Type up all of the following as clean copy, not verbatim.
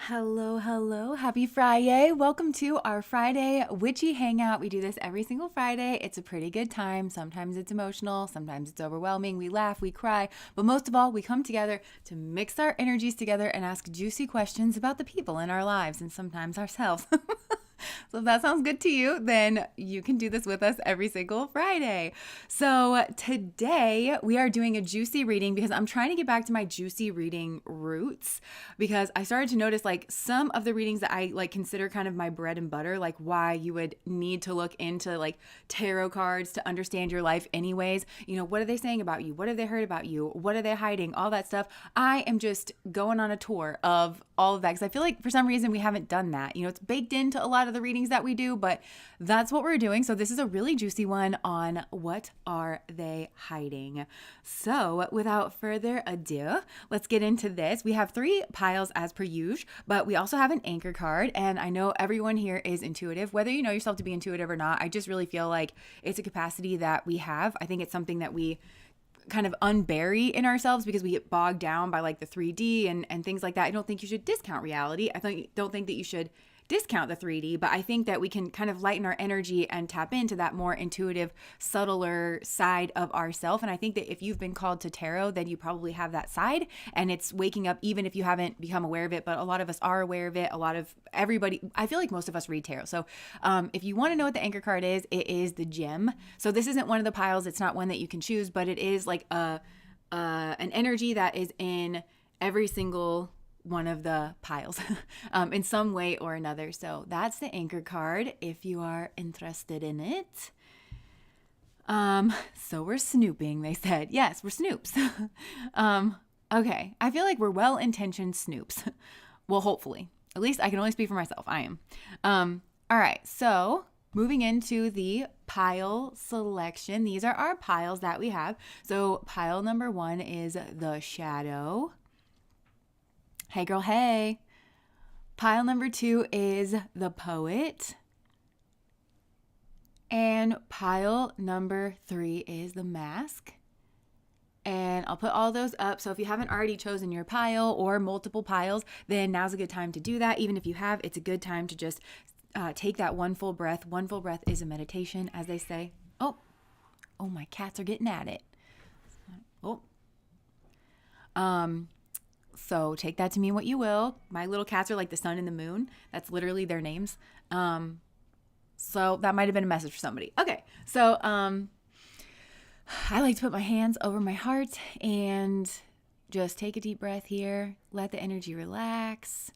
Hello, hello. Happy Friday. Welcome to our Friday Witchy Hangout. We do this every single Friday. It's a pretty good time. Sometimes it's emotional, sometimes it's overwhelming. We laugh, we cry, but most of all, we come together to mix our energies together and ask juicy questions about the people in our lives and sometimes ourselves. So if that sounds good to you, then you can do this with us every single Friday. So today we are doing a juicy reading because I'm trying to get back to my juicy reading roots, because I started to notice like some of the readings that I like consider kind of my bread and butter, like why you would need to look into like tarot cards to understand your life anyways. You know, what are they saying about you? What have they heard about you? What are they hiding? All that stuff. I am just going on a tour of all of that because I feel like for some reason we haven't done that. You know, it's baked into a lot of the readings that we do, but that's what we're doing. So this is a really juicy one on what are they hiding. So without further ado, let's get into this. We have 3 piles as per usual, but we also have an anchor card. And I know everyone here is intuitive, whether you know yourself to be intuitive or not. I just really feel like it's a capacity that we have. I think it's something that we kind of unbury in ourselves because we get bogged down by like the 3D and things like that. I don't think you should discount reality. Don't think that you should discount the 3D, but I think that we can kind of lighten our energy and tap into that more intuitive, subtler side of ourself. And I think that if you've been called to tarot, then you probably have that side, and it's waking up even if you haven't become aware of it, but a lot of us are aware of it. A lot of everybody, I feel like most of us read tarot. So if you want to know what the anchor card is, it is the gem. So this isn't one of the piles. It's not one that you can choose, but it is like an energy that is in every single one of the piles in some way or another. So that's the anchor card if you are interested in it. So we're snooping, they said. Yes, we're snoops. Okay. I feel like we're well-intentioned snoops. Well, hopefully. At least I can only speak for myself. I am. All right. So moving into the pile selection. These are our piles that we have. So pile number 1 is the shadow. Hey girl, hey. Pile number 2 is the poet. And pile number 3 is the mask. And I'll put all those up. So if you haven't already chosen your pile or multiple piles, then now's a good time to do that. Even if you have, it's a good time to just take that one full breath. One full breath is a meditation, as they say. Oh, my cats are getting at it. Oh. So take that to mean what you will. My little cats are like the sun and the moon. That's literally their names. So that might have been a message for somebody. Okay. So I like to put my hands over my heart and just take a deep breath here. Let the energy relax.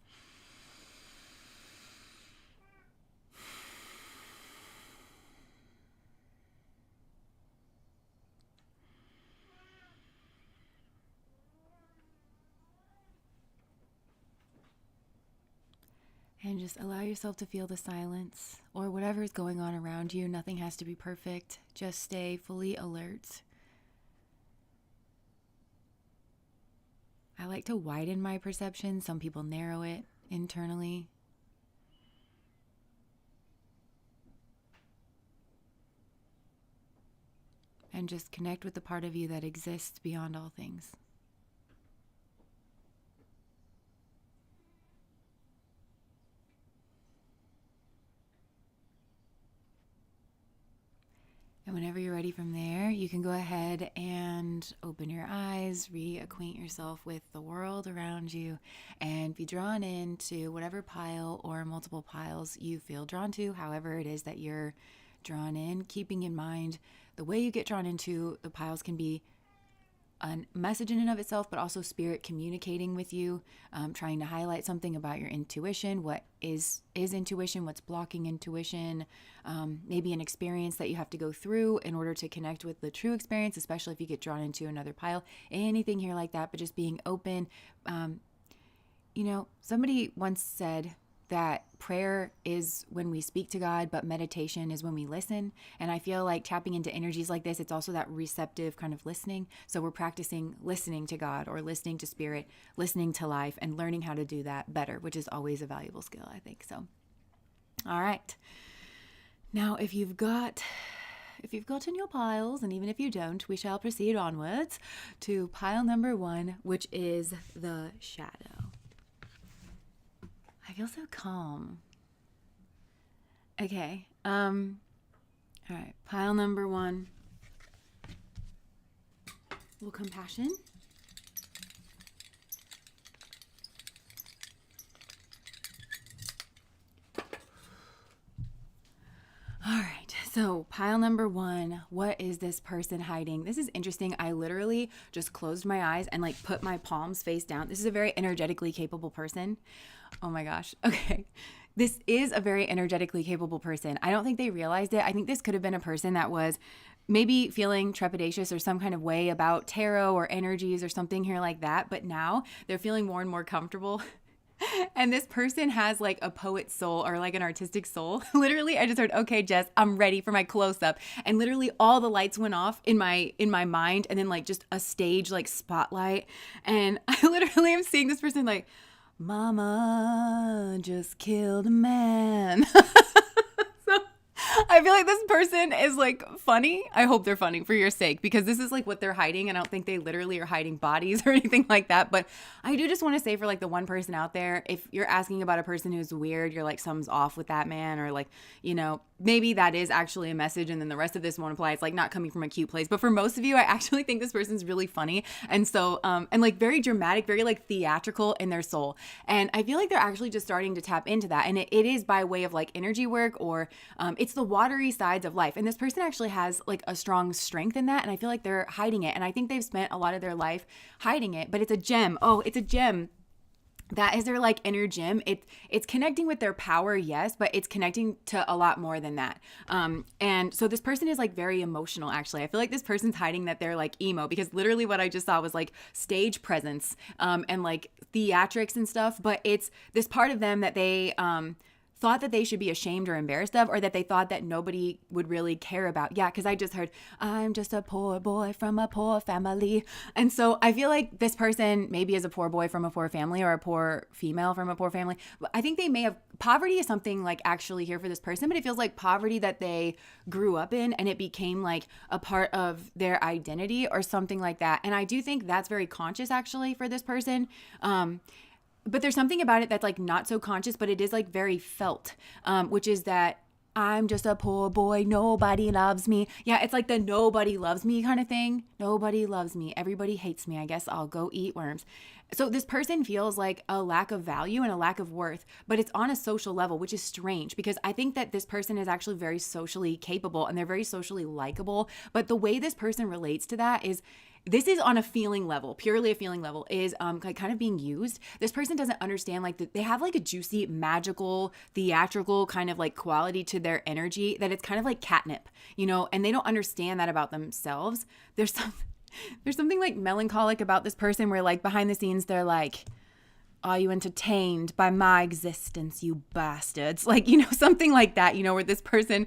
And just allow yourself to feel the silence or whatever is going on around you. Nothing has to be perfect. Just stay fully alert. I like to widen my perception. Some people narrow it internally. And just connect with the part of you that exists beyond all things. And whenever you're ready from there, you can go ahead and open your eyes, reacquaint yourself with the world around you, and be drawn into whatever pile or multiple piles you feel drawn to, however it is that you're drawn in, keeping in mind the way you get drawn into the piles can be a message in and of itself, but also spirit communicating with you, trying to highlight something about your intuition. What is intuition? What's blocking intuition? Maybe an experience that you have to go through in order to connect with the true experience, especially if you get drawn into another pile. Anything here like that, but just being open. Somebody once said that prayer is when we speak to God, but meditation is when we listen. And I feel like tapping into energies like this, it's also that receptive kind of listening. So we're practicing listening to God or listening to spirit, listening to life, and learning how to do that better, which is always a valuable skill, I think. So, all right. Now, if you've gotten your piles, and even if you don't, we shall proceed onwards to pile number 1, which is the shadow. I feel so calm. Okay. All right. Pile number 1. A little compassion. All right, so pile number 1, what is this person hiding? This is interesting. I literally just closed my eyes and like put my palms face down. This is a very energetically capable person. Oh my gosh. Okay. This is a very energetically capable person. I don't think they realized it. I think this could have been a person that was maybe feeling trepidatious or some kind of way about tarot or energies or something here like that. But now they're feeling more and more comfortable. And this person has like a poet's soul or like an artistic soul. Literally, I just heard, okay, Jess, I'm ready for my close up. And literally all the lights went off in my mind, and then like just a stage like spotlight. And I literally am seeing this person like, Mama just killed a man. So I feel like this person is like funny. I hope they're funny for your sake, because this is like what they're hiding. And I don't think they literally are hiding bodies or anything like that. But I do just want to say, for like the one person out there, if you're asking about a person who's weird, you're like, something's off with that man, or like, you know, maybe that is actually a message, and then the rest of this won't apply. It's like not coming from a cute place. But for most of you, I actually think this person's really funny. And so, and like very dramatic, very like theatrical in their soul. And I feel like they're actually just starting to tap into that. And it is by way of like energy work, or it's the watery sides of life. And this person actually has like a strong strength in that. And I feel like they're hiding it. And I think they've spent a lot of their life hiding it, but it's a gem. Oh, it's a gem. That is their like inner gym. It's connecting with their power, yes, but it's connecting to a lot more than that. And so this person is like very emotional, actually. I feel like this person's hiding that they're like emo, because literally what I just saw was like stage presence, and like theatrics and stuff. But it's this part of them that they thought that they should be ashamed or embarrassed of, or that they thought that nobody would really care about. Yeah, because I just heard, I'm just a poor boy from a poor family. And so I feel like this person maybe is a poor boy from a poor family, or a poor female from a poor family. I think they may have, poverty is something like actually here for this person, but it feels like poverty that they grew up in, and it became like a part of their identity or something like that. And I do think that's very conscious actually for this person. But there's something about it that's like not so conscious, but it is like very felt, which is that I'm just a poor boy, nobody loves me. Yeah, it's like the nobody loves me kind of thing. Nobody loves me. Everybody hates me. I guess I'll go eat worms. So this person feels like a lack of value and a lack of worth, but it's on a social level, which is strange, because I think that this person is actually very socially capable and they're very socially likable. But the way this person relates to that is, this is on a feeling level, purely a feeling level, is like kind of being used. This person doesn't understand, like they have like a juicy, magical, theatrical kind of like quality to their energy, that it's kind of like catnip, you know, and they don't understand that about themselves. There's something like melancholic about this person, where like behind the scenes, they're like, are you entertained by my existence, you bastards? Like, you know, something like that, you know, where this person,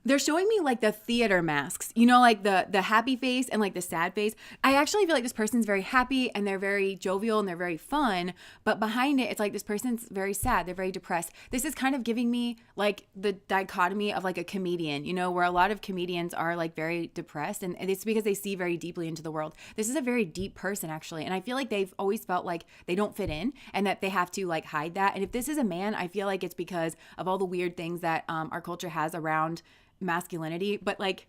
they're showing me like the theater masks, you know, like the happy face and like the sad face. I actually feel like this person's very happy and they're very jovial and they're very fun, but behind it, it's like this person's very sad. They're very depressed. This is kind of giving me like the dichotomy of like a comedian, you know, where a lot of comedians are like very depressed, and it's because they see very deeply into the world. This is a very deep person actually. And I feel like they've always felt like they don't fit in and that they have to like hide that. And if this is a man, I feel like it's because of all the weird things that our culture has around masculinity. But like,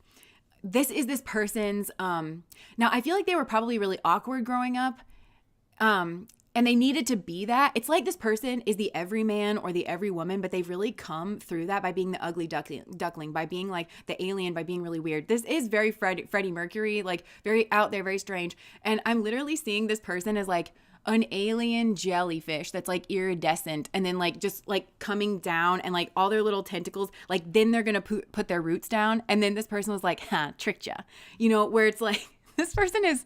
this is this person's now I feel like they were probably really awkward growing up, and they needed to be that. It's like this person is the everyman or the every woman, but they've really come through that by being the ugly duckling, by being like the alien, by being really weird. This is very Freddie Mercury, like very out there, very strange. And I'm literally seeing this person as like an alien jellyfish that's like iridescent, and then like just like coming down, and like all their little tentacles, like then they're gonna put their roots down. And then this person was like, tricked ya, you know, where it's like, this person is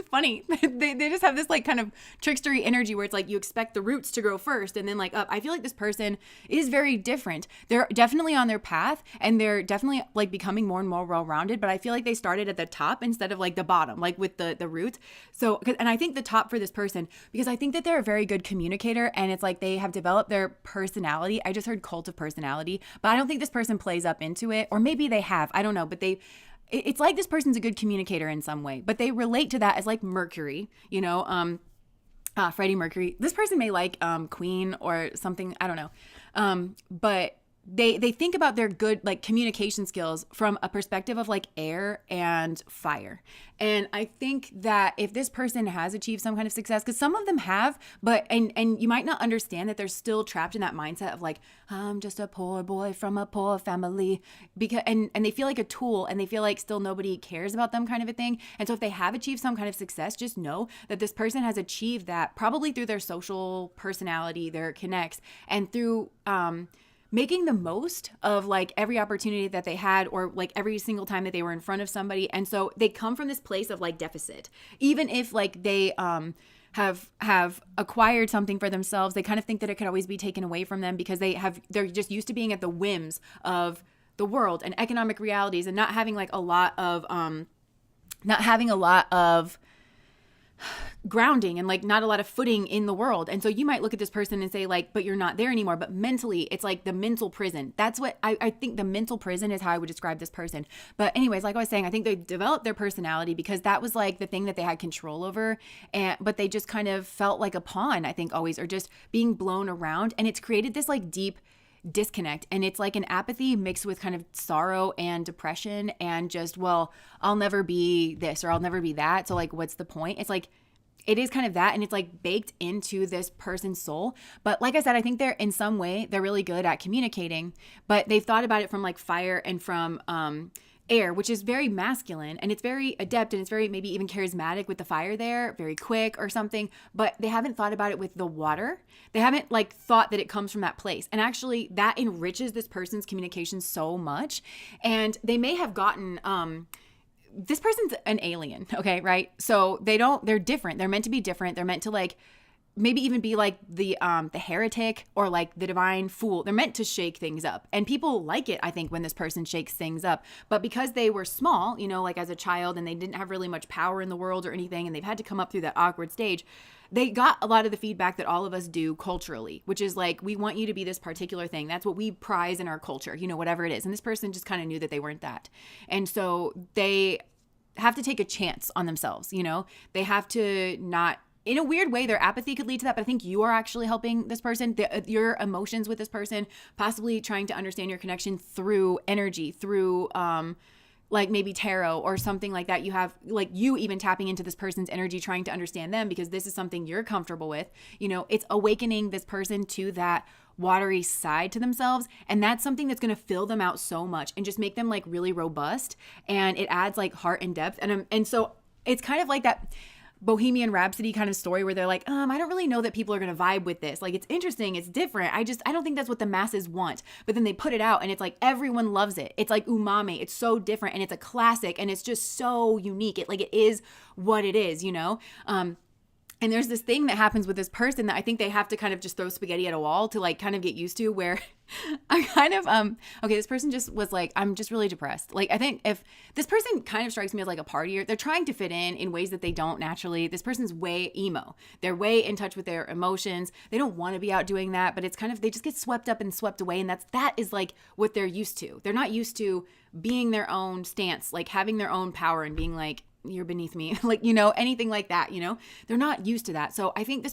funny. They just have this like kind of trickstery energy where it's like you expect the roots to grow first and then like up. I feel like this person is very different. They're definitely on their path and they're definitely like becoming more and more well-rounded, but I feel like they started at the top instead of like the bottom, like with the roots. So, and I think the top for this person, because I think that they're a very good communicator, and it's like they have developed their personality. I just heard cult of personality, but I don't think this person plays up into it, or maybe they have, I don't know, but it's like this person's a good communicator in some way, but they relate to that as like Mercury, you know, Freddie Mercury. This person may like Queen or something. I don't know. But they think about their good like communication skills from a perspective of like air and fire. And I think that if this person has achieved some kind of success, because some of them have, but and you might not understand that they're still trapped in that mindset of like, I'm just a poor boy from a poor family, because and they feel like a tool, and they feel like still nobody cares about them, kind of a thing. And so if they have achieved some kind of success, just know that this person has achieved that probably through their social personality, their connects, and through making the most of like every opportunity that they had, or like every single time that they were in front of somebody. And so they come from this place of like deficit, even if like they have acquired something for themselves. They kind of think that it could always be taken away from them, because they're just used to being at the whims of the world and economic realities, and not having a lot of grounding and like not a lot of footing in the world. And so you might look at this person and say like, but you're not there anymore. But mentally, it's like the mental prison. That's what I think the mental prison is how I would describe this person. But anyways, like I was saying, I think they developed their personality because that was like the thing that they had control over. But they just kind of felt like a pawn, I think, always, or just being blown around. And it's created this like deep disconnect, and it's like an apathy mixed with kind of sorrow and depression, and just, well, I'll never be this or I'll never be that, so like what's the point? It's like it is kind of that, and it's like baked into this person's soul. But like I said, I think they're in some way they're really good at communicating, but they've thought about it from like fire and from air, which is very masculine, and it's very adept, and it's very maybe even charismatic with the fire there, very quick or something. But they haven't thought about it with the water. They haven't like thought that it comes from that place. And actually that enriches this person's communication so much. And they may have gotten this person's an alien, okay, right? So they're different. They're meant to be different. They're meant to like maybe even be like the heretic or like the divine fool. They're meant to shake things up. And people like it, I think, when this person shakes things up. But because they were small, like as a child, and they didn't have really much power in the world or anything, and they've had to come up through that awkward stage, they got a lot of the feedback that all of us do culturally, which is like, we want you to be this particular thing. That's what we prize in our culture, whatever it is. And this person just kind of knew that they weren't that. And so they have to take a chance on themselves. They have to not, in a weird way, their apathy could lead to that, but I think you are actually helping this person, your emotions with this person, possibly trying to understand your connection through energy, through like maybe tarot or something like that. You have like you even tapping into this person's energy, trying to understand them, because this is something you're comfortable with. It's awakening this person to that watery side to themselves, and that's something that's going to fill them out so much and just make them like really robust, and it adds like heart and depth. And so it's kind of like that Bohemian Rhapsody kind of story where they're like, I don't really know that people are going to vibe with this. Like, it's interesting, it's different. I don't think that's what the masses want. But then they put it out and it's like everyone loves it. It's like umami. It's so different, and it's a classic, and it's just so unique. It is what it is, And there's this thing that happens with this person that I think they have to kind of just throw spaghetti at a wall to like kind of get used to, where I kind of, okay, this person just was like, I'm just really depressed. Like, I think if this person kind of strikes me as like a partier, they're trying to fit in ways that they don't naturally. This person's way emo. They're way in touch with their emotions. They don't want to be out doing that, but it's kind of, they just get swept up and swept away. And that is like what they're used to. They're not used to being their own stance, like having their own power and being like, you're beneath me, like, anything like that, they're not used to that. So I think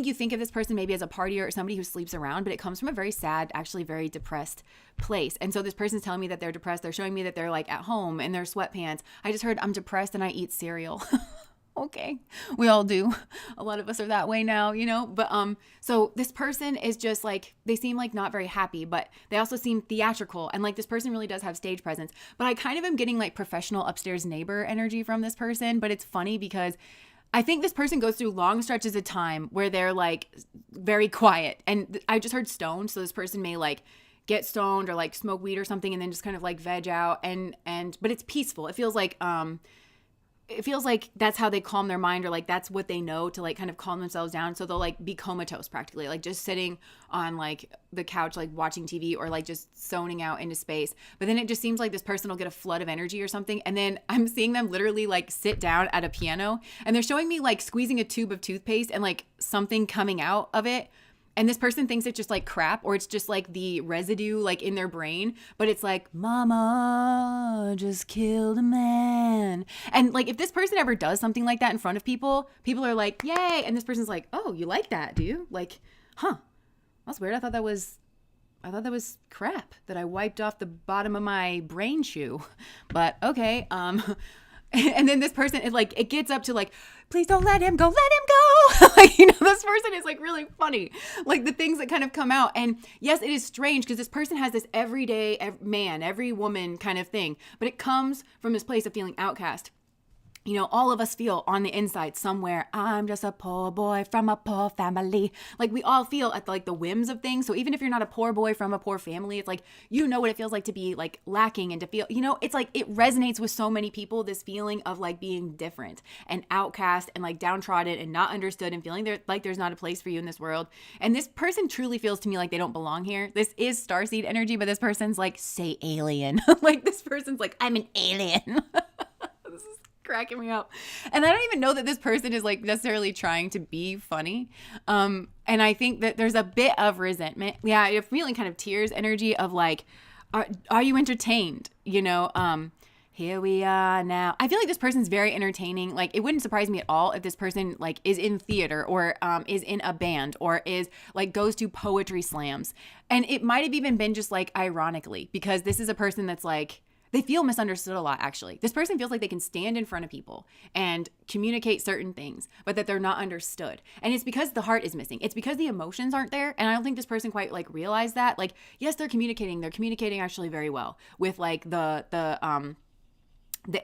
you think of this person maybe as a partier or somebody who sleeps around, but it comes from a very sad, actually very depressed place. And so this person's telling me that they're depressed. They're showing me that they're like at home in their sweatpants. I just heard I'm depressed and I eat cereal. Okay, we all do. A lot of us are that way now, but so this person is just like, they seem like not very happy, but they also seem theatrical, and like this person really does have stage presence. But I kind of am getting like professional upstairs neighbor energy from this person. But it's funny because I think this person goes through long stretches of time where they're like very quiet, and I just heard stoned, so this person may like get stoned or like smoke weed or something and then just kind of like veg out, but it's peaceful. It feels like that's how they calm their mind, or like that's what they know to like kind of calm themselves down. So they'll like be comatose practically, like just sitting on like the couch, like watching TV, or like just zoning out into space. But then it just seems like this person will get a flood of energy or something. And then I'm seeing them literally like sit down at a piano, and they're showing me like squeezing a tube of toothpaste and like something coming out of it. And this person thinks it's just like crap, or it's just like the residue like in their brain, but it's like, mama just killed a man. And like, if this person ever does something like that in front of people, people are like, yay. And this person's like, oh, you like that, do you? Like, huh, that's weird. I thought that was crap that I wiped off the bottom of my brain shoe, but okay. And then this person is like, it gets up to like, please don't let him go, let him go. Like, you know, this person is like really funny, like the things that kind of come out. And yes, it is strange because this person has this everyday man, every woman kind of thing, but it comes from this place of feeling outcast. You know, all of us feel on the inside somewhere, I'm just a poor boy from a poor family. Like, we all feel at like the whims of things. So even if you're not a poor boy from a poor family, it's like, you know what it feels like to be like lacking and to feel, you know, it's like it resonates with so many people, this feeling of like being different and outcast and like downtrodden and not understood and feeling like there's not a place for you in this world. And this person truly feels to me like they don't belong here. This is starseed energy, but this person's like, say alien. Like, this person's like, I'm an alien. Cracking me up. And I don't even know that this person is like necessarily trying to be funny. And I think that there's a bit of resentment. Yeah, you're feeling kind of tears energy of like, are you entertained? You know, here we are now. I feel like this person's very entertaining. Like, it wouldn't surprise me at all if this person like is in theater or is in a band or is like goes to poetry slams. And it might have even been just like ironically, because this is a person that's like, they feel misunderstood a lot, actually. This person feels like they can stand in front of people and communicate certain things, but that they're not understood. And it's because the heart is missing. It's because the emotions aren't there. And I don't think this person quite like realized that. Like, yes, they're communicating. They're communicating actually very well with like the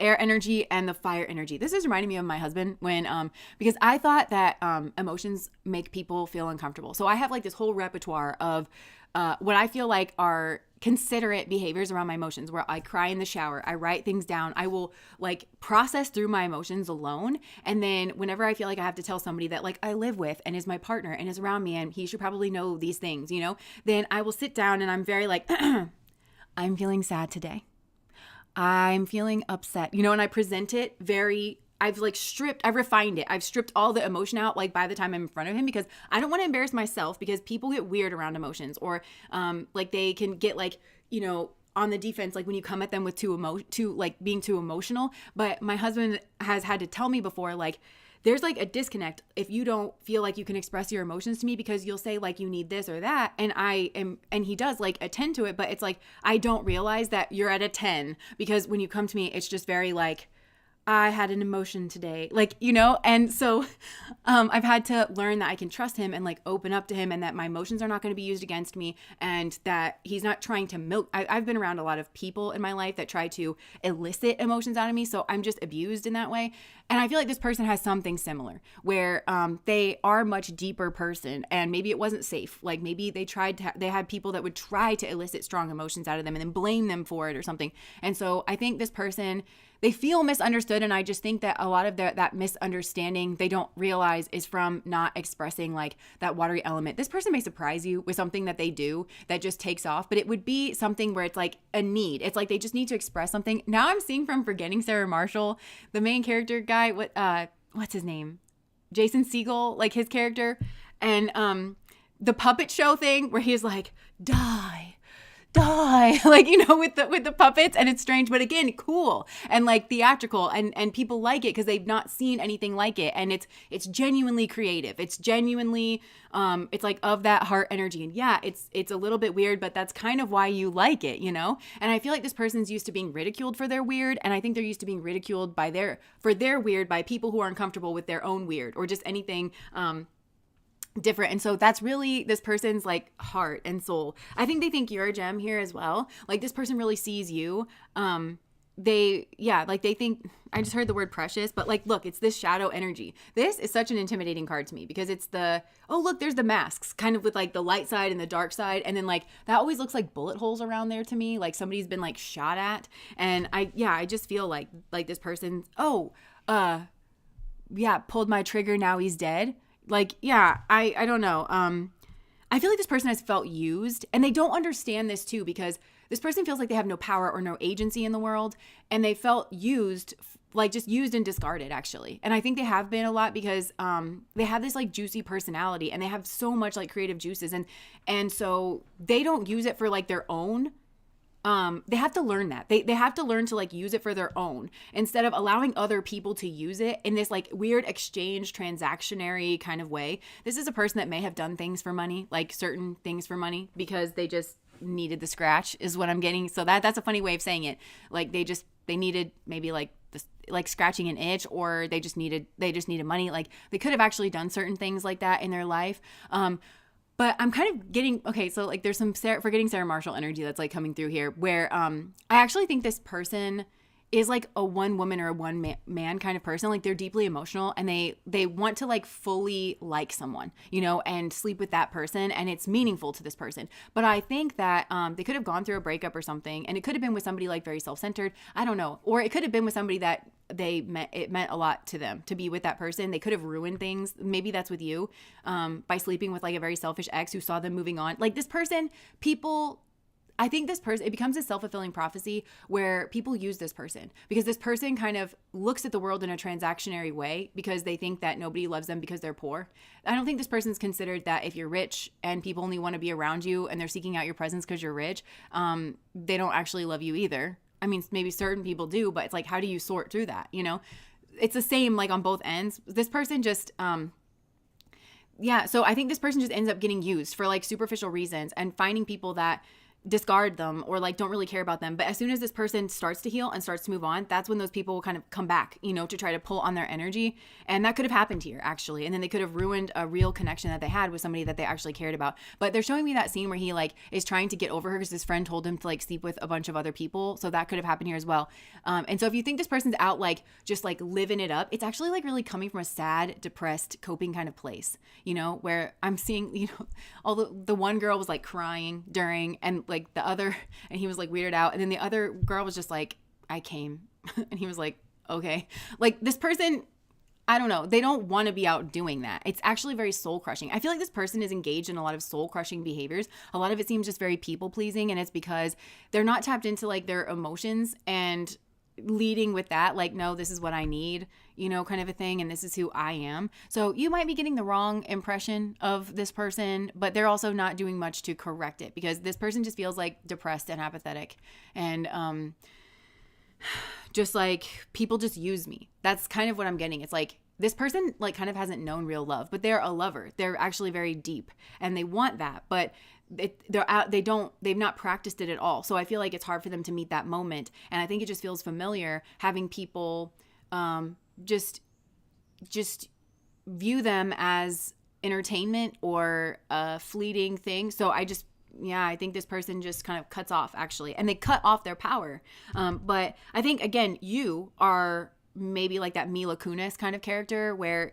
air energy and the fire energy. This is reminding me of my husband when, because I thought that emotions make people feel uncomfortable. So I have like this whole repertoire of what I feel like are considerate behaviors around my emotions, where I cry in the shower, I write things down, I will like process through my emotions alone. And then whenever I feel like I have to tell somebody that like I live with and is my partner and is around me and he should probably know these things, you know, then I will sit down and I'm very like, I'm feeling sad today. I'm feeling upset, you know, and I present it very, I've refined it. I've stripped all the emotion out like by the time I'm in front of him, because I don't want to embarrass myself, because people get weird around emotions, or like they can get like, you know, on the defense, like when you come at them with being too emotional. But my husband has had to tell me before, like, there's like a disconnect if you don't feel like you can express your emotions to me, because you'll say like you need this or that, and he does like attend to it, but it's like I don't realize that you're at a 10, because when you come to me, it's just very like, I had an emotion today, like, you know. And so I've had to learn that I can trust him and like open up to him, and that my emotions are not going to be used against me, and that he's not trying to milk. I've been around a lot of people in my life that try to elicit emotions out of me, so I'm just abused in that way. And I feel like this person has something similar, where they are a much deeper person, and maybe it wasn't safe. Like maybe they had people that would try to elicit strong emotions out of them and then blame them for it or something. And so I think this person, they feel misunderstood, and I just think that a lot of that misunderstanding they don't realize is from not expressing like that watery element. This person may surprise you with something that they do that just takes off, but it would be something where it's like a need. It's like they just need to express something. Now I'm seeing from Forgetting Sarah Marshall, the main character guy, what's his name? Jason Segel, like his character, and the puppet show thing where he's like, die, like, you know, with the puppets. And it's strange, but again, cool and like theatrical, and people like it because they've not seen anything like it, and it's genuinely creative. It's genuinely it's like of that heart energy. And yeah, it's a little bit weird, but that's kind of why you like it, you know. And I feel like this person's used to being ridiculed for their weird, and I think they're used to being ridiculed for their weird by people who are uncomfortable with their own weird, or just anything different. And so that's really this person's like heart and soul. I think they think you're a gem here as well. Like this person really sees you. They think, I just heard the word precious, but like, look, it's this shadow energy. This is such an intimidating card to me, because it's look, there's the masks kind of with like the light side and the dark side. And then like, that always looks like bullet holes around there to me. Like somebody's been like shot at. And I just feel like this person, pulled my trigger. Now he's dead. Like, yeah, I don't know. I feel like this person has felt used, and they don't understand this too, because this person feels like they have no power or no agency in the world, and they felt used like just used and discarded actually. And I think they have been a lot because they have this like juicy personality and they have so much like creative juices, and so they don't use it for like their own. They have to learn that. They have to learn to like use it for their own instead of allowing other people to use it in this like weird exchange transactionary kind of way. This is a person that may have done things for money, like certain things for money, because they just needed the scratch is what I'm getting. So that's a funny way of saying it. Like they needed maybe like this, like scratching an itch, or they just needed money. Like they could have actually done certain things like that in their life. But I'm kind of getting, okay, so like there's some forgetting Sarah Marshall energy that's like coming through here where I actually think this person is like a one woman or a one man kind of person. Like they're deeply emotional and they want to like fully like someone, you know, and sleep with that person, and it's meaningful to this person. But I think that they could have gone through a breakup or something, and it could have been with somebody like very self-centered. I don't know. Or it could have been with somebody that it meant a lot to them to be with that person. They could have ruined things. Maybe that's with you, by sleeping with like a very selfish ex who saw them moving on. Like this person, I think this person, it becomes a self-fulfilling prophecy where people use this person because this person kind of looks at the world in a transactionary way because they think that nobody loves them because they're poor. I don't think this person's considered that if you're rich and people only want to be around you and they're seeking out your presence because you're rich, they don't actually love you either. I mean, maybe certain people do, but it's like, how do you sort through that? You know, it's the same like on both ends. This person just, so I think this person just ends up getting used for like superficial reasons and finding people that discard them or like don't really care about them. But as soon as this person starts to heal and starts to move on, that's when those people will kind of come back, you know, to try to pull on their energy. And that could have happened here actually. And then they could have ruined a real connection that they had with somebody that they actually cared about. But they're showing me that scene where he like is trying to get over her because his friend told him to like sleep with a bunch of other people. So that could have happened here as well. And so if you think this person's out like just like living it up, it's actually like really coming from a sad, depressed, coping kind of place, you know, where I'm seeing, you know, although the one girl was like crying during, and like the other, and he was like weirded out, and then the other girl was just like, I came. And he was like, okay. Like this person, I don't know, they don't want to be out doing that. It's actually very soul crushing. I feel like this person is engaged in a lot of soul crushing behaviors. A lot of it seems just very people pleasing, and it's because they're not tapped into like their emotions and leading with that, like, no, this is what I need, you know, kind of a thing, and this is who I am. So you might be getting the wrong impression of this person, but they're also not doing much to correct it because this person just feels like depressed and apathetic, and just like people just use me. That's kind of what I'm getting. It's like this person like kind of hasn't known real love, but they're a lover. They're actually very deep and they want that, but they've not practiced it at all. So I feel like it's hard for them to meet that moment. And I think it just feels familiar having people just view them as entertainment or a fleeting thing. So I think this person just kind of cuts off actually, and they cut off their power. But I think again, you are maybe like that Mila Kunis kind of character where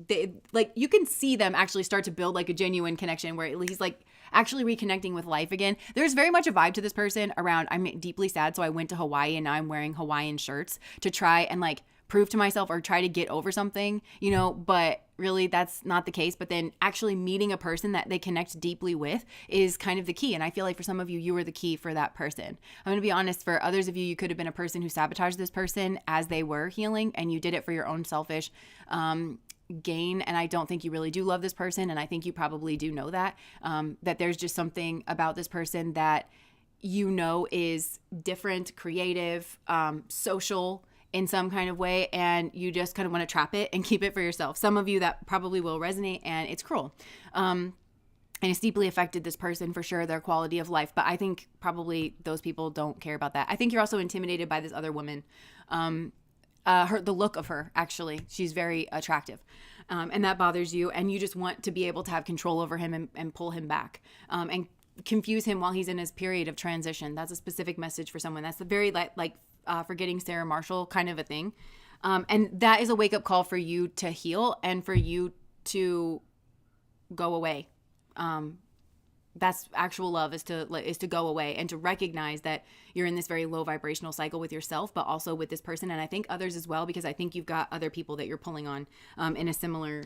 they like, you can see them actually start to build like a genuine connection where he's like actually reconnecting with life again. There's very much a vibe to this person around, I'm deeply sad, so I went to Hawaii and now I'm wearing Hawaiian shirts to try and like prove to myself or try to get over something, you know, but really that's not the case. But then actually meeting a person that they connect deeply with is kind of the key. And I feel like for some of you, you were the key for that person. I'm going to be honest, for others of you, you could have been a person who sabotaged this person as they were healing, and you did it for your own selfish gain. And I don't think you really do love this person. And I think you probably do know that, that there's just something about this person that you know is different, creative, social in some kind of way, and you just kind of want to trap it and keep it for yourself. Some of you that probably will resonate, and it's cruel. And it's deeply affected this person for sure, their quality of life. But I think probably those people don't care about that. I think you're also intimidated by this other woman. The look of her, actually, she's very attractive. And that bothers you, and you just want to be able to have control over him and pull him back. And confuse him while he's in his period of transition. That's a specific message for someone. That's the very like forgetting Sarah Marshall kind of a thing. And that is a wake-up call for you to heal and for you to go away. That's actual love, is to go away and to recognize that you're in this very low vibrational cycle with yourself, but also with this person. And I think others as well, because I think you've got other people that you're pulling on in a similar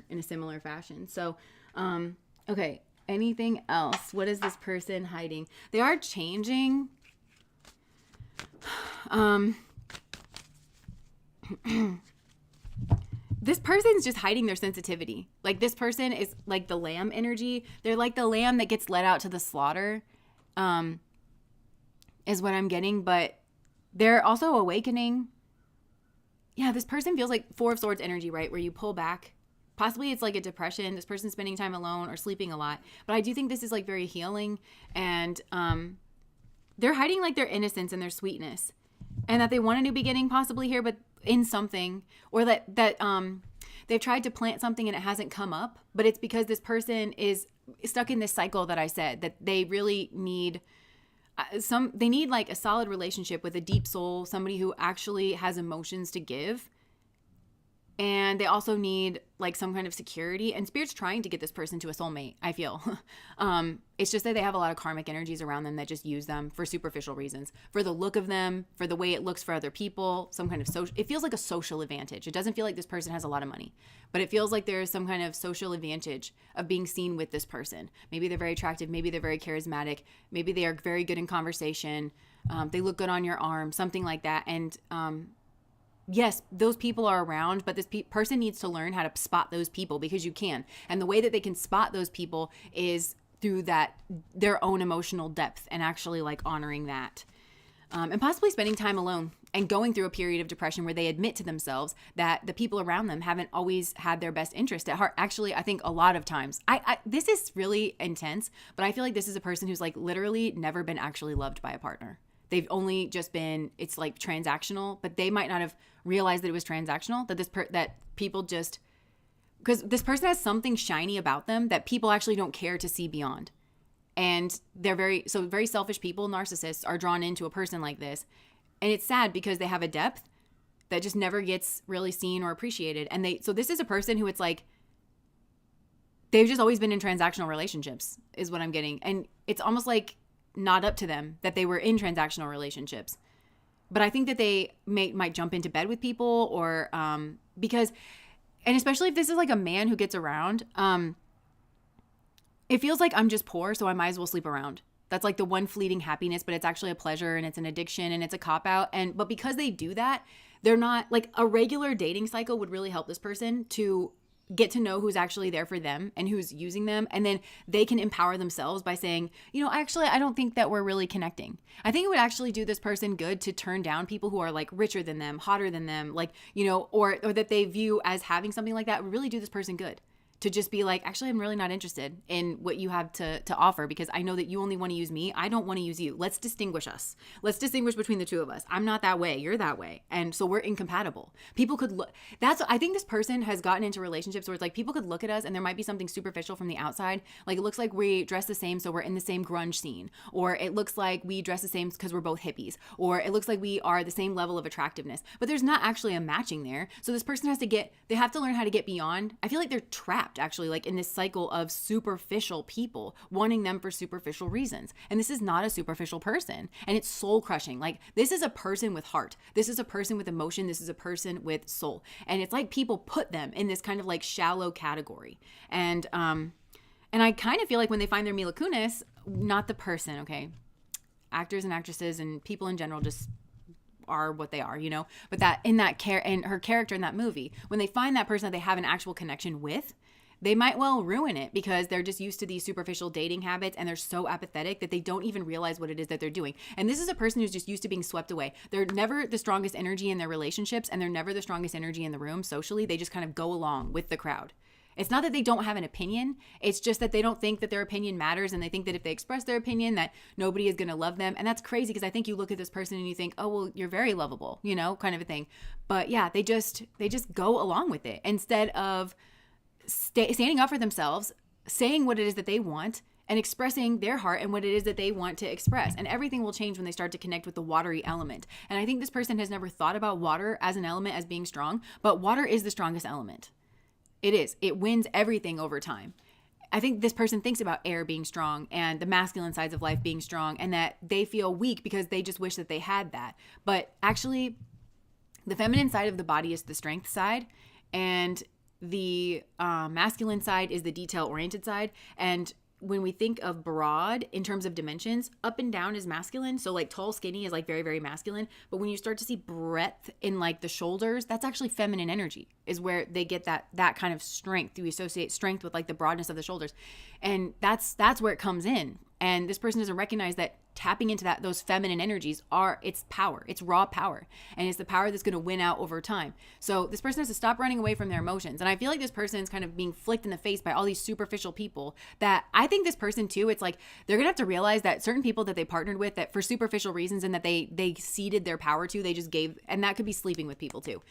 fashion. So, okay. Anything else? What is this person hiding? They are changing. this person's just hiding their sensitivity. Like, this person is like the lamb energy. They're like the lamb that gets led out to the slaughter, is what I'm getting. But they're also awakening. Yeah, this person feels like Four of Swords energy, right? Where you pull back. Possibly it's like a depression. This person's spending time alone or sleeping a lot. But I do think this is like very healing. And they're hiding like their innocence and their sweetness. And that they want a new beginning possibly here, but in something. Or that they've tried to plant something and it hasn't come up. But it's because this person is stuck in this cycle that I said. That they really need... they need like a solid relationship with a deep soul, somebody who actually has emotions to give. And they also need like some kind of security, and Spirit's trying to get this person to a soulmate, I feel. It's just that they have a lot of karmic energies around them that just use them for superficial reasons, for the look of them, for the way it looks for other people, some kind of social, it feels like a social advantage. It doesn't feel like this person has a lot of money, but it feels like there's some kind of social advantage of being seen with this person. Maybe they're very attractive. Maybe they're very charismatic. Maybe they are very good in conversation. They look good on your arm, something like that. And, yes, those people are around, but this person needs to learn how to spot those people, because you can. And the way that they can spot those people is through their own emotional depth, and actually like honoring that. And possibly spending time alone and going through a period of depression where they admit to themselves that the people around them haven't always had their best interest at heart. Actually, I think a lot of times, this is really intense, but I feel like this is a person who's like literally never been actually loved by a partner. They've only just been, it's like transactional, but they might not have realized that it was transactional, that that people just, because this person has something shiny about them that people actually don't care to see beyond. And they're very selfish people, narcissists, are drawn into a person like this. And it's sad because they have a depth that just never gets really seen or appreciated. And so this is a person who it's like, they've just always been in transactional relationships is what I'm getting. And it's almost like, not up to them that they were in transactional relationships. But I think that they might jump into bed with people, or because, and especially if this is like a man who gets around, it feels like I'm just poor, so I might as well sleep around. That's like the one fleeting happiness, but it's actually a pleasure, and it's an addiction, and it's a cop out. But because they do that, they're not like, a regular dating cycle would really help this person to get to know who's actually there for them and who's using them. And then they can empower themselves by saying, actually, I don't think that we're really connecting. I think it would actually do this person good to turn down people who are like richer than them, hotter than them, like, or that they view as having something like that would really do this person good. To just be like, actually, I'm really not interested in what you have to offer, because I know that you only want to use me. I don't want to use you. Let's distinguish us. Let's distinguish between the two of us. I'm not that way. You're that way. And so we're incompatible. People could look, I think this person has gotten into relationships where it's like, people could look at us and there might be something superficial from the outside. Like, it looks like we dress the same, so we're in the same grunge scene. Or it looks like we dress the same because we're both hippies. Or it looks like we are the same level of attractiveness. But there's not actually a matching there. So this person they have to learn how to get beyond. I feel like they're trapped, actually, like in this cycle of superficial people wanting them for superficial reasons. And this is not a superficial person, and it's soul crushing. Like, this is a person with heart. This is a person with emotion. This is a person with soul. And it's like people put them in this kind of like shallow category. And I kind of feel like when they find their Mila Kunis, not the person, okay? Actors and actresses and people in general just are what they are, but that in that and her character in that movie, when they find that person that they have an actual connection with, they might well ruin it, because they're just used to these superficial dating habits, and they're so apathetic that they don't even realize what it is that they're doing. And this is a person who's just used to being swept away. They're never the strongest energy in their relationships, and they're never the strongest energy in the room socially. They just kind of go along with the crowd. It's not that they don't have an opinion. It's just that they don't think that their opinion matters, and they think that if they express their opinion that nobody is going to love them. And that's crazy, because I think you look at this person and you think, oh, well, you're very lovable, kind of a thing. But yeah, they just go along with it instead of standing up for themselves, saying what it is that they want, and expressing their heart and what it is that they want to express. And everything will change when they start to connect with the watery element. And I think this person has never thought about water as an element as being strong, but water is the strongest element. It is. It wins everything over time. I think this person thinks about air being strong and the masculine sides of life being strong, and that they feel weak because they just wish that they had that. But actually, the feminine side of the body is the strength side, and the masculine side is the detail-oriented side. And when we think of broad in terms of dimensions, up and down is masculine. So like tall, skinny is like very, very masculine. But when you start to see breadth in like the shoulders, that's actually feminine energy, is where they get that kind of strength. We associate strength with like the broadness of the shoulders. And that's where it comes in. And this person doesn't recognize that tapping into those feminine energies it's power. It's raw power. And it's the power that's going to win out over time. So this person has to stop running away from their emotions. And I feel like this person is kind of being flicked in the face by all these superficial people that I think this person too, it's like they're going to have to realize that certain people that they partnered with that for superficial reasons and that they ceded their power to, they just gave, and that could be sleeping with people too.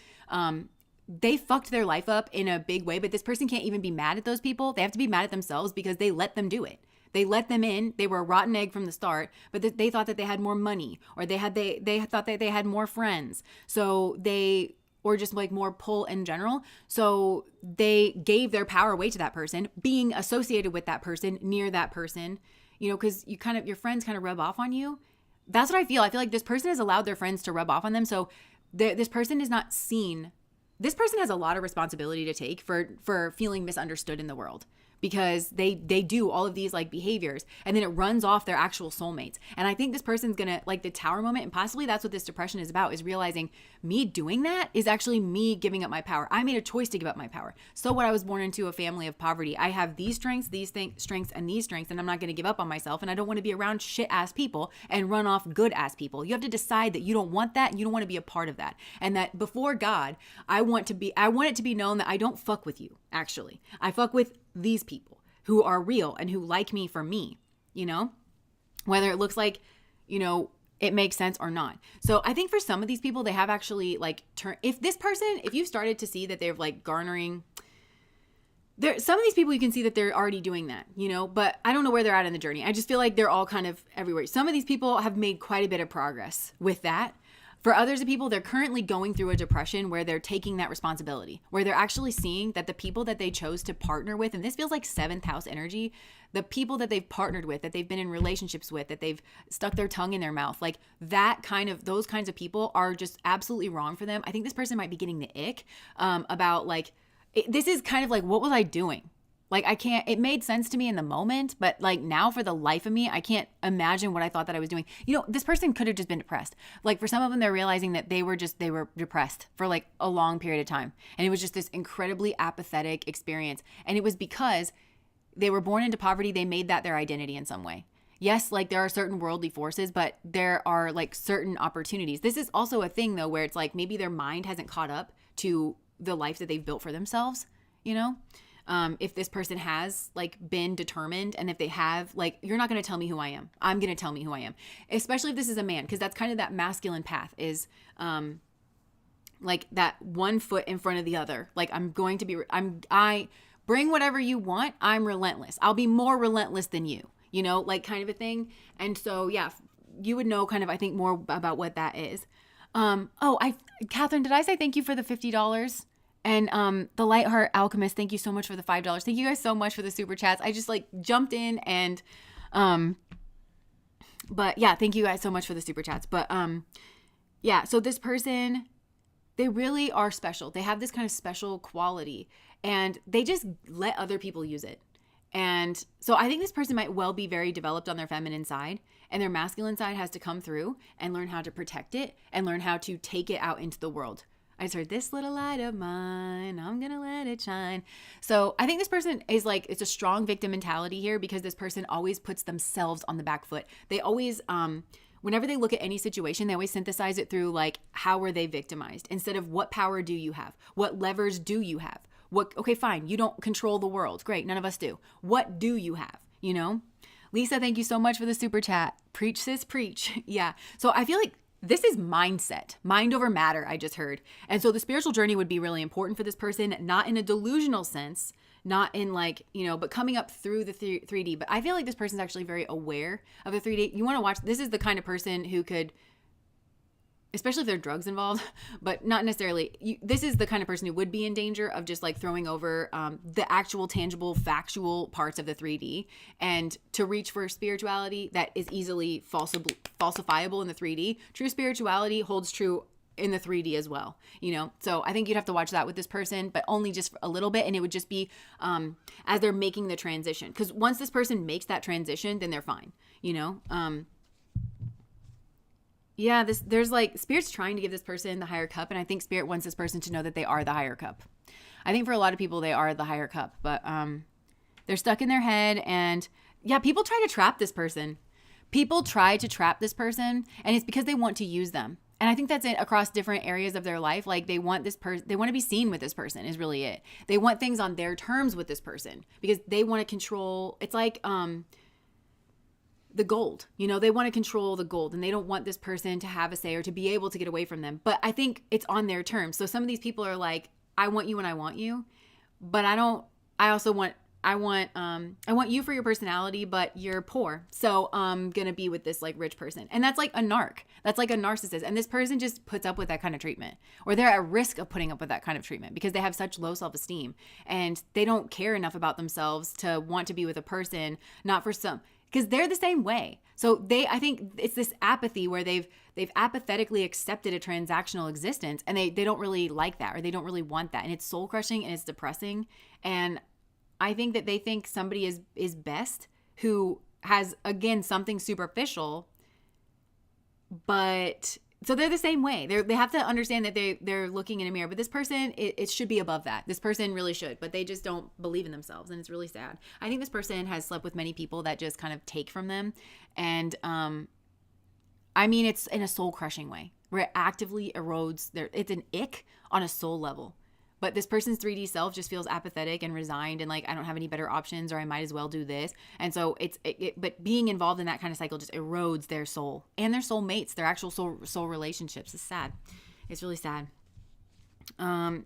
They fucked their life up in a big way, but this person can't even be mad at those people. They have to be mad at themselves because they let them do it. They let them in. They were a rotten egg from the start, but they thought that they had more money, or they thought that they had more friends. Or just like more pull in general. So they gave their power away to that person, being associated with that person, near that person, because your friends kind of rub off on you. That's what I feel. I feel like this person has allowed their friends to rub off on them. So this person is not seen. This person has a lot of responsibility to take for feeling misunderstood in the world, because they do all of these like behaviors, and then it runs off their actual soulmates. And I think this person's gonna like the tower moment, and possibly that's what this depression is about, is realizing me doing that is actually me giving up my power. I made a choice to give up my power. So what, I was born into a family of poverty. I have these strengths, strengths, and these strengths, and I'm not gonna give up on myself, and I don't want to be around shit ass people and run off good ass people. You have to decide that you don't want that, and you don't want to be a part of that. And that before God, I want it to be known that I don't fuck with you, actually. I fuck with these people who are real and who like me for me, whether it looks like, it makes sense or not. So I think for some of these people, they have actually like if you've started to see that they're like garnering some of these people, you can see that they're already doing that, but I don't know where they're at in the journey. I just feel like they're all kind of everywhere. Some of these people have made quite a bit of progress with that. For others of people, they're currently going through a depression where they're taking that responsibility, where they're actually seeing that the people that they chose to partner with, and this feels like 7th house energy, the people that they've partnered with, that they've been in relationships with, that they've stuck their tongue in their mouth, like those kinds of people are just absolutely wrong for them. I think this person might be getting the ick about like, this is kind of like, what was I doing? Like, it made sense to me in the moment, but like now for the life of me, I can't imagine what I thought that I was doing. This person could have just been depressed. Like for some of them, they're realizing that they were depressed for like a long period of time. And it was just this incredibly apathetic experience. And it was because they were born into poverty. They made that their identity in some way. Yes, like there are certain worldly forces, but there are like certain opportunities. This is also a thing though, where it's like maybe their mind hasn't caught up to the life that they've built for themselves, if this person has like been determined, and if they have like, you're not going to tell me who I am. I'm going to tell me who I am, especially if this is a man, because that's kind of that masculine path is like that one foot in front of the other. Like I bring whatever you want. I'm relentless. I'll be more relentless than you, like kind of a thing. And so, yeah, you would know kind of, I think, more about what that is. Catherine, did I say thank you for the $50? And the Lightheart Alchemist, thank you so much for the $5. Thank you guys so much for the super chats. I just like jumped in and, but yeah, thank you guys so much for the super chats. But yeah, so this person, they really are special. They have this kind of special quality, and they just let other people use it. And so I think this person might well be very developed on their feminine side, and their masculine side has to come through and learn how to protect it and learn how to take it out into the world. I just heard, this little light of mine, I'm going to let it shine. So I think this person is like, it's a strong victim mentality here, because this person always puts themselves on the back foot. They always, whenever they look at any situation, they always synthesize it through like, how were they victimized? Instead of what power do you have? What levers do you have? Okay, fine. You don't control the world. Great. None of us do. What do you have? Lisa, thank you so much for the super chat. Preach, sis, preach. Yeah. So I feel like this is mindset, mind over matter, I just heard. And so the spiritual journey would be really important for this person, not in a delusional sense, not in like, but coming up through the 3D. But I feel like this person's actually very aware of the 3D. You want to watch, this is the kind of person who could, especially if there are drugs involved, but not necessarily. This is the kind of person who would be in danger of just like throwing over the actual tangible, factual parts of the 3D, and to reach for spirituality that is easily falsifiable in the 3D. True spirituality holds true in the 3D as well, you know? So I think you'd have to watch that with this person, but only just a little bit. And it would just be as they're making the transition. Because once this person makes that transition, then they're fine, you know? Yeah, there's like Spirit's trying to give this person the higher cup. And I think Spirit wants this person to know that they are the higher cup. I think for a lot of people, they are the higher cup, but they're stuck in their head. And yeah, people try to trap this person. People try to trap this person, and it's because they want to use them. And I think that's it across different areas of their life. Like they want this person, they want to be seen with this person is really it. They want things on their terms with this person because they want to control. It's like the gold, you know, they want to control the gold and they don't want this person to have a say or to be able to get away from them. But I think it's on their terms. So some of these people are like, I want you and I want you, but I want you for your personality, but you're poor. So I'm going to be with this like rich person. And that's like a narc. That's like a narcissist. And this person just puts up with that kind of treatment, or they're at risk of putting up with that kind of treatment because they have such low self-esteem and they don't care enough about themselves to want to be with a person, not for some, because they're the same way. So I think it's this apathy where they've apathetically accepted a transactional existence and they don't really like that, or they don't really want that. And it's soul crushing and it's depressing. And I think that they think somebody is best who has, again, something superficial, but so they're the same way. They have to understand that they're looking in a mirror, but this person, it should be above that. This person really should, but they just don't believe in themselves, and it's really sad. I think this person has slept with many people that just kind of take from them, and I mean, it's in a soul crushing way where it actively erodes it's an ick on a soul level. But this person's 3D self just feels apathetic and resigned and like, I don't have any better options, or I might as well do this. And so but being involved in that kind of cycle just erodes their soul and their soul mates, their actual soul relationships. It's sad. It's really sad.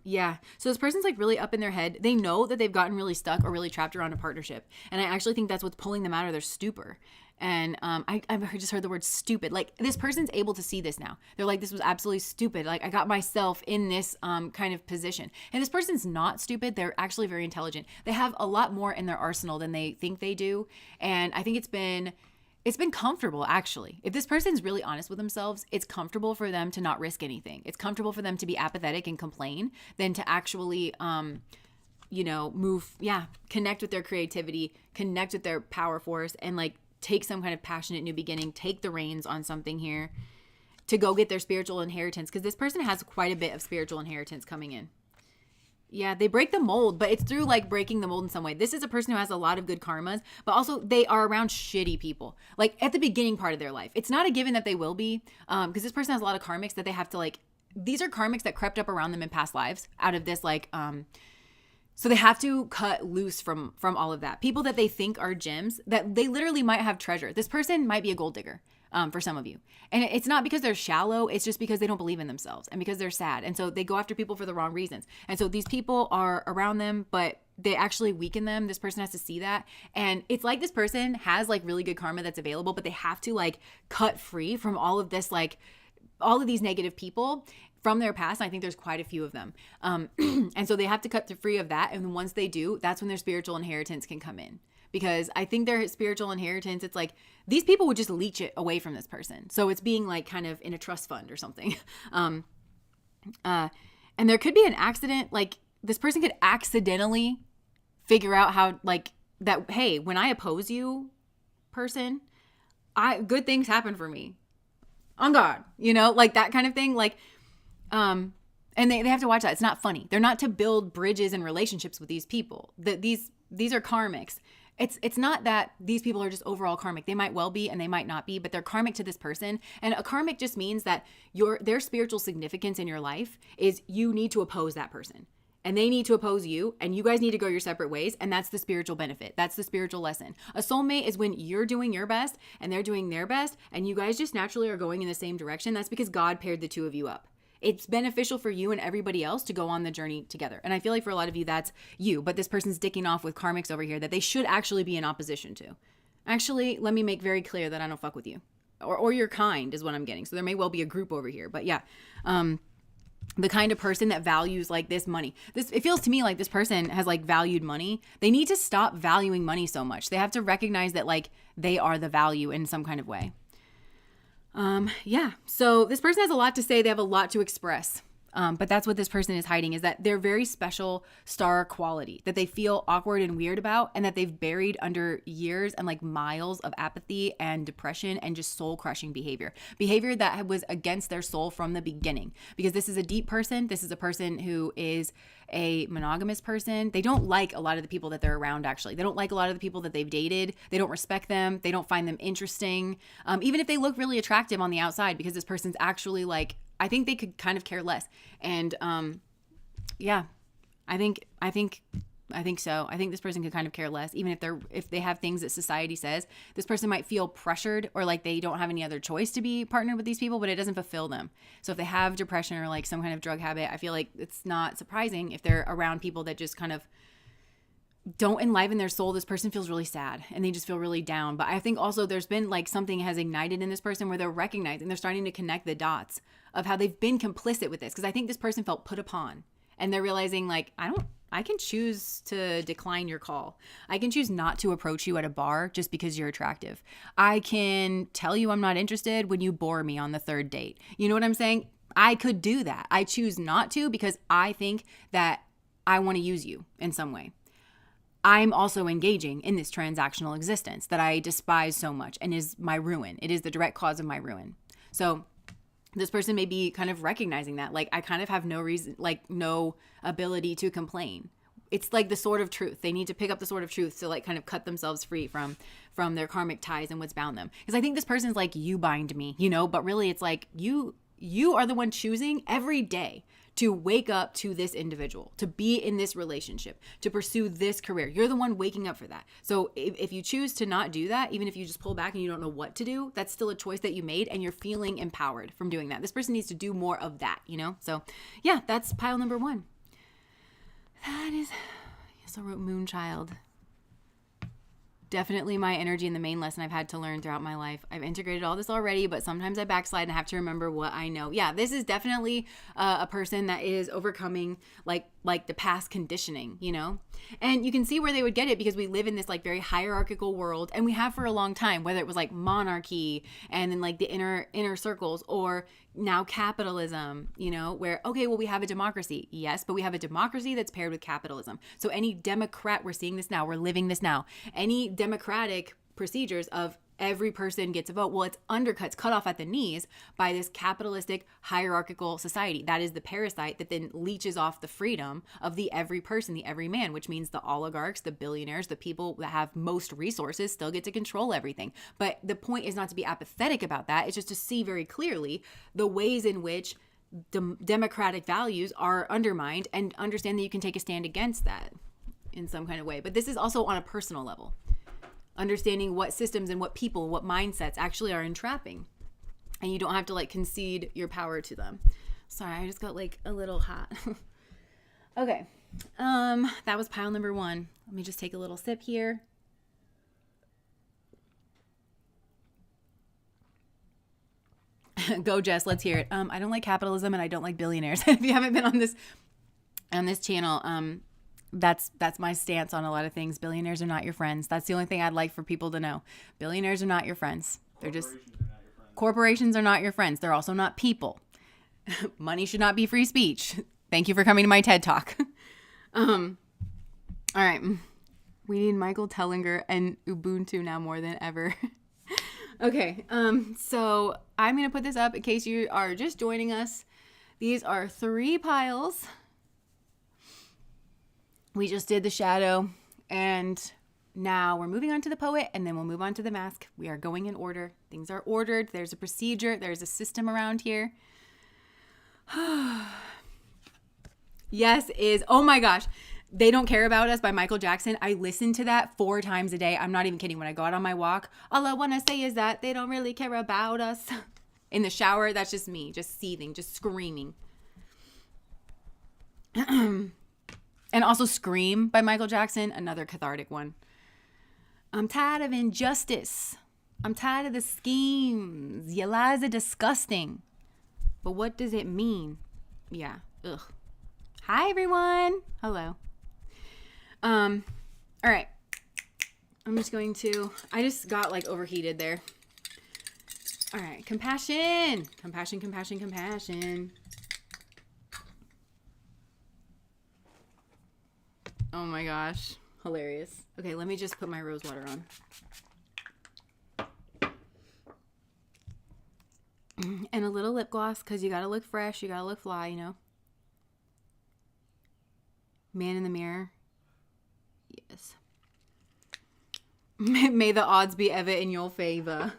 Yeah. So this person's like really up in their head. They know that they've gotten really stuck or really trapped around a partnership. And I actually think that's what's pulling them out of their stupor. And I've just heard the word stupid. Like this person's able to see this now. They're like, this was absolutely stupid. Like I got myself in this kind of position. And this person's not stupid. They're actually very intelligent. They have a lot more in their arsenal than they think they do. And I think it's been comfortable, actually. If this person's really honest with themselves, it's comfortable for them to not risk anything. It's comfortable for them to be apathetic and complain than to actually connect with their creativity, connect with their power force, and like take some kind of passionate new beginning, take the reins on something here to go get their spiritual inheritance. Because this person has quite a bit of spiritual inheritance coming in. Yeah, they break the mold, but it's through like breaking the mold in some way. This is a person who has a lot of good karmas, but also they are around shitty people. Like at the beginning part of their life. It's not a given that they will be, because this person has a lot of karmics that they have to like, these are karmics that crept up around them in past lives out of this like, so they have to cut loose from all of that. People that they think are gems, that they literally might have treasure. This person might be a gold digger for some of you. And it's not because they're shallow. It's just because they don't believe in themselves and because they're sad. And so they go after people for the wrong reasons. And so these people are around them, but they actually weaken them. This person has to see that. And it's like this person has like really good karma that's available, but they have to like cut free from all of this, like all of these negative people from their past. And I think there's quite a few of them. And so they have to cut free of that. And once they do, that's when their spiritual inheritance can come in. Because I think their spiritual inheritance, it's like these people would just leech it away from this person. So it's being like kind of in a trust fund or something. And there could be an accident, like this person could accidentally figure out how like that, hey, when I oppose you, person, good things happen for me. On God, you know, like that kind of thing. Like, and they have to watch that. It's not funny. They're not to build bridges and relationships with these people. These are karmics. It's not that these people are just overall karmic. They might well be and they might not be, but they're karmic to this person. And a karmic just means that their spiritual significance in your life is you need to oppose that person. And they need to oppose you, and you guys need to go your separate ways, and that's the spiritual benefit. That's the spiritual lesson. A soulmate is when you're doing your best and they're doing their best, and you guys just naturally are going in the same direction. That's because God paired the two of you up. It's beneficial for you and everybody else to go on the journey together. And I feel like for a lot of you, that's you, but this person's dicking off with karmics over here that they should actually be in opposition to. Actually, let me make very clear that I don't fuck with you. Or you're kind is what I'm getting. So there may well be a group over here, but yeah. The kind of person that values like this money. It feels to me like this person has like valued money. They need to stop valuing money so much. They have to recognize that like they are the value in some kind of way. Yeah. So this person has a lot to say. They have a lot to express. But that's what this person is hiding, is that they're very special star quality that they feel awkward and weird about, and that they've buried under years and like miles of apathy and depression and just soul crushing behavior that was against their soul from the beginning. Because this is a deep person. This is a person who is a monogamous person. They don't like a lot of the people that they're around. Actually, they don't like a lot of the people that they've dated. They don't respect them. They don't find them interesting. Even if they look really attractive on the outside, because this person's actually like, I think they could kind of care less. And yeah, I think so. I think this person could kind of care less, even if they have things that society says. This person might feel pressured or like they don't have any other choice to be partnered with these people, but it doesn't fulfill them. So if they have depression or like some kind of drug habit, I feel like it's not surprising if they're around people that just kind of don't enliven their soul. This person feels really sad and they just feel really down. But I think also there's been like something has ignited in this person where they're recognizing, they're starting to connect the dots of how they've been complicit with this. Because I think this person felt put upon, and they're realizing like, I can choose to decline your call. I can choose not to approach you at a bar just because you're attractive. I can tell you I'm not interested when you bore me on the third date. You know what I'm saying? I could do that. I choose not to because I think that I want to use you in some way. I'm also engaging in this transactional existence that I despise so much and is my ruin. It is the direct cause of my ruin. So this person may be kind of recognizing that, like, I kind of have no reason, like no ability to complain. It's like the sword of truth. They need to pick up the sword of truth to like kind of cut themselves free from their karmic ties and what's bound them. Because I think this person's like, you bind me, you know, but really it's like you are the one choosing every day to wake up to this individual, to be in this relationship, to pursue this career. You're the one waking up for that. So if you choose to not do that, even if you just pull back and you don't know what to do, that's still a choice that you made and you're feeling empowered from doing that. This person needs to do more of that, you know? So yeah, that's pile number 1. That is, yes, I wrote Moonchild. Definitely my energy in the main lesson I've had to learn throughout my life. I've integrated all this already, but sometimes I backslide and I have to remember what I know. Yeah, this is definitely a person that is overcoming like the past conditioning, you know? And you can see where they would get it because we live in this like very hierarchical world, and we have for a long time, whether it was like monarchy and then like the inner circles, or now capitalism, you know, where, okay, well, we have a democracy. Yes, but we have a democracy that's paired with capitalism. So any Democrat, we're seeing this now, we're living this now. Any democratic procedures of every person gets a vote, well, it's undercuts, cut off at the knees by this capitalistic hierarchical society. That is the parasite that then leeches off the freedom of the every person, the every man, which means the oligarchs, the billionaires, the people that have most resources still get to control everything. But the point is not to be apathetic about that. It's just to see very clearly the ways in which democratic values are undermined and understand that you can take a stand against that in some kind of way. But this is also on a personal level. Understanding what systems and what people, what mindsets actually are entrapping. And you don't have to like concede your power to them. Sorry, I just got like a little hot. Okay. That was pile number 1. Let me just take a little sip here. Go, Jess, let's hear it. I don't like capitalism and I don't like billionaires. If you haven't been on this channel, that's my stance on a lot of things. Billionaires are not your friends. That's the only thing I'd like for people to know. Billionaires are not your friends. They're just corporations are not your friends. They're also not people. Money should not be free speech. Thank you for coming to my TED Talk. All right. We need Michael Tellinger and Ubuntu now more than ever. Okay. So I'm going to put this up in case you are just joining us. These are 3 piles. We just did the shadow, and now we're moving on to the poet, and then we'll move on to the mask. We are going in order. Things are ordered. There's a procedure. There's a system around here. Yes is, oh my gosh. They Don't Care About Us by Michael Jackson. I listen to that 4 times a day. I'm not even kidding. When I go out on my walk, all I want to say is that they don't really care about us. In the shower, that's just me, just seething, just screaming. And also Scream by Michael Jackson, another cathartic one. I'm tired of injustice. I'm tired of the schemes. Your lies are disgusting. But what does it mean? Yeah. Ugh. Hi, everyone. Hello. All right. I'm just going to, I just got like overheated there. All right. Compassion. Compassion, compassion, compassion. Oh my gosh. Hilarious. Okay, let me just put my rose water on. And a little lip gloss, because you got to look fresh. You got to look fly, you know. Man in the mirror. Yes. May the odds be ever in your favor.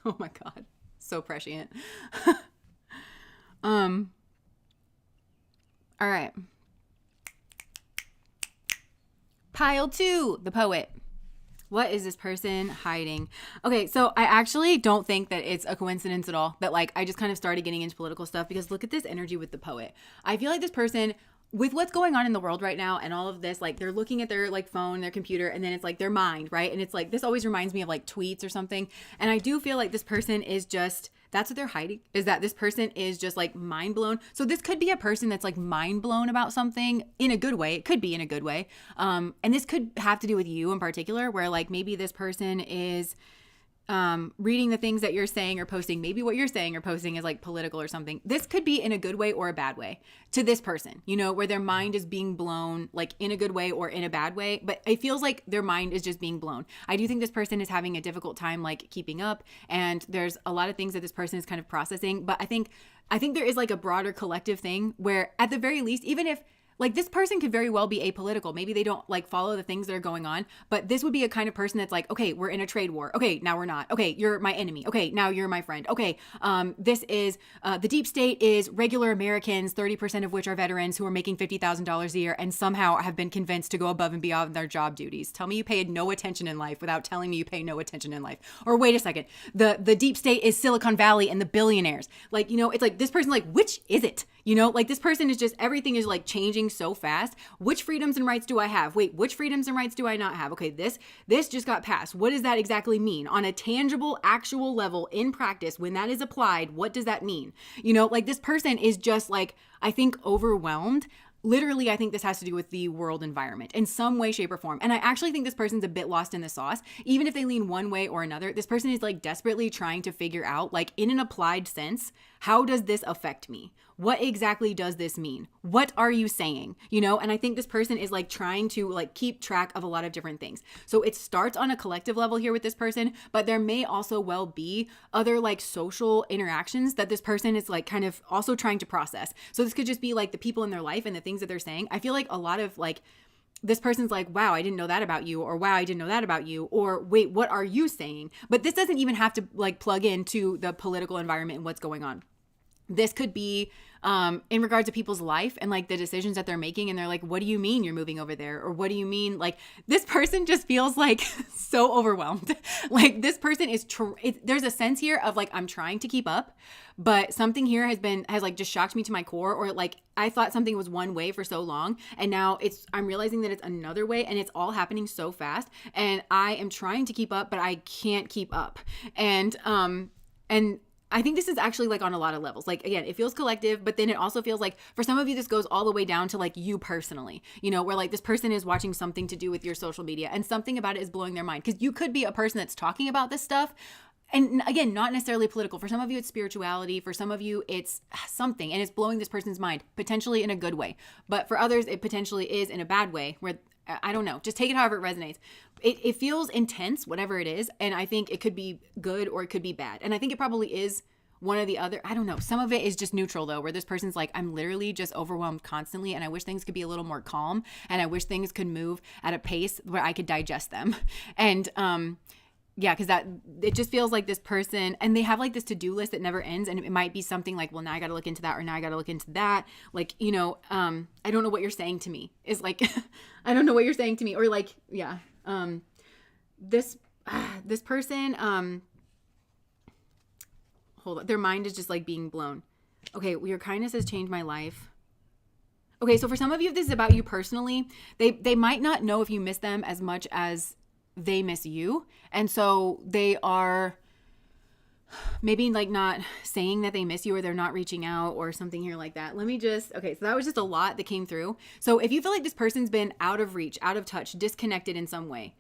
Oh my God. So prescient. All right. Pile 2, the poet. What is this person hiding? Okay, so I actually don't think that it's a coincidence at all that like I just kind of started getting into political stuff, because look at this energy with the poet. I feel like this person, with what's going on in the world right now and all of this, like they're looking at their like phone, their computer, and then it's like their mind, right? And it's like, this always reminds me of like tweets or something. And I do feel like this person is just, that's what they're hiding, is that this person is just like mind blown. So this could be a person that's like mind blown about something in a good way. It could be in a good way. And this could have to do with you in particular, where like maybe this person is reading the things that you're saying or posting. Maybe what you're saying or posting is like political or something. This could be in a good way or a bad way to this person, you know, where their mind is being blown like in a good way or in a bad way. But it feels like their mind is just being blown. I do think this person is having a difficult time like keeping up. And there's a lot of things that this person is kind of processing. But I think there is like a broader collective thing where at the very least, even if like this person could very well be apolitical. Maybe they don't like follow the things that are going on, but this would be a kind of person that's like, okay, we're in a trade war. Okay, now we're not. Okay, you're my enemy. Okay, now you're my friend. Okay, this is, the deep state is regular Americans, 30% of which are veterans who are making $50,000 a year and somehow have been convinced to go above and beyond their job duties. Tell me you paid no attention in life without telling me you pay no attention in life. Or wait a second, the deep state is Silicon Valley and the billionaires. Like, you know, it's like this person, like, which is it? You know, like this person is just, everything is like changing so fast. Which freedoms and rights do I have? Wait, which freedoms and rights do I not have? Okay, this just got passed. What does that exactly mean? On a tangible, actual level in practice, when that is applied, what does that mean? You know, like this person is just like, I think, overwhelmed. Literally, I think this has to do with the world environment in some way, shape, or form. And I actually think this person's a bit lost in the sauce. Even if they lean one way or another, this person is like desperately trying to figure out, like in an applied sense, how does this affect me? What exactly does this mean? What are you saying? You know, and I think this person is like trying to like keep track of a lot of different things. So it starts on a collective level here with this person, but there may also well be other like social interactions that this person is like kind of also trying to process. So this could just be like the people in their life and the things that they're saying. I feel like a lot of like, this person's like, wow, I didn't know that about you, or wow, I didn't know that about you, or wait, what are you saying? But this doesn't even have to like plug into the political environment and what's going on. This could be in regards to people's life and like the decisions that they're making. And they're like, what do you mean you're moving over there? Or what do you mean? Like this person just feels like so overwhelmed. Like this person is, there's a sense here of like, I'm trying to keep up, but something here has like just shocked me to my core. Or like, I thought something was one way for so long. And now I'm realizing that it's another way, and it's all happening so fast. And I am trying to keep up, but I can't keep up. And I think this is actually like on a lot of levels. Like, again, it feels collective, but then it also feels like for some of you, this goes all the way down to like you personally, you know, where like this person is watching something to do with your social media and something about it is blowing their mind. Because you could be a person that's talking about this stuff. And again, not necessarily political. For some of you, it's spirituality. For some of you, it's something, and it's blowing this person's mind, potentially in a good way. But for others, it potentially is in a bad way, where I don't know, just take it however it resonates. It feels intense, whatever it is. And I think it could be good or it could be bad. And I think it probably is one or the other. I don't know. Some of it is just neutral though, where this person's like, I'm literally just overwhelmed constantly. And I wish things could be a little more calm. And I wish things could move at a pace where I could digest them. And, yeah, because it just feels like this person, and they have like this to-do list that never ends, and it might be something like, well, now I got to look into that, or now I got to look into that. Like, you know, I don't know what you're saying to me is like, I don't know what you're saying to me, or like, yeah, this person, hold on, their mind is just like being blown. Okay, well, your kindness has changed my life. Okay, so for some of you, if this is about you personally, they might not know if you miss them as much as they miss you. And so they are maybe like not saying that they miss you, or they're not reaching out or something here like that. Okay, so that was just a lot that came through. So if you feel like this person's been out of reach, out of touch, disconnected in some way,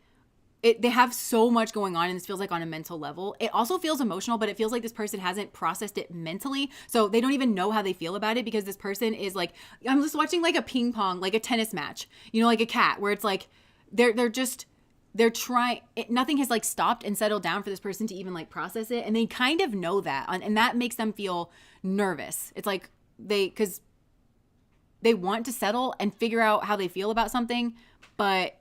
they have so much going on, and this feels like on a mental level. It also feels emotional, but it feels like this person hasn't processed it mentally. So they don't even know how they feel about it, because this person is like, I'm just watching like a ping pong, like a tennis match, like a cat, where it's like, they're trying, nothing has like stopped and settled down for this person to even like process it. And they kind of know that. And that makes them feel nervous. It's like because they want to settle and figure out how they feel about something, but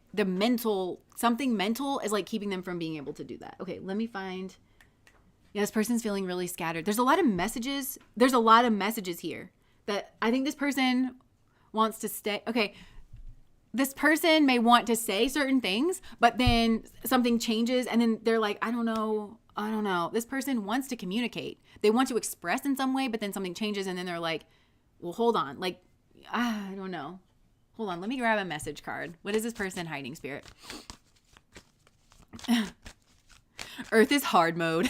something mental is like keeping them from being able to do that. Okay, let me find. Yeah, this person's feeling really scattered. There's a lot of messages. There's a lot of messages here that I think this person wants to stay. Okay, this person may want to say certain things, but then something changes and then they're like, I don't know. This person wants to communicate. They want to express in some way, but then something changes and then they're like, well, hold on. Like, I don't know. Hold on, let me grab a message card. What is this person hiding, Spirit? Earth is hard mode.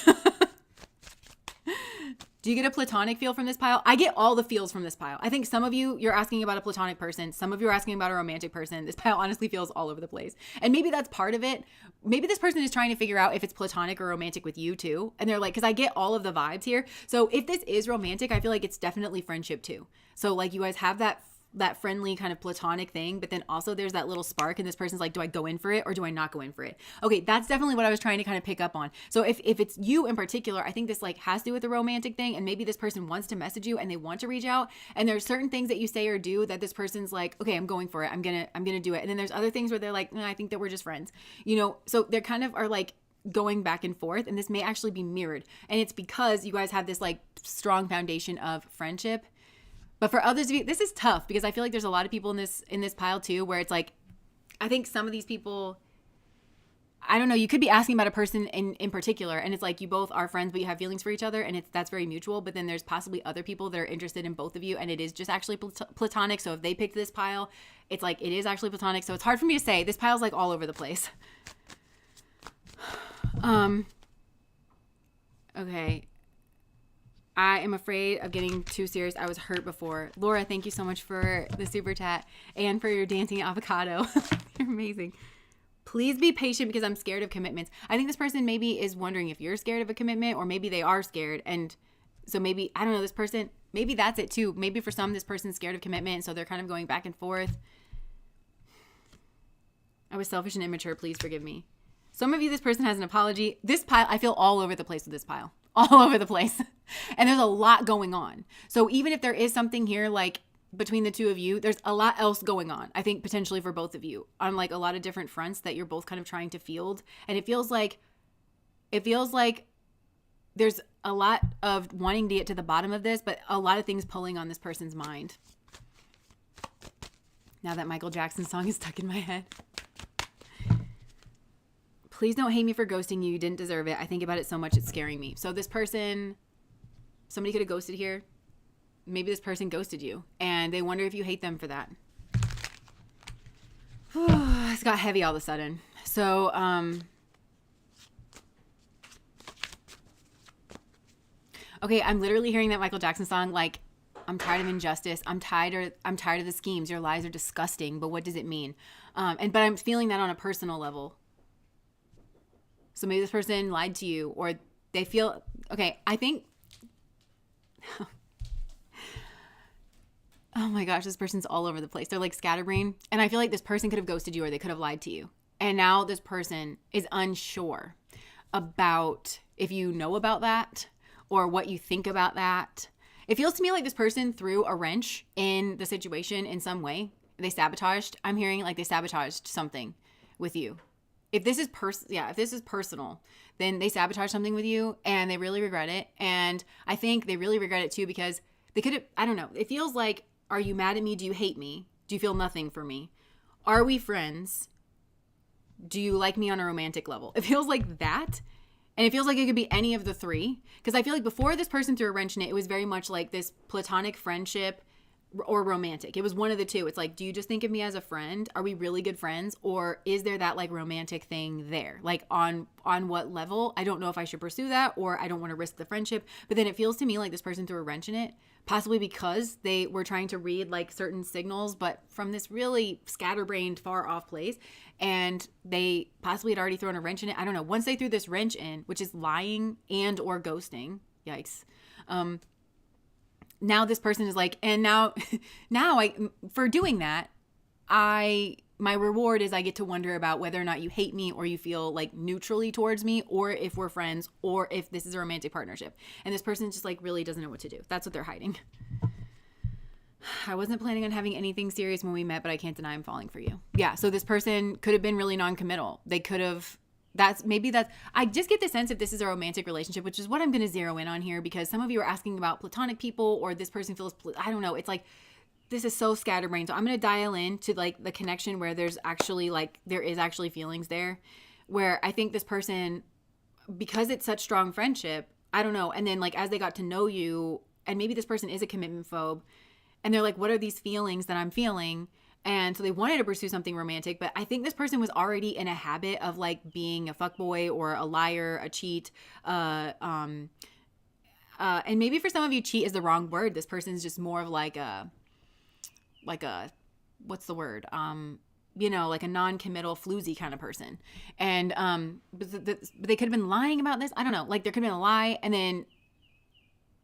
Do you get a platonic feel from this pile? I get all the feels from this pile. I think some of you're asking about a platonic person. Some of you are asking about a romantic person. This pile honestly feels all over the place. And maybe that's part of it. Maybe this person is trying to figure out if it's platonic or romantic with you too. And they're like, because I get all of the vibes here. So if this is romantic, I feel like it's definitely friendship too. So like you guys have that friendly kind of platonic thing, but then also there's that little spark and this person's like, do I go in for it or do I not go in for it? Okay, that's definitely what I was trying to kind of pick up on. So if it's you in particular, I think this like has to do with the romantic thing, and maybe this person wants to message you and they want to reach out, and there's certain things that you say or do that this person's like, okay, I'm going for it. I'm gonna do it. And then there's other things where they're like, I think that we're just friends, so they're kind of are like going back and forth, and this may actually be mirrored. And it's because you guys have this like strong foundation of friendship. But for others of you, this is tough because I feel like there's a lot of people in this pile too, where it's like, I think some of these people, I don't know, you could be asking about a person in particular, and it's like you both are friends, but you have feelings for each other, and that's very mutual. But then there's possibly other people that are interested in both of you, and it is just actually platonic. So if they picked this pile, it's like it is actually platonic. So it's hard for me to say. This pile's like all over the place. Okay. I am afraid of getting too serious. I was hurt before. Laura, thank you so much for the super chat and for your dancing avocado. You're amazing. Please be patient because I'm scared of commitments. I think this person maybe is wondering if you're scared of a commitment, or maybe they are scared. And so maybe, I don't know, this person, maybe that's it too. Maybe for some, this person's scared of commitment, so they're kind of going back and forth. I was selfish and immature. Please forgive me. Some of you, this person has an apology. This pile, I feel all over the place with this pile. All over the place. And there's a lot going on. So even if there is something here, like between the two of you, there's a lot else going on. I think potentially for both of you on like a lot of different fronts that you're both kind of trying to field. And it feels like there's a lot of wanting to get to the bottom of this, but a lot of things pulling on this person's mind. Now that Michael Jackson song is stuck in my head. Please don't hate me for ghosting you. You didn't deserve it. I think about it so much, it's scaring me. So this person, somebody could have ghosted here. Maybe this person ghosted you, and they wonder if you hate them for that. It's got heavy all of a sudden. So, okay, I'm literally hearing that Michael Jackson song, like, I'm tired of injustice. I'm tired of the schemes. Your lies are disgusting, but what does it mean? But I'm feeling that on a personal level. So maybe this person lied to you, or they feel, okay, I think, oh my gosh, this person's all over the place. They're like scatterbrained. And I feel like this person could have ghosted you, or they could have lied to you. And now this person is unsure about if you know about that or what you think about that. It feels to me like this person threw a wrench in the situation in some way. They sabotaged. I'm hearing like they sabotaged something with you. If this is personal, then they sabotage something with you and they really regret it. And I think they really regret it too, because they could have, I don't know. It feels like, are you mad at me? Do you hate me? Do you feel nothing for me? Are we friends? Do you like me on a romantic level? It feels like that. And it feels like it could be any of the three. Because I feel like before this person threw a wrench in it, it was very much like this platonic friendship. or romantic. It was one of the two. It's like, do you just think of me as a friend? Are we really good friends? Or is there that like romantic thing there? Like on what level? I don't know if I should pursue that, or I don't want to risk the friendship. But then it feels to me like this person threw a wrench in it, possibly because they were trying to read like certain signals, but from this really scatterbrained, far off place. And they possibly had already thrown a wrench in it. I don't know. Once they threw this wrench in, which is lying and or ghosting, yikes. Now this person is like, and now for doing that, my reward is I get to wonder about whether or not you hate me, or you feel like neutrally towards me, or if we're friends, or if this is a romantic partnership. And this person just like really doesn't know what to do. That's what they're hiding. I wasn't planning on having anything serious when we met, but I can't deny I'm falling for you. Yeah. So this person could have been really non-committal. They could have, I just get the sense if this is a romantic relationship, which is what I'm going to zero in on here, because some of you are asking about platonic people, or this person feels, I don't know. It's like, this is so scatterbrained. So I'm going to dial in to like the connection where there is actually feelings there, where I think this person, because it's such strong friendship, I don't know. And then like, as they got to know you, and maybe this person is a commitment phobe, and they're like, what are these feelings that I'm feeling? And so they wanted to pursue something romantic, but I think this person was already in a habit of like being a fuckboy or a liar, a cheat. And maybe for some of you, cheat is the wrong word. This person is just more of like a, what's the word? Like a non-committal floozy kind of person. And, but they could have been lying about this. I don't know. Like there could have been a lie, and then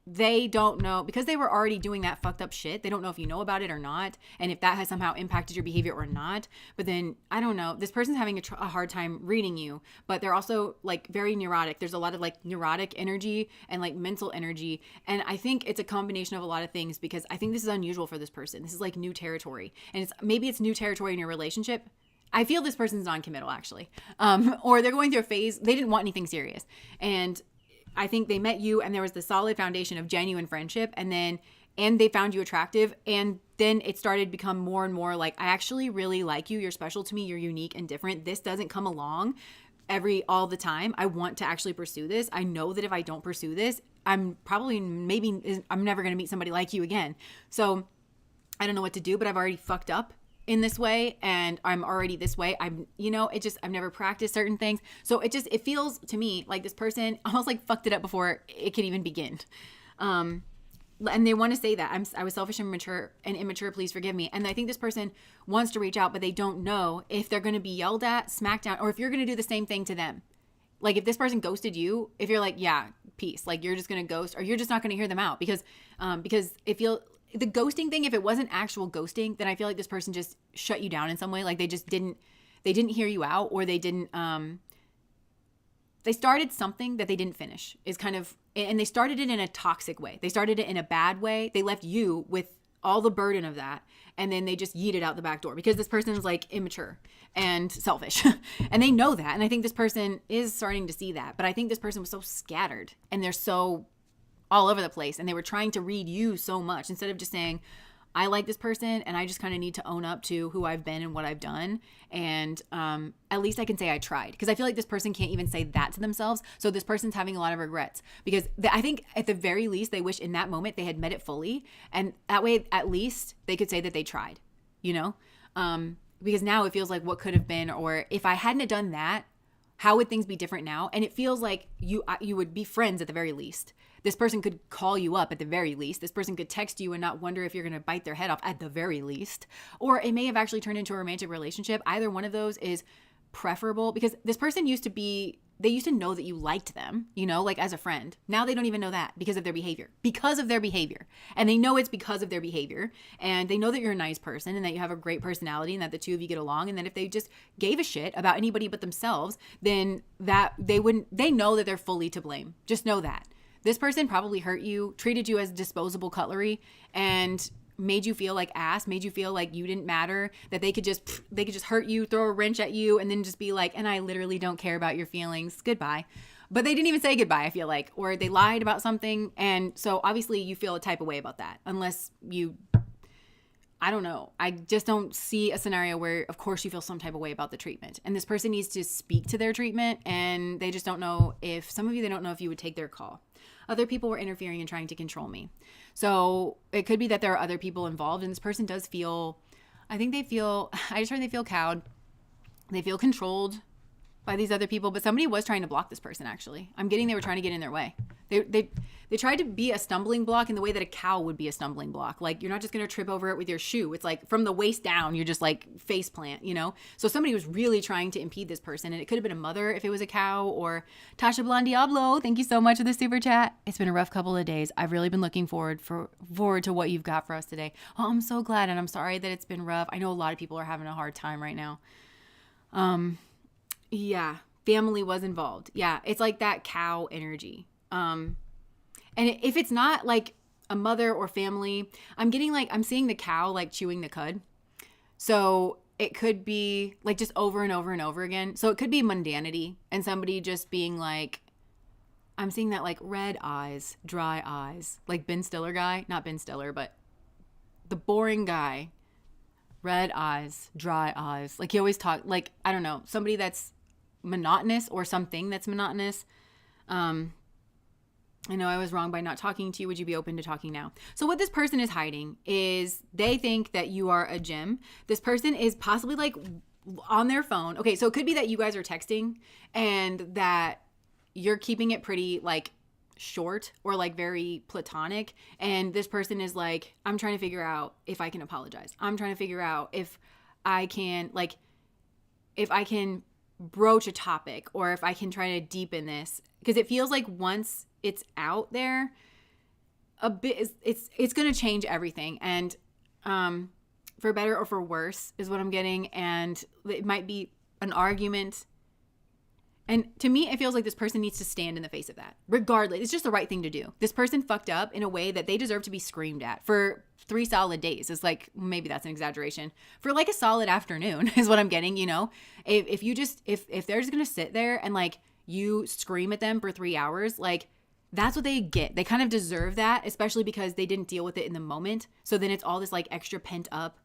they don't know, because they were already doing that fucked up shit. They don't know if you know about it or not, and if that has somehow impacted your behavior or not. But then, I don't know, this person's having a hard time reading you, but they're also like very neurotic. There's a lot of like neurotic energy and like mental energy. And I think it's a combination of a lot of things, because I think this is unusual for this person. This is like new territory, and maybe it's new territory in your relationship. I feel this person's non-committal actually. Or they're going through a phase, they didn't want anything serious. And I think they met you and there was the solid foundation of genuine friendship, and they found you attractive, and then it started to become more and more like, I actually really like you. You're special to me. You're unique and different. This doesn't come along all the time. I want to actually pursue this. I know that if I don't pursue this, I'm never going to meet somebody like you again. So I don't know what to do, but I've already fucked up in this way, and I'm already this way. I've never practiced certain things. So it feels to me like this person almost like fucked it up before it could even begin. And they want to say that I was selfish and immature, please forgive me. And I think this person wants to reach out, but they don't know if they're going to be yelled at, smacked down, or if you're going to do the same thing to them. Like if this person ghosted you, if you're like, yeah, peace, like you're just going to ghost, or you're just not going to hear them out, because the ghosting thing, if it wasn't actual ghosting, then I feel like this person just shut you down in some way. Like they didn't hear you out, or they started something that they didn't finish, and they started it in a toxic way. They started it in a bad way. They left you with all the burden of that, and then they just yeeted out the back door, because this person is like immature and selfish and they know that. And I think this person is starting to see that, but I think this person was so scattered, and they're so all over the place, and they were trying to read you so much, instead of just saying, I like this person and I just kind of need to own up to who I've been and what I've done. And at least I can say I tried, because I feel like this person can't even say that to themselves. So this person's having a lot of regrets, because I think at the very least they wish in that moment they had met it fully. And that way, at least they could say that they tried, because now it feels like what could have been, or if I hadn't have done that, how would things be different now? And it feels like you would be friends at the very least. This person could call you up at the very least. This person could text you and not wonder if you're going to bite their head off at the very least. Or it may have actually turned into a romantic relationship. Either one of those is preferable, because this person used to know that you liked them, like as a friend. Now they don't even know that because of their behavior. And they know it's because of their behavior. And they know that you're a nice person and that you have a great personality and that the two of you get along. And that if they just gave a shit about anybody but themselves, then they know that they're fully to blame. Just know that. This person probably hurt you, treated you as disposable cutlery, and made you feel like ass, made you feel like you didn't matter, that they could just hurt you, throw a wrench at you, and then just be like, and I literally don't care about your feelings, goodbye. But they didn't even say goodbye, I feel like, or they lied about something. And so obviously you feel a type of way about that, unless I don't know. I just don't see a scenario where, of course, you feel some type of way about the treatment. And this person needs to speak to their treatment, and they just don't know some of you, they don't know if you would take their call. other people were interfering and trying to control me. So it could be that there are other people involved, and this person does feel, I just heard they feel cowed. They feel controlled by these other people, but somebody was trying to block this person, actually. I'm getting they were trying to get in their way. They tried to be a stumbling block in the way that a cow would be a stumbling block. Like, you're not just going to trip over it with your shoe. It's like from the waist down, you're just like face plant, you know? So somebody was really trying to impede this person, and it could have been a mother if it was a cow, or Tasha Blonde Diablo. Thank you so much for the super chat. It's been a rough couple of days. I've really been looking forward to what you've got for us today. Oh, I'm so glad, and I'm sorry that it's been rough. I know a lot of people are having a hard time right now. Yeah, family was involved. Yeah, it's like that cow energy. And if it's not like a mother or family, I'm seeing the cow like chewing the cud. So it could be like just over and over and over again. So it could be mundanity and somebody just being like, I'm seeing that like red eyes, dry eyes, like Ben Stiller guy, not Ben Stiller, but the boring guy, red eyes, dry eyes. Like he always talk like, I don't know, somebody that's monotonous or something that's monotonous. I know I was wrong by not talking to you. Would you be open to talking now? So what this person is hiding is they think that you are a gym. This person is possibly like on their phone. Okay, so it could be that you guys are texting and that you're keeping it pretty like short or like very platonic. And this person is like, I'm trying to figure out if I can apologize. I'm trying to figure out if I can broach a topic or if I can try to deepen this. Because it feels like once it's out there a bit, it's going to change everything. And for better or for worse is what I'm getting. And it might be an argument. And to me, it feels like this person needs to stand in the face of that. Regardless, it's just the right thing to do. This person fucked up in a way that they deserve to be screamed at for 3 solid days. It's like, maybe that's an exaggeration. For like a solid afternoon is what I'm getting, you know? If they're just going to sit there and like you scream at them for 3 hours, like that's what they get. They kind of deserve that, especially because they didn't deal with it in the moment. So then it's all this like extra pent up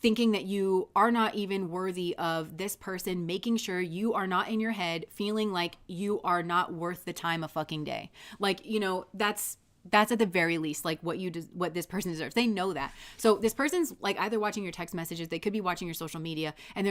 thinking that you are not even worthy of this person, making sure you are not in your head, feeling like you are not worth the time a fucking day. Like, you know, that's at the very least like what this person deserves. They know that. So this person's like either watching your text messages, they could be watching your social media, and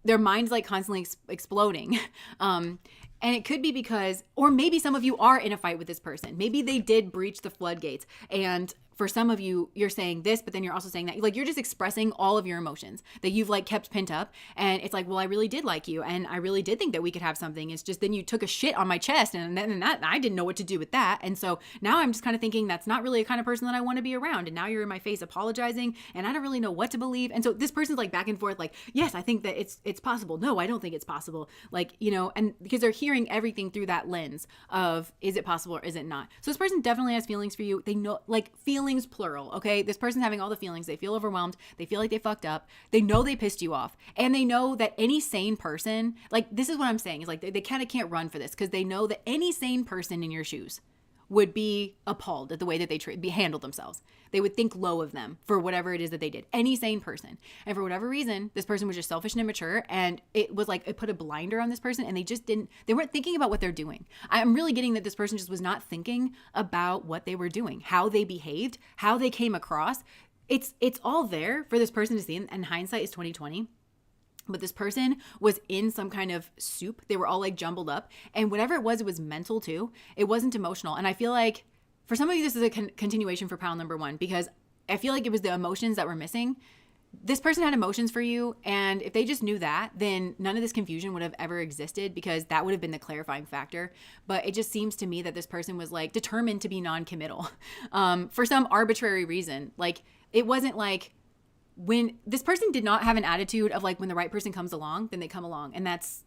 their mind's like constantly exploding. And it could be because, or maybe some of you are in a fight with this person. Maybe they did breach the floodgates. And for some of you, you're saying this, but then you're also saying that. Like, you're just expressing all of your emotions that you've like kept pent up. And it's like, well, I really did like you. And I really did think that we could have something. It's just then you took a shit on my chest, and then that I didn't know what to do with that. And so now I'm just kind of thinking that's not really a kind of person that I want to be around. And now you're in my face apologizing, and I don't really know what to believe. And so this person's like back and forth, like, yes, I think that it's possible. No, I don't think it's possible. Like, you know, and because they're hearing everything through that lens of, is it possible or is it not? So this person definitely has feelings for you. They know, like, feelings plural, okay? This person's having all the feelings. They feel overwhelmed. They feel like they fucked up. They know they pissed you off. And they know that any sane person, like, this is what I'm saying, is like they kind of can't run for this, because they know that any sane person in your shoes would be appalled at the way that they handled themselves. They would think low of them for whatever it is that they did. Any sane person. And for whatever reason, this person was just selfish and immature, and it was like it put a blinder on this person, and they weren't thinking about what they're doing. I'm really getting that this person just was not thinking about what they were doing, how they behaved, how they came across. It's all there for this person to see, and hindsight is 2020. But this person was in some kind of soup. They were all like jumbled up. And whatever it was mental too. It wasn't emotional. And I feel like for some of you, this is a continuation for pile number 1, because I feel like it was the emotions that were missing. This person had emotions for you. And if they just knew that, then none of this confusion would have ever existed, because that would have been the clarifying factor. But it just seems to me that this person was like determined to be non-committal for some arbitrary reason. Like, it wasn't like, when this person did not have an attitude of like, when the right person comes along, then they come along. And that's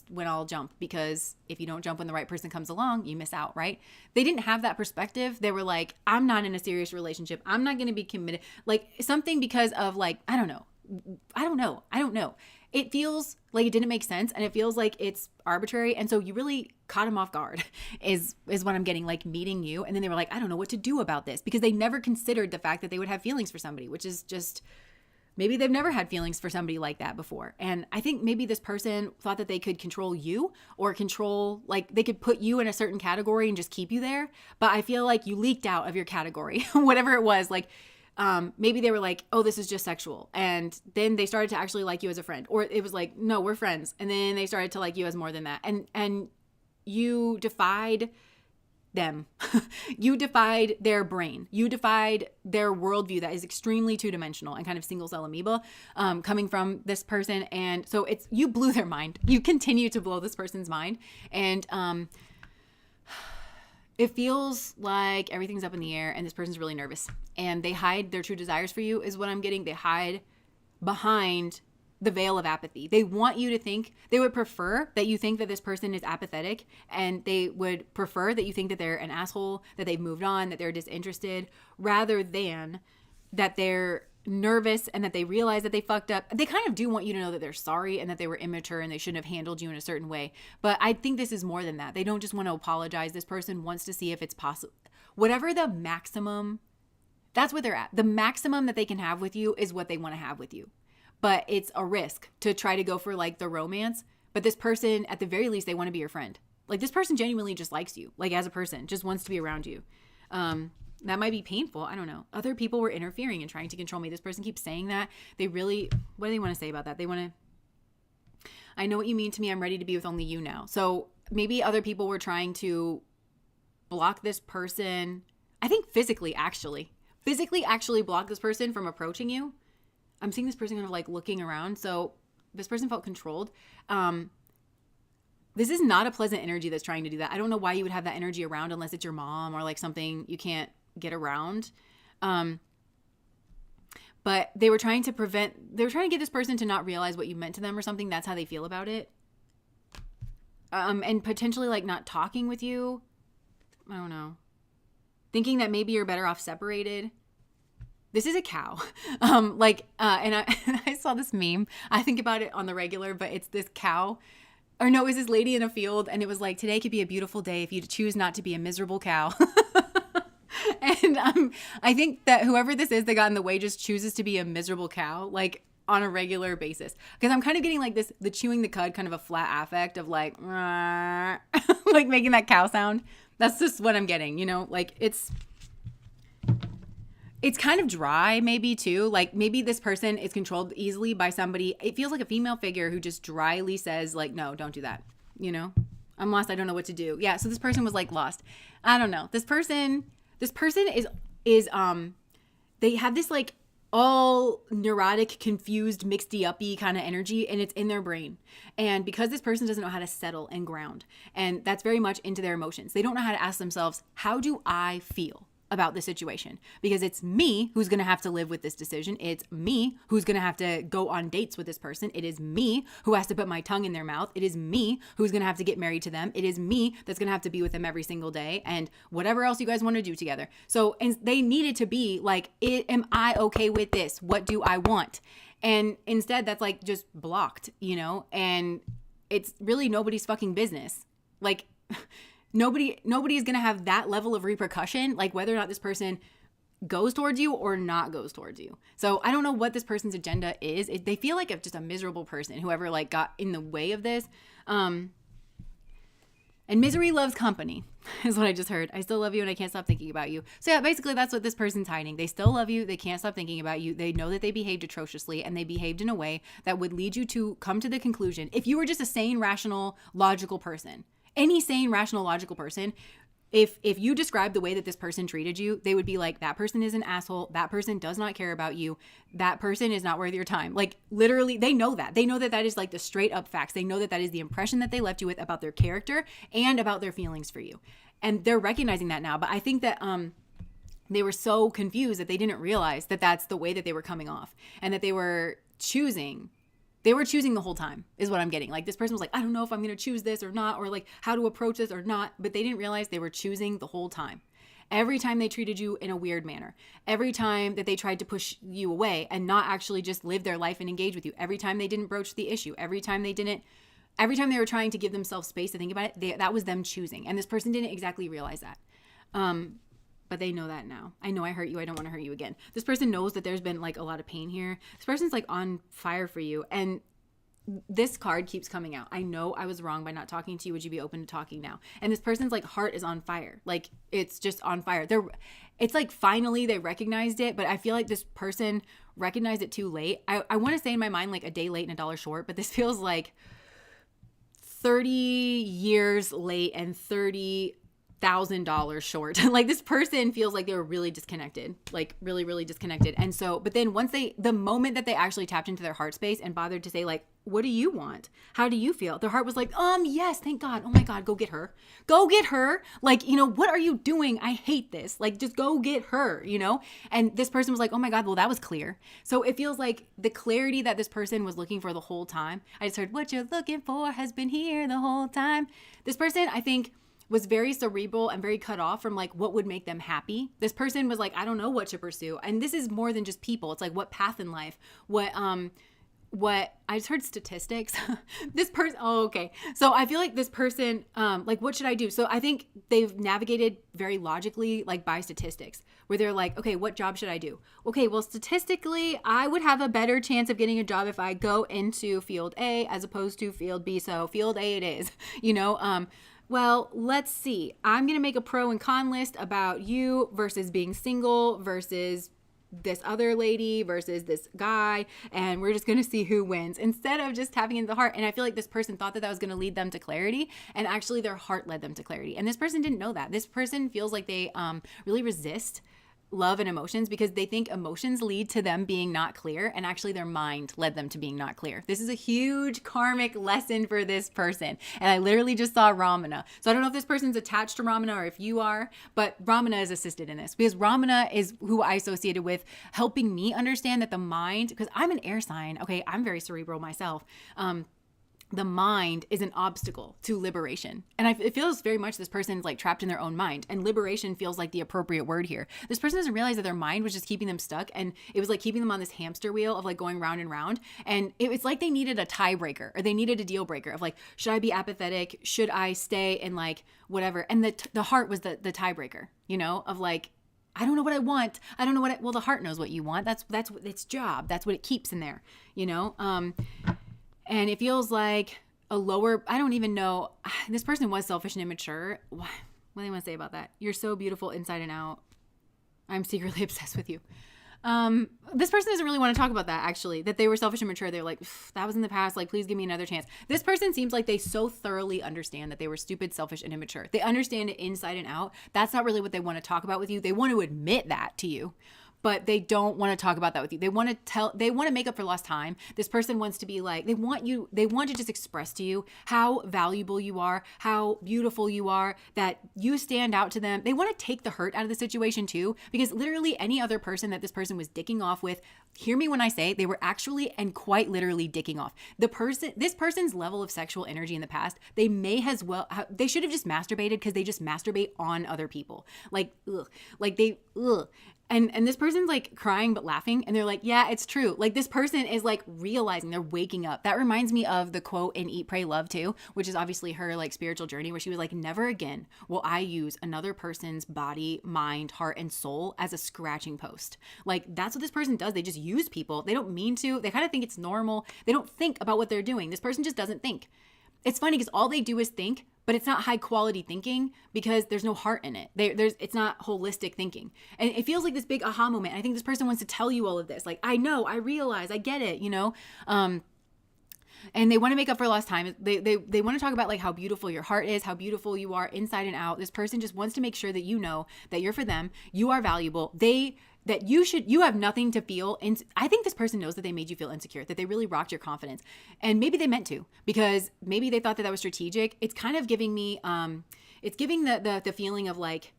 when I'll jump, because if you don't jump when the right person comes along, you miss out, right? They didn't have that perspective. They were like, I'm not in a serious relationship. I'm not going to be committed. Like something because of like, I don't know. It feels like it didn't make sense, and it feels like it's arbitrary. And so you really caught them off guard is what I'm getting, like meeting you. And then they were like, I don't know what to do about this, because they never considered the fact that they would have feelings for somebody, which is just maybe they've never had feelings for somebody like that before. And I think maybe this person thought that they could control you, or control, like they could put you in a certain category and just keep you there. But I feel like you leaked out of your category, whatever it was. Like maybe they were like, oh, this is just sexual. And then they started to actually like you as a friend. Or it was like, no, we're friends. And then they started to like you as more than that. And you defied them. You defied their brain. You defied their worldview that is extremely two-dimensional and kind of single-cell amoeba coming from this person. And so you blew their mind. You continue to blow this person's mind. And it feels like everything's up in the air and this person's really nervous. And they hide their true desires for you is what I'm getting. They hide behind the veil of apathy. They want you to think, they would prefer that you think that this person is apathetic, and they would prefer that you think that they're an asshole, that they've moved on, that they're disinterested, rather than that they're nervous and that they realize that they fucked up. They kind of do want you to know that they're sorry and that they were immature and they shouldn't have handled you in a certain way. But I think this is more than that. They don't just want to apologize. This person wants to see if it's possible. Whatever the maximum, that's what they're at. The maximum that they can have with you is what they want to have with you. But it's a risk to try to go for like the romance. But this person, at the very least, they want to be your friend. Like this person genuinely just likes you, like as a person, just wants to be around you. That might be painful. I don't know. Other people were interfering and trying to control me. This person keeps saying that. They really, what do they want to say about that? They want to, I know what you mean to me. I'm ready to be with only you now. So maybe other people were trying to block this person. I think physically actually block this person from approaching you. I'm seeing this person kind of like looking around. So this person felt controlled. This is not a pleasant energy that's trying to do that. I don't know why you would have that energy around unless it's your mom or like something you can't get around. But they were trying to get this person to not realize what you meant to them or something. That's how they feel about it. And potentially like not talking with you. I don't know. Thinking that maybe you're better off separated. This is a cow. And I saw this meme. I think about it on the regular, but it's this cow. Or no, it was this lady in a field, and it was like, today could be a beautiful day if you choose not to be a miserable cow. And I think that whoever this is that got in the way just chooses to be a miserable cow, like on a regular basis. Because I'm kind of getting like this, the chewing the cud, kind of a flat affect of like, like making that cow sound. That's just what I'm getting, you know, like it's kind of dry maybe too. Like maybe this person is controlled easily by somebody. It feels like a female figure who just dryly says like, no, don't do that. You know, I'm lost. I don't know what to do. Yeah. So this person was like lost. I don't know. This person is they have this like all neurotic, confused, mixedy-uppy kind of energy, and it's in their brain. And because this person doesn't know how to settle and ground, and that's very much into their emotions, they don't know how to ask themselves, how do I feel about the situation? Because it's me who's going to have to live with this decision. It's me who's going to have to go on dates with this person. It is me who has to put my tongue in their mouth. It is me who's going to have to get married to them. It is me that's going to have to be with them every single day and whatever else you guys want to do together. So, and they needed to be like, am I okay with this? What do I want? And instead that's like just blocked, you know, and it's really nobody's fucking business. Like, Nobody is going to have that level of repercussion, like whether or not this person goes towards you or not goes towards you. So I don't know what this person's agenda is. They feel like just a miserable person, whoever like got in the way of this. And misery loves company is what I just heard. I still love you and I can't stop thinking about you. So yeah, basically that's what this person's hiding. They still love you. They can't stop thinking about you. They know that they behaved atrociously, and they behaved in a way that would lead you to come to the conclusion, if you were just a sane, rational, logical person, any sane, rational, logical person, if you describe the way that this person treated you, they would be like, that person is an asshole. That person does not care about you. That person is not worth your time. Like literally, they know that. They know that that is like the straight up facts. They know that that is the impression that they left you with about their character and about their feelings for you. And they're recognizing that now. But I think that they were so confused that they didn't realize that that's the way that they were coming off, and that they were choosing. They were choosing the whole time is what I'm getting. Like this person was like, I don't know if I'm going to choose this or not, or like how to approach this or not. But they didn't realize they were choosing the whole time. Every time they treated you in a weird manner. Every time that they tried to push you away and not actually just live their life and engage with you. Every time they didn't broach the issue. Every time they were trying to give themselves space to think about it, that was them choosing. And this person didn't exactly realize that. but they know that now. I know I hurt you. I don't want to hurt you again. This person knows that there's been like a lot of pain here. This person's like on fire for you. And this card keeps coming out. I know I was wrong by not talking to you. Would you be open to talking now? And this person's like heart is on fire. Like it's just on fire. It's like finally they recognized it, but I feel like this person recognized it too late. I want to say in my mind like a day late and a dollar short, but this feels like 30 years late and $30,000 short. Like this person feels like they were really disconnected, like really, really disconnected. And so, but then once the moment that they actually tapped into their heart space and bothered to say like, what do you want? How do you feel? Their heart was like, yes, thank God. Oh my God, go get her. Go get her. Like, what are you doing? I hate this. Like, just go get her, And this person was like, oh my God, well, that was clear. So it feels like the clarity that this person was looking for the whole time. I just heard, what you're looking for has been here the whole time. This person, I think, was very cerebral and very cut off from like what would make them happy. This person was like, I don't know what to pursue. And this is more than just people. It's like what path in life, what I just heard statistics. This person, okay. So I feel like this person, like, what should I do? So I think they've navigated very logically, like by statistics, where they're like, okay, what job should I do? Okay, well, statistically, I would have a better chance of getting a job if I go into field A as opposed to field B. So field A it is, well, let's see. I'm going to make a pro and con list about you versus being single versus this other lady versus this guy, and we're just going to see who wins instead of just tapping into the heart. And I feel like this person thought that was going to lead them to clarity, and actually their heart led them to clarity. And this person didn't know that. This person feels like they really resist love and emotions because they think emotions lead to them being not clear, and actually their mind led them to being not clear. This is a huge karmic lesson for this person. And I literally just saw Ramana. So I don't know if this person's attached to Ramana or if you are, but Ramana is assisted in this because Ramana is who I associated with helping me understand that the mind, because I'm an air sign. Okay. I'm very cerebral myself. The mind is an obstacle to liberation. And it feels very much this person's like trapped in their own mind, and liberation feels like the appropriate word here. This person doesn't realize that their mind was just keeping them stuck, and it was like keeping them on this hamster wheel of like going round and round. And it's like they needed a tiebreaker, or they needed a deal breaker of like, should I be apathetic? Should I stay and like whatever? And the heart was the tiebreaker, of like, I don't know what I want. I don't know well, the heart knows what you want. That's its job. That's what it keeps in there, And it feels like a lower, I don't even know. This person was selfish and immature. What do they want to say about that? You're so beautiful inside and out. I'm secretly obsessed with you. This person doesn't really want to talk about that, actually, that they were selfish and mature. They're like, that was in the past. Like, please give me another chance. This person seems like they so thoroughly understand that they were stupid, selfish, and immature. They understand it inside and out. That's not really what they want to talk about with you. They want to admit that to you, but they don't want to talk about that with you. They want to make up for lost time. This person wants to be like, they want to just express to you how valuable you are, how beautiful you are, that you stand out to them. They want to take the hurt out of the situation too, because literally any other person that this person was dicking off with, hear me when I say they were actually and quite literally dicking off. This person's level of sexual energy in the past, they should have just masturbated because they just masturbate on other people. Like, ugh, like they, ugh. And this person's like crying but laughing, and they're like, yeah, it's true. Like this person is like realizing, they're waking up. That reminds me of the quote in Eat, Pray, Love too, which is obviously her like spiritual journey, where she was like, never again will I use another person's body, mind, heart, and soul as a scratching post. Like that's what this person does. They just use people. They don't mean to. They kind of think it's normal. They don't think about what they're doing. This person just doesn't think. It's funny because all they do is think, but it's not high quality thinking because there's no heart in it. It's not holistic thinking. And it feels like this big aha moment. I think this person wants to tell you all of this. Like, I know, I realize, I get it, and they want to make up for lost time. They want to talk about like how beautiful your heart is, how beautiful you are inside and out. This person just wants to make sure that you know that you're for them, you are valuable. That you have nothing to feel. And I think this person knows that they made you feel insecure, that they really rocked your confidence. And maybe they meant to, because maybe they thought that was strategic. It's kind of giving me, it's giving the feeling of like,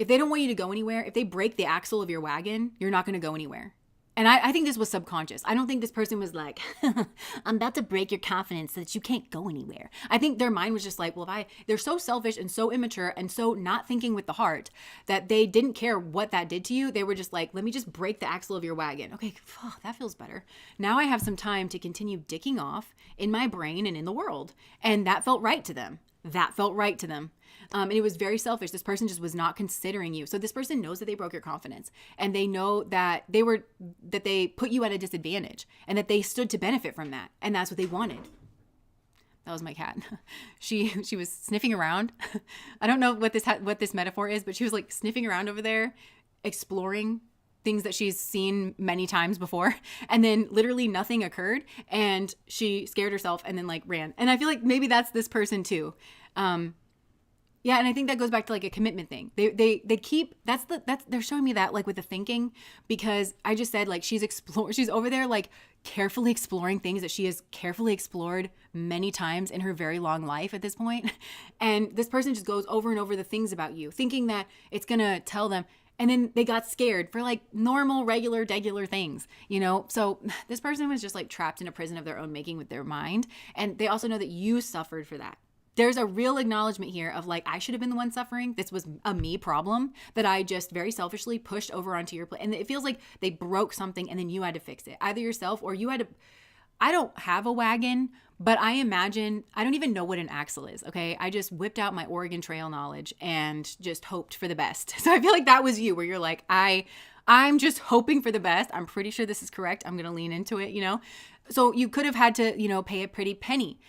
if they don't want you to go anywhere, if they break the axle of your wagon, you're not going to go anywhere. And I think this was subconscious. I don't think this person was like, I'm about to break your confidence so that you can't go anywhere. I think their mind was just like, well, they're so selfish and so immature and so not thinking with the heart that they didn't care what that did to you. They were just like, let me just break the axle of your wagon. Okay, that feels better. Now I have some time to continue dicking off in my brain and in the world. And that felt right to them. that felt right to them. And it was very selfish. This person just was not considering you. So this person knows that they broke your confidence, and they know that they put you at a disadvantage, and that they stood to benefit from that. And that's what they wanted. That was my cat. She was sniffing around. I don't know what this metaphor is, but she was like sniffing around over there, exploring things that she's seen many times before. And then literally nothing occurred, and she scared herself and then like ran. And I feel like maybe that's this person too. Yeah, and I think that goes back to like a commitment thing. They keep they're showing me that like with the thinking, because I just said like she's over there like carefully exploring things that she has carefully explored many times in her very long life at this point. And this person just goes over and over the things about you, thinking that it's gonna tell them. And then they got scared for like normal, regular things, you know? So this person was just like trapped in a prison of their own making with their mind. And they also know that you suffered for that. There's a real acknowledgement here of like, I should have been the one suffering. This was a me problem that I just very selfishly pushed over onto your plate. And it feels like they broke something and then you had to fix it, either yourself or you had to. I don't have a wagon, but I imagine, I don't even know what an axle is, okay? I just whipped out my Oregon Trail knowledge and just hoped for the best. So I feel like that was you, where you're like, I'm just hoping for the best. I'm pretty sure this is correct. I'm going to lean into it, you know? So you could have had to, you know, pay a pretty penny,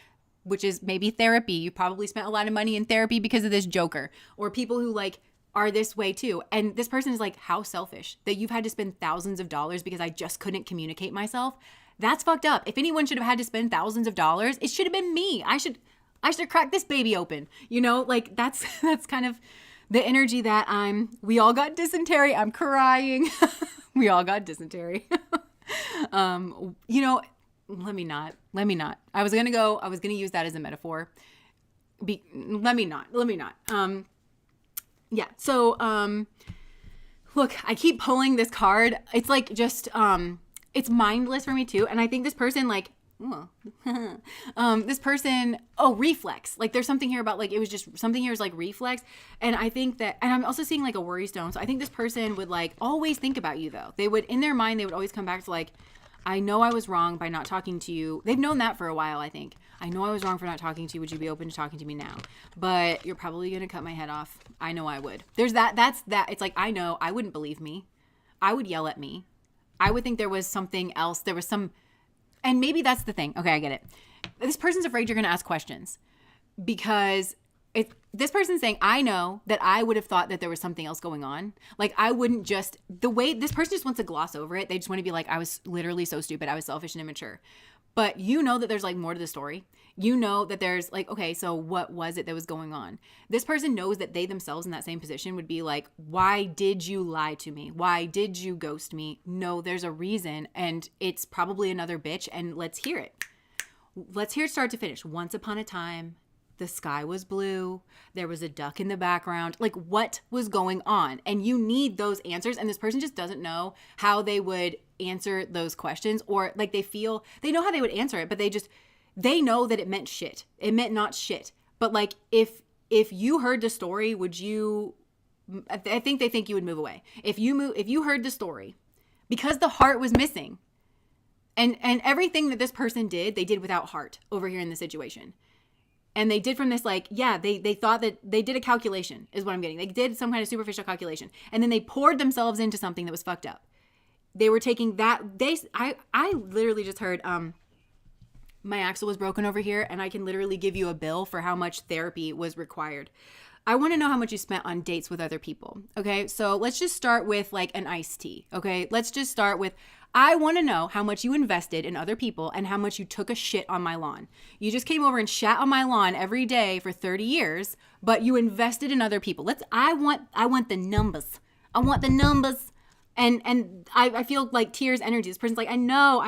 which is maybe therapy. You probably spent a lot of money in therapy because of this joker, or people who like are this way too. And this person is like, how selfish that you've had to spend thousands of dollars because I just couldn't communicate myself. That's fucked up. If anyone should have had to spend thousands of dollars, it should have been me. I should have cracked this baby open. You know, like that's kind of the energy that we all got dysentery. I'm crying. We all got dysentery. You know, let me not. I was going to use that as a metaphor. Let me not. Yeah. So, look, I keep pulling this card. It's like just, it's mindless for me too. And I think this person like, reflex. Like there's something here about like, it was just something here is like reflex. And I think that, and I'm also seeing like a worry stone. So I think this person would like always think about you though. They would, in their mind, they would always come back to like, I know I was wrong by not talking to you. They've known that for a while, I think. I know I was wrong for not talking to you. Would you be open to talking to me now? But you're probably going to cut my head off. I know I would. There's that. That's that. It's like, I know I wouldn't believe me. I would yell at me. I would think there was something else. There was some, and maybe that's the thing. Okay, I get it. This person's afraid you're going to ask questions because this person's saying, I know that I would have thought that there was something else going on. Like I wouldn't just, the way this person just wants to gloss over it. They just want to be like, I was literally so stupid. I was selfish and immature. But you know that there's like more to the story. You know that there's like, okay, so what was it that was going on? This person knows that they themselves in that same position would be like, why did you lie to me? Why did you ghost me? No, there's a reason. And it's probably another bitch. And let's hear it. Let's hear it start to finish. Once upon a time, the sky was blue. There was a duck in the background. Like what was going on? And you need those answers. And this person just doesn't know how they would answer those questions, or like they know how they would answer it, but they know that it meant shit. It meant not shit. But like, if you heard the story, I think they think you would move away. If you heard the story, because the heart was missing, and everything that this person did, they did without heart over here in the situation. And they did from this, like, yeah, they thought that they did a calculation is what I'm getting. They did some kind of superficial calculation. And then they poured themselves into something that was fucked up. They were taking that. I literally just heard, my axle was broken over here, and I can literally give you a bill for how much therapy was required. I want to know how much you spent on dates with other people. Okay. So let's just start with like an iced tea. Okay. Let's just start with, I want to know how much you invested in other people and how much you took a shit on my lawn. You just came over and shat on my lawn every day for 30 years, but you invested in other people. I want the numbers. I want the numbers. And I feel like tears energy. This person's like, I know.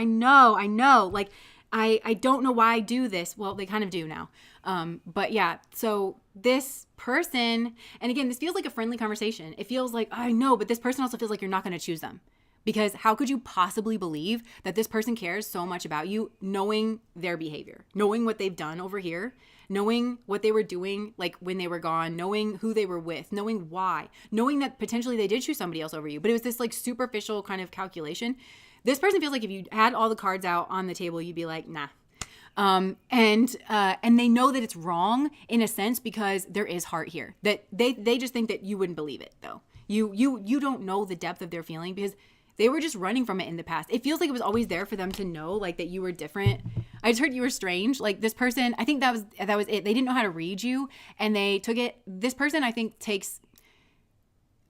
Like, I don't know why I do this. Well, they kind of do now. But yeah, so this person, and again, this feels like a friendly conversation. It feels like, I know, but this person also feels like you're not going to choose them. Because how could you possibly believe that this person cares so much about you, knowing their behavior, knowing what they've done over here, knowing what they were doing, like when they were gone, knowing who they were with, knowing why, knowing that potentially they did choose somebody else over you. But it was this like superficial kind of calculation. This person feels like if you had all the cards out on the table, you'd be like, nah. And they know that it's wrong in a sense because there is heart here. That they just think that you wouldn't believe it though. You don't know the depth of their feeling because they were just running from it in the past. It feels like it was always there for them to know, like, that you were different. I just heard you were strange. Like, this person, I think that was it. They didn't know how to read you, and they took it. This person, I think,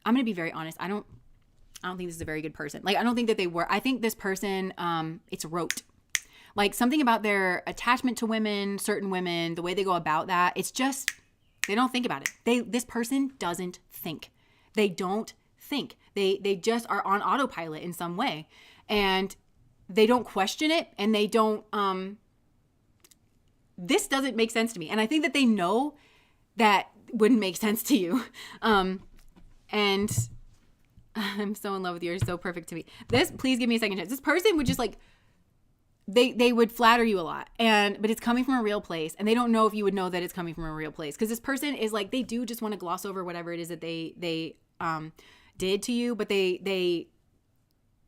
I'm going to be very honest. I don't think this is a very good person. Like, I don't think that they were. I think this person, it's rote. Like, something about their attachment to women, certain women, the way they go about that, it's just, they don't think about it. This person doesn't think. They don't think. They just are on autopilot in some way, and they don't question it, and they don't, this doesn't make sense to me. And I think that they know that wouldn't make sense to you. And I'm so in love with you. You're so perfect to me. Please give me a second chance. This person would just like, they would flatter you a lot, but it's coming from a real place, and they don't know if you would know that it's coming from a real place, because this person is like, they do just want to gloss over whatever it is that they did to you, but they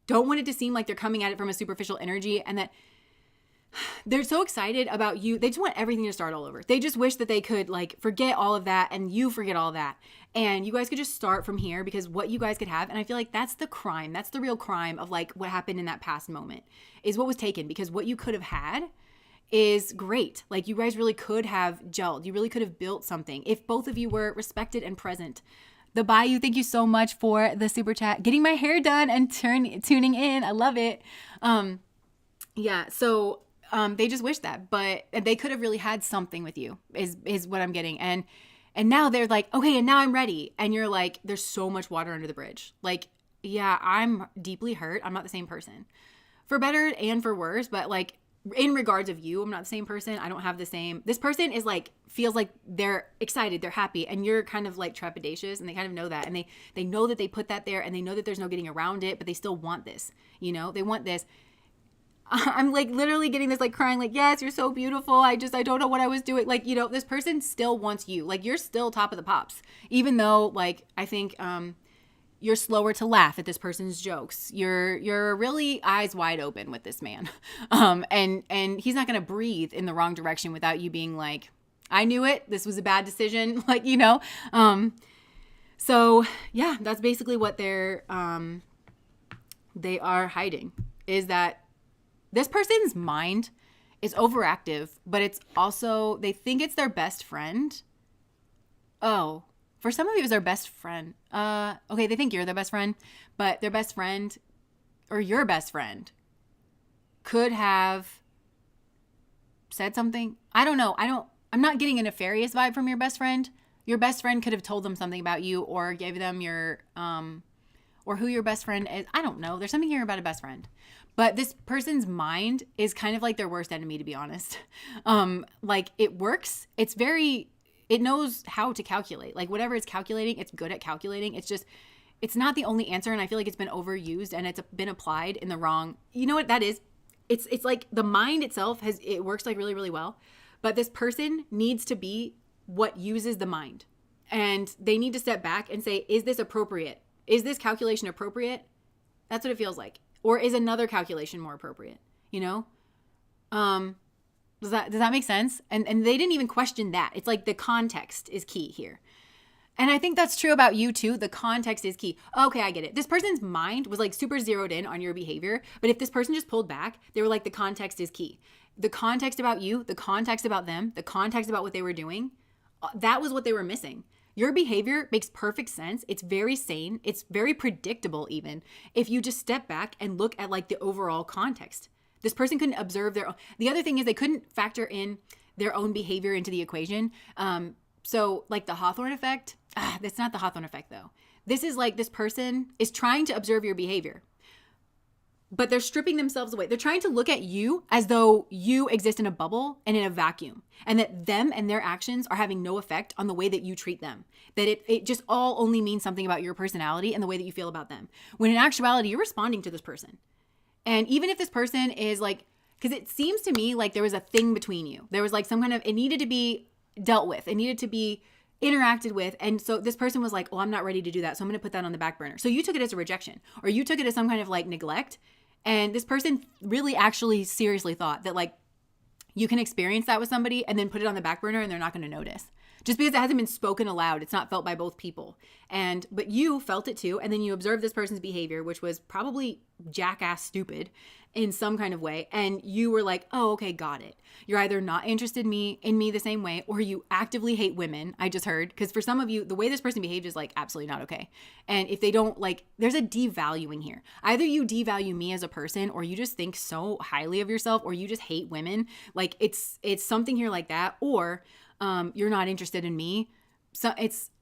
don't want it to seem like they're coming at it from a superficial energy, and that they're so excited about you. They just want everything to start all over. They just wish that they could like forget all of that, and you forget all that, and you guys could just start from here, because what you guys could have, and I feel like that's the crime. That's the real crime of like what happened in that past moment, is what was taken, because what you could have had is great. Like, you guys really could have gelled. You really could have built something if both of you were respected and present. The Bayou, thank you so much for the super chat. Getting my hair done and tuning in. I love it. Yeah, so they just wish that, but they could have really had something with you is what I'm getting. And now they're like, okay, and now I'm ready. And you're like, there's so much water under the bridge. Like, yeah, I'm deeply hurt. I'm not the same person, for better and for worse. But like, in regards of you, I'm not the same person. I don't have the same. This person is like, feels like they're excited, they're happy, and you're kind of like trepidatious, and they kind of know that, and they know that they put that there, and they know that there's no getting around it, but they still want this. They want this. I'm like literally getting this, like crying, like, yes, you're so beautiful. I don't know what I was doing. Like, this person still wants you. Like, you're still top of the pops, even though like, I think, you're slower to laugh at this person's jokes. You're really eyes wide open with this man. And he's not going to breathe in the wrong direction without you being like, I knew it. This was a bad decision. Like, so yeah, that's basically what they are hiding, is that this person's mind is overactive, but it's also, they think it's their best friend. Oh, for some of you, it was their best friend. Okay, they think you're their best friend, but their best friend or your best friend could have said something. I don't know. I'm not getting a nefarious vibe from your best friend. Your best friend could have told them something about you, or gave them your, or who your best friend is. I don't know. There's something here about a best friend. But this person's mind is kind of like their worst enemy, to be honest. Like, it works. It knows how to calculate. Like, whatever it's calculating, it's good at calculating. It's just, it's not the only answer. And I feel like it's been overused, and it's been applied in the wrong, you know what that is? It's like the mind itself it works like really, really well. But this person needs to be what uses the mind. And they need to step back and say, is this appropriate? Is this calculation appropriate? That's what it feels like. Or is another calculation more appropriate? Does that make sense? And they didn't even question that. It's like the context is key here. And I think that's true about you too. The context is key. Okay, I get it. This person's mind was like super zeroed in on your behavior. But if this person just pulled back, they were like, the context is key. The context about you, the context about them, the context about what they were doing, that was what they were missing. Your behavior makes perfect sense. It's very sane. It's very predictable even, if you just step back and look at like the overall context. This person couldn't observe their own. The other thing is they couldn't factor in their own behavior into the equation. So like the Hawthorne effect, that's not the Hawthorne effect though. This is like, this person is trying to observe your behavior, but they're stripping themselves away. They're trying to look at you as though you exist in a bubble and in a vacuum, and that them and their actions are having no effect on the way that you treat them. That it just all only means something about your personality and the way that you feel about them. When in actuality, you're responding to this person. And even if this person is like, because it seems to me like there was a thing between you. There was like some kind of, it needed to be dealt with. It needed to be interacted with. And so this person was like, oh, I'm not ready to do that. So I'm going to put that on the back burner. So you took it as a rejection, or you took it as some kind of like neglect. And this person really actually seriously thought that like You can experience that with somebody and then put it on the back burner and they're not going to notice. Just because it hasn't been spoken aloud, it's not felt by both people. But you felt it too, and then you observed this person's behavior, which was probably jackass stupid in some kind of way, and you were like, oh, okay, got it. You're either not interested in me the same way, or you actively hate women, I just heard. Because for some of you, the way this person behaved is like absolutely not okay. And if they don't like, there's a devaluing here. Either you devalue me as a person, or you just think so highly of yourself, or you just hate women. Like it's something here like that, or you're not interested in me. So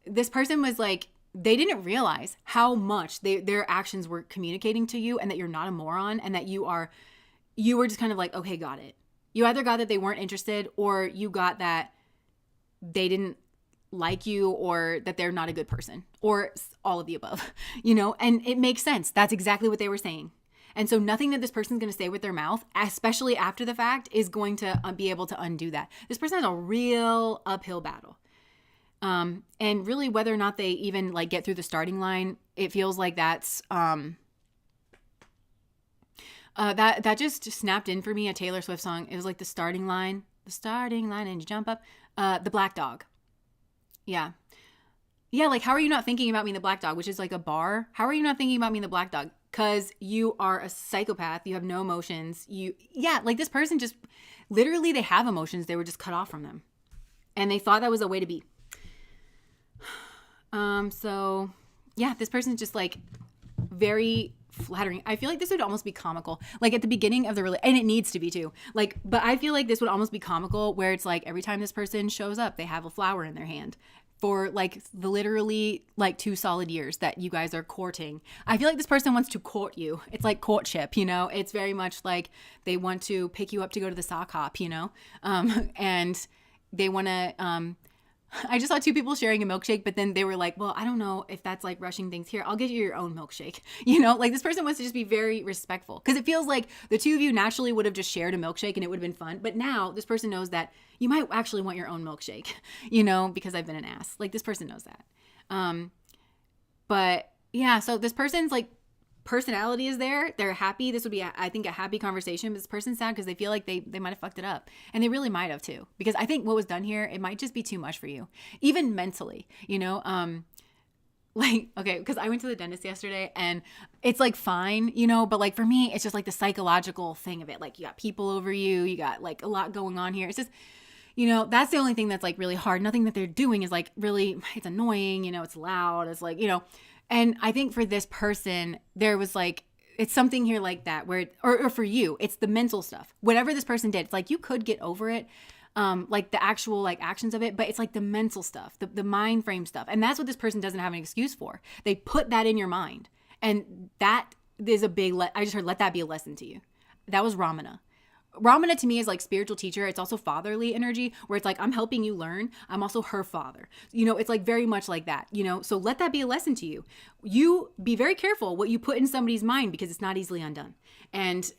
this person was like, they didn't realize how much their actions were communicating to you, and that you're not a moron, and that you were just kind of like, okay, got it. You either got that they weren't interested, or you got that they didn't like you, or that they're not a good person, or all of the above, and it makes sense. That's exactly what they were saying. And so nothing that this person's going to say with their mouth, especially after the fact, is going to be able to undo that. This person has a real uphill battle. And really whether or not they even like get through the starting line, it feels like that's, that just snapped in for me, a Taylor Swift song. It was like the starting line and you jump up, the Black Dog. Yeah. Yeah. Like, how are you not thinking about me in the Black Dog, which is like a bar? How are you not thinking about me in the Black Dog? Cause you are a psychopath. You have no emotions. Like this person just literally, they have emotions. They were just cut off from them. And they thought that was a way to be. So yeah, this person's just like very flattering. I feel like this would almost be comical. Like at the beginning of the and it needs to be too. Like, but I feel like this would almost be comical where it's like every time this person shows up, they have a flower in their hand for like the literally like 2 solid years that you guys are courting. I feel like this person wants to court you. It's like courtship, it's very much like they want to pick you up to go to the sock hop, and they want to, I just saw 2 people sharing a milkshake, but then they were like, well, I don't know if that's like rushing things here. I'll get you your own milkshake. Like this person wants to just be very respectful, because it feels like the 2 of you naturally would have just shared a milkshake and it would have been fun. But now this person knows that you might actually want your own milkshake, because I've been an ass. Like this person knows that. But yeah, so this person's like personality is there. They're happy. This would be, I think, a happy conversation. But this person's sad because they feel like they might have fucked it up. And they really might have too. Because I think what was done here, it might just be too much for you. Even mentally, like, okay, because I went to the dentist yesterday and it's like fine, but like for me, it's just like the psychological thing of it. Like you got people over you, you got like a lot going on here. It's just, that's the only thing that's like really hard. Nothing that they're doing is like really, it's annoying, it's loud. It's like, and I think for this person, there was like, it's something here like that where, or for you, it's the mental stuff. Whatever this person did, it's like you could get over it, like the actual like actions of it, but it's like the mental stuff, the mind frame stuff. And that's what this person doesn't have an excuse for. They put that in your mind. And that is a big, I just heard, let that be a lesson to you. That was Ramana. Ramana to me is like spiritual teacher. It's also fatherly energy where it's like, I'm helping you learn. I'm also her father. It's like very much like that, so let that be a lesson to you. You be very careful what you put in somebody's mind because it's not easily undone. And,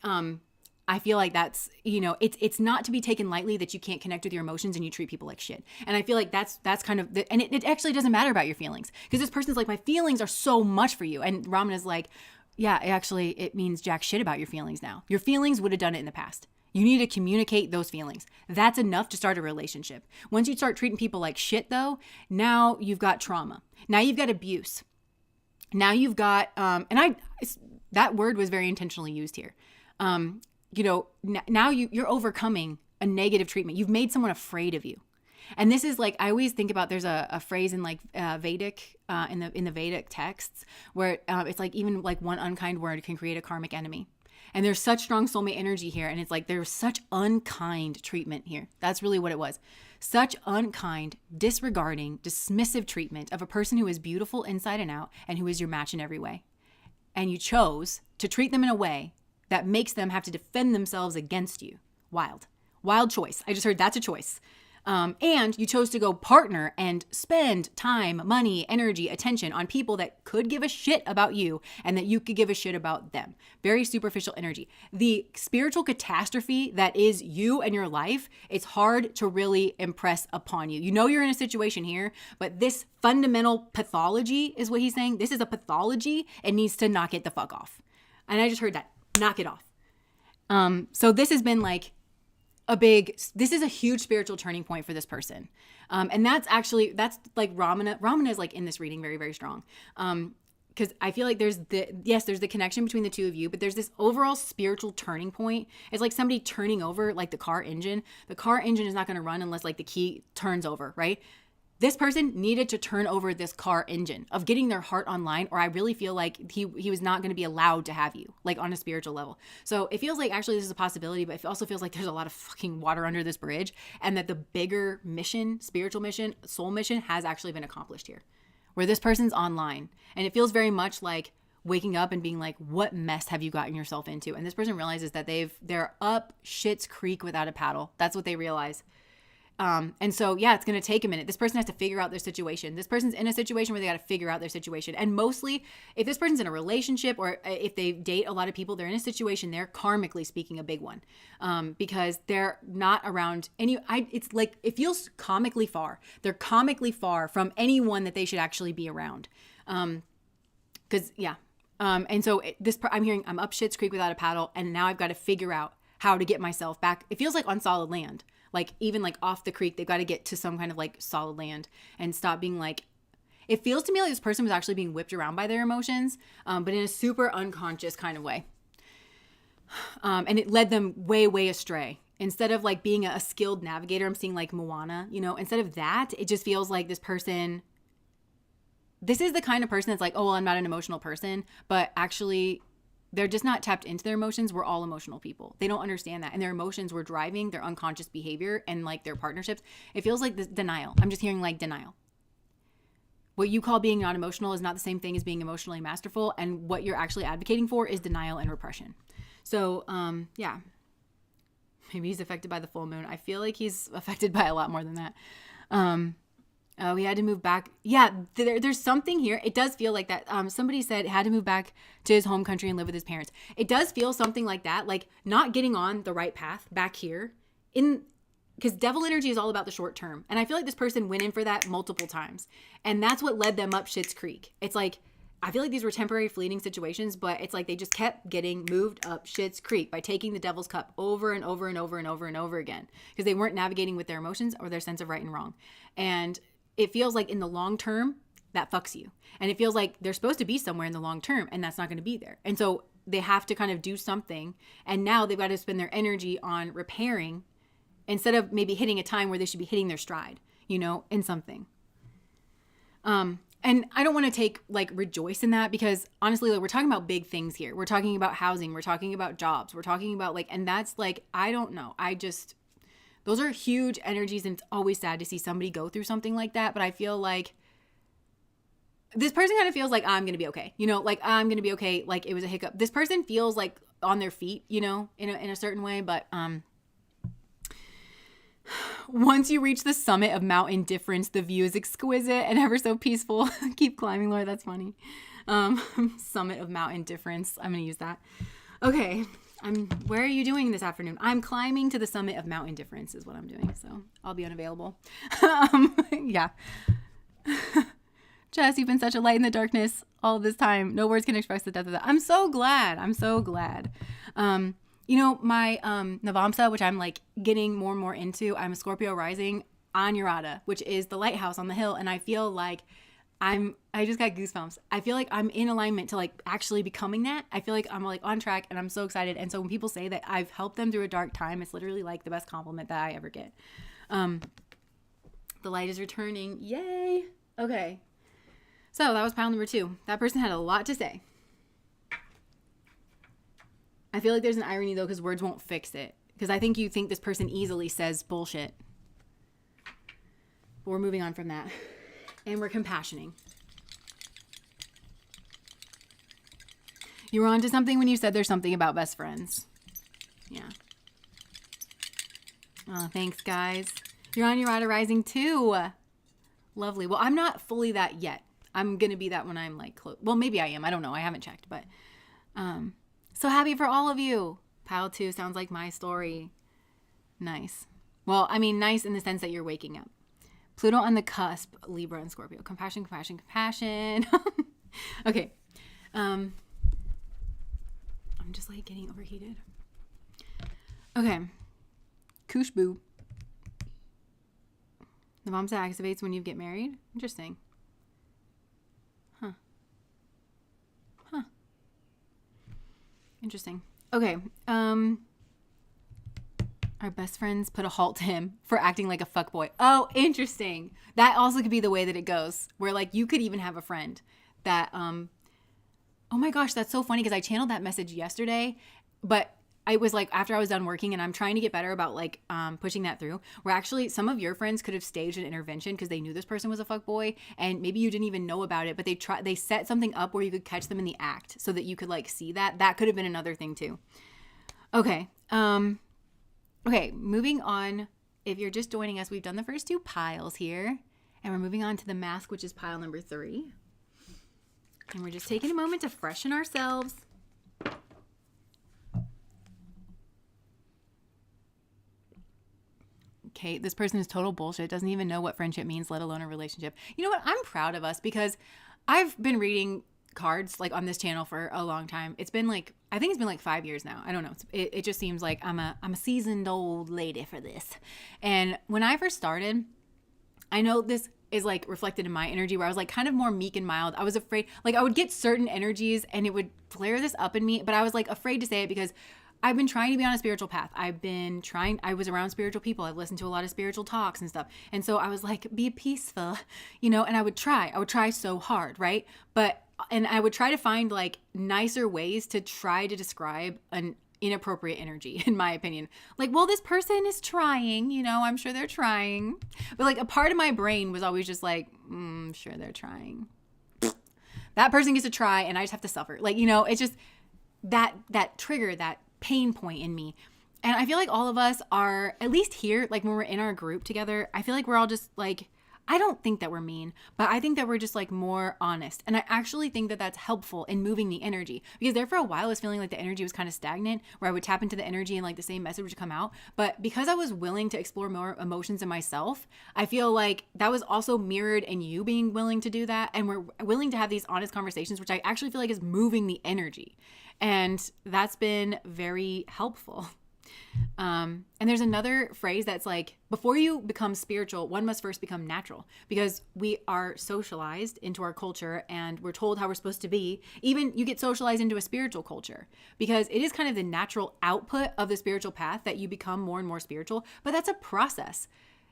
I feel like that's, it's not to be taken lightly that you can't connect with your emotions and you treat people like shit. And I feel like that's kind of, and it actually doesn't matter about your feelings because this person's like, my feelings are so much for you. And Ramana's like, yeah, actually, it means jack shit about your feelings now. Your feelings would have done it in the past. You need to communicate those feelings. That's enough to start a relationship. Once you start treating people like shit though, now you've got trauma. Now you've got abuse. Now you've got, that word was very intentionally used here. Now you're overcoming a negative treatment. You've made someone afraid of you. And this is like, I always think about, there's a phrase in like Vedic, in the Vedic texts where it's like even like one unkind word can create a karmic enemy. And there's such strong soulmate energy here. And it's like, there's such unkind treatment here. That's really what it was. Such unkind, disregarding, dismissive treatment of a person who is beautiful inside and out and who is your match in every way. And you chose to treat them in a way that makes them have to defend themselves against you. Wild choice. I just heard that's a choice. And you chose to go partner and spend time, money, energy, attention on people that could give a shit about you and that you could give a shit about them. Very superficial energy. The spiritual catastrophe that is you and your life, it's hard to really impress upon you. You're in a situation here, but this fundamental pathology is what he's saying. This is a pathology. It needs to knock it the fuck off. And I just heard that. Knock it off. So this has been like this is a huge spiritual turning point for this person. And that's like Ramana is like in this reading very, very strong. Because I feel like there's the connection between the two of you, but there's this overall spiritual turning point. It's like somebody turning over like the car engine. The car engine is not going to run unless like the key turns over, right? This person needed to turn over this car engine of getting their heart online, or I really feel like he was not going to be allowed to have you, like on a spiritual level. So it feels like actually this is a possibility, but it also feels like there's a lot of fucking water under this bridge, and that the bigger mission, spiritual mission, soul mission has actually been accomplished here, where this person's online. And it feels very much like waking up and being like, what mess have you gotten yourself into? And this person realizes that they're up shit's creek without a paddle. That's what they realize. And so, yeah, it's going to take a minute. This person has to figure out their situation. This person's in a situation where they got to figure out their situation. And mostly, if this person's in a relationship, or if they date a lot of people, they're in a situation, they're karmically speaking a big one. Because they're not around it's like, it feels comically far. They're comically far from anyone that they should actually be around. And so I'm hearing I'm up shit's creek without a paddle, and now I've got to figure out how to get myself back. It feels like on solid land. Like even like off the creek, they've got to get to some kind of like solid land and stop being like, it feels to me like this person was actually being whipped around by their emotions, but in a super unconscious kind of way. And it led them way, way astray. Instead of like being a skilled navigator, I'm seeing like Moana, instead of that, it just feels like this is the kind of person that's like, oh, well, I'm not an emotional person, but actually they're just not tapped into their emotions. We're all emotional people. They don't understand that. And their emotions were driving their unconscious behavior and like their partnerships. It feels like this denial. I'm just hearing like denial. What you call being not emotional is not the same thing as being emotionally masterful. And what you're actually advocating for is denial and repression. So, yeah. Maybe he's affected by the full moon. I feel like he's affected by a lot more than that. Oh, he had to move back. Yeah, there's something here. It does feel like that. Somebody said had to move back to his home country and live with his parents. It does feel something like that, like not getting on the right path back here. Because devil energy is all about the short term. And I feel like this person went in for that multiple times. And that's what led them up shit's creek. It's like, I feel like these were temporary fleeting situations, but it's like they just kept getting moved up shit's creek by taking the devil's cup over and over and over and over and over again. Because they weren't navigating with their emotions or their sense of right and wrong. And it feels like in the long term, that fucks you. And it feels like they're supposed to be somewhere in the long term, and that's not going to be there. And so they have to kind of do something. And now they've got to spend their energy on repairing instead of maybe hitting a time where they should be hitting their stride, in something. And I don't want to rejoice in that, because honestly, like, we're talking about big things here. We're talking about housing. We're talking about jobs. We're talking about and that's like, I don't know. Those are huge energies, and it's always sad to see somebody go through something like that. But I feel like this person kind of feels like I'm going to be okay. I'm going to be okay. Like it was a hiccup. This person feels like on their feet, in a certain way. But once you reach the summit of Mount Indifference, the view is exquisite and ever so peaceful. Keep climbing, Lord. That's funny. Summit of Mount Indifference. I'm going to use that. Okay. Where are you doing this afternoon? I'm climbing to the summit of Mount Indifference is what I'm doing. So I'll be unavailable. Yeah. Jess, you've been such a light in the darkness all this time. No words can express the depth of that. I'm so glad. My Navamsa, which I'm like getting more and more into, I'm a Scorpio rising on Urata, which is the lighthouse on the hill. And I feel like I just got goosebumps. I feel like I'm in alignment to like actually becoming that. I feel like I'm like on track, and I'm so excited. And so when people say that I've helped them through a dark time, it's literally like the best compliment that I ever get. The light is returning. Yay. Okay. So that was pile number 2. That person had a lot to say. I feel like there's an irony though, because words won't fix it. Because I think you think this person easily says bullshit. But we're moving on from that. And we're compassioning. You were onto something when you said there's something about best friends. Yeah. Oh, thanks, guys. You're on Urata Rising too. Lovely. Well, I'm not fully that yet. I'm going to be that when I'm like close. Well, maybe I am. I don't know. I haven't checked, but so happy for all of you. Pile 2 sounds like my story. Nice. Well, I mean, nice in the sense that you're waking up. Pluto on the cusp, Libra and Scorpio. Compassion. Okay. I'm just like getting overheated. Okay. Kushboo. The bomb set activates when you get married? Interesting. Huh. Interesting. Okay. Our best friends put a halt to him for acting like a fuckboy. Oh, interesting. That also could be the way that it goes. Where like you could even have a friend that oh my gosh, that's so funny because I channeled that message yesterday, but I was like after I was done working, and I'm trying to get better about like pushing that through, where actually some of your friends could have staged an intervention because they knew this person was a fuckboy, and maybe you didn't even know about it, but they set something up where you could catch them in the act so that you could like see that. That could have been another thing too. Okay. Okay, moving on. If you're just joining us, we've done the first two piles here, and we're moving on to the mask, which is pile number 3. And we're just taking a moment to freshen ourselves. Okay, this person is total bullshit, doesn't even know what friendship means, let alone a relationship. You know what? I'm proud of us because I've been reading cards like on this channel for a long time. It's been like, I think it's been like 5 years now. I don't know. It just seems like I'm a seasoned old lady for this. And when I first started, I know this is like reflected in my energy where I was like kind of more meek and mild. I was afraid, like I would get certain energies and it would flare this up in me, but I was like afraid to say it because I've been trying to be on a spiritual path. I was around spiritual people. I've listened to a lot of spiritual talks and stuff. And so I was like, be peaceful, and I would try so hard. Right. And I would try to find like nicer ways to try to describe an inappropriate energy, in my opinion. Like, well, this person is trying, I'm sure they're trying. But like a part of my brain was always just like, sure they're trying. That person gets to try and I just have to suffer. Like, it's just that trigger, that pain point in me. And I feel like all of us are, at least here, like when we're in our group together, I feel like we're all just like, I don't think that we're mean, but I think that we're just like more honest. And I actually think that that's helpful in moving the energy, because there for a while I was feeling like the energy was kind of stagnant, where I would tap into the energy and like the same message would come out. But because I was willing to explore more emotions in myself, I feel like that was also mirrored in you being willing to do that. And we're willing to have these honest conversations, which I actually feel like is moving the energy. And that's been very helpful. And there's another phrase that's like, before you become spiritual, one must first become natural, because we are socialized into our culture and we're told how we're supposed to be. Even you get socialized into a spiritual culture, because it is kind of the natural output of the spiritual path that you become more and more spiritual, but that's a process.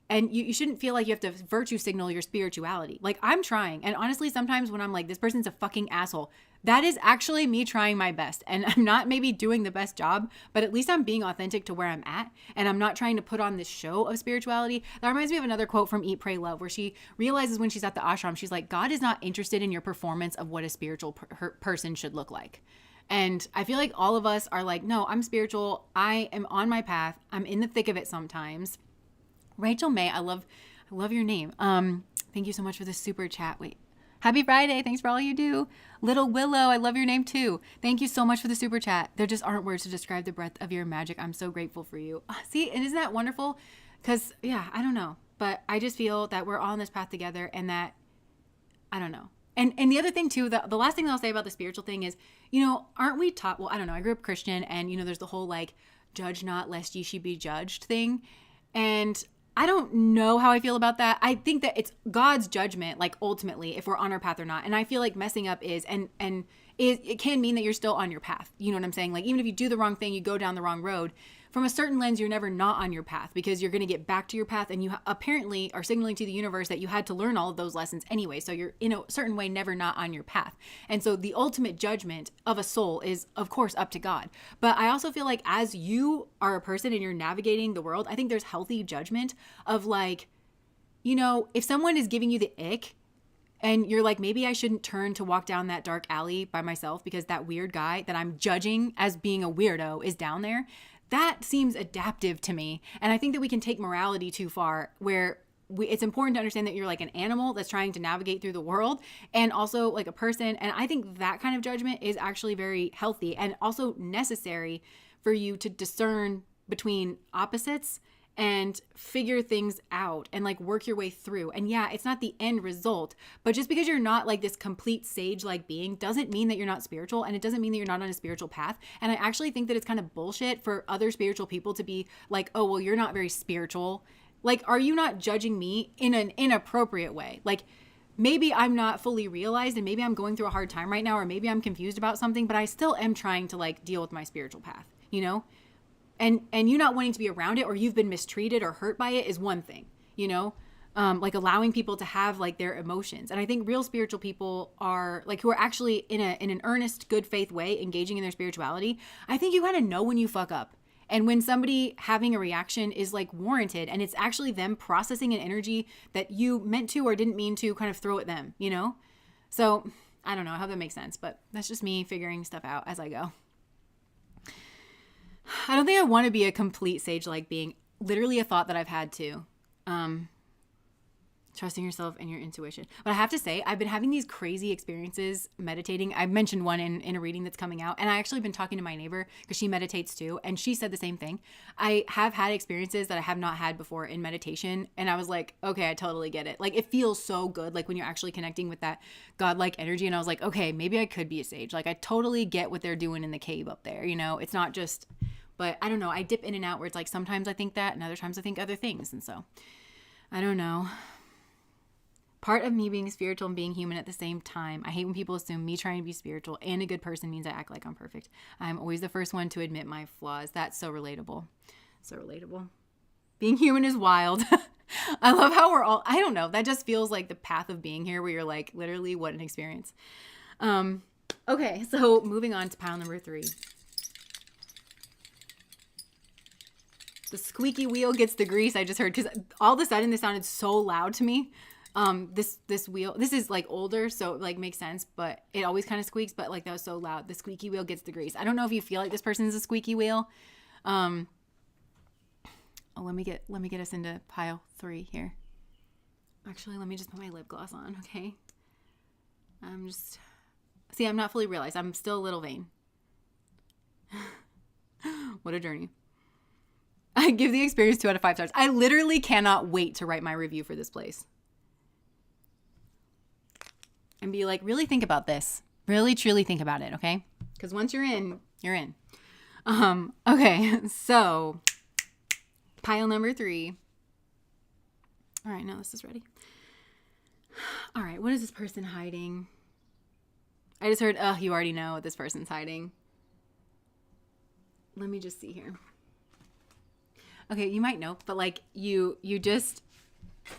And you shouldn't feel like you have to virtue signal your spirituality. Like, I'm trying. And honestly, sometimes when I'm like, this person's a fucking asshole, that is actually me trying my best. And I'm not maybe doing the best job, but at least I'm being authentic to where I'm at. And I'm not trying to put on this show of spirituality. That reminds me of another quote from Eat, Pray, Love, where she realizes when she's at the ashram, she's like, God is not interested in your performance of what a spiritual person should look like. And I feel like all of us are like, no, I'm spiritual. I am on my path. I'm in the thick of it sometimes. Rachel May, I love your name. Thank you so much for the super chat. Wait, happy Friday. Thanks for all you do. Little Willow, I love your name too. Thank you so much for the super chat. There just aren't words to describe the breadth of your magic. I'm so grateful for you. See, and isn't that wonderful? Because yeah, I don't know, but I just feel that we're all on this path together, and that, I don't know. And the other thing too, the last thing that I'll say about the spiritual thing is, aren't we taught, well, I don't know, I grew up Christian, and there's the whole like, judge not lest ye should be judged thing. And I don't know how I feel about that. I think that it's God's judgment, like ultimately, if we're on our path or not. And I feel like messing up is, and it can mean that you're still on your path. You know what I'm saying? Like, even if you do the wrong thing, you go down the wrong road. From a certain lens, you're never not on your path, because you're going to get back to your path, and you apparently are signaling to the universe that you had to learn all of those lessons anyway. So you're in a certain way never not on your path. And so the ultimate judgment of a soul is, of course, up to God. But I also feel like as you are a person and you're navigating the world, I think there's healthy judgment of like, if someone is giving you the ick, and you're like, maybe I shouldn't turn to walk down that dark alley by myself because that weird guy that I'm judging as being a weirdo is down there. That seems adaptive to me. And I think that we can take morality too far, where it's important to understand that you're like an animal that's trying to navigate through the world, and also like a person. And I think that kind of judgment is actually very healthy and also necessary for you to discern between opposites and figure things out and like work your way through. And yeah, it's not the end result, but just because you're not like this complete sage like being doesn't mean that you're not spiritual, and it doesn't mean that you're not on a spiritual path. And I actually think that it's kind of bullshit for other spiritual people to be like, oh, well, you're not very spiritual. Like, are you not judging me in an inappropriate way? Like, maybe I'm not fully realized and maybe I'm going through a hard time right now, or maybe I'm confused about something, but I still am trying to like deal with my spiritual path, you know? And you not wanting to be around it, or you've been mistreated or hurt by it, is one thing, you know? Like allowing people to have like their emotions. And I think real spiritual people are like, who are actually in an earnest, good faith way, engaging in their spirituality. I think you kind of know when you fuck up. And when somebody having a reaction is like warranted, and it's actually them processing an energy that you meant to or didn't mean to kind of throw at them, you know? So I don't know how that makes sense, but that's just me figuring stuff out as I go. I don't think I want to be a complete sage-like being. Literally a thought that I've had too. Trusting yourself and your intuition. But I have to say, I've been having these crazy experiences meditating. I mentioned one in a reading that's coming out. And I actually been talking to my neighbor because she meditates too. And she said the same thing. I have had experiences that I have not had before in meditation. And I was like, okay, I totally get it. Like, it feels so good. Like when you're actually connecting with that godlike energy. And I was like, okay, maybe I could be a sage. Like I totally get what they're doing in the cave up there. You know, it's not just, but I don't know. I dip in and out where it's like, sometimes I think that and other times I think other things. And so I don't know. Part of me being spiritual and being human at the same time. I hate when people assume me trying to be spiritual and a good person means I act like I'm perfect. I'm always the first one to admit my flaws. That's so relatable. So relatable. Being human is wild. I love how we're all, I don't know. That just feels like the path of being here where you're like, literally, what an experience. Okay, so moving on to pile number 3. The squeaky wheel gets the grease. I just heard, because all of a sudden this sounded so loud to me. This wheel, this is like older, so it like makes sense, but it always kind of squeaks, but like that was so loud. The squeaky wheel gets the grease. I don't know if you feel like this person's a squeaky wheel. Let me get us into pile 3 here. Actually, let me just put my lip gloss on. Okay. I'm not fully realized. I'm still a little vain. What a journey. I give the experience 2 out of 5 stars. I literally cannot wait to write my review for this place. And be like, really think about this. Really, truly think about it, okay? Because once you're in, you're in. Okay, so pile number 3. All right, now this is ready. All right, what is this person hiding? I just heard, you already know what this person's hiding. Let me just see here. Okay, you might know, but like you just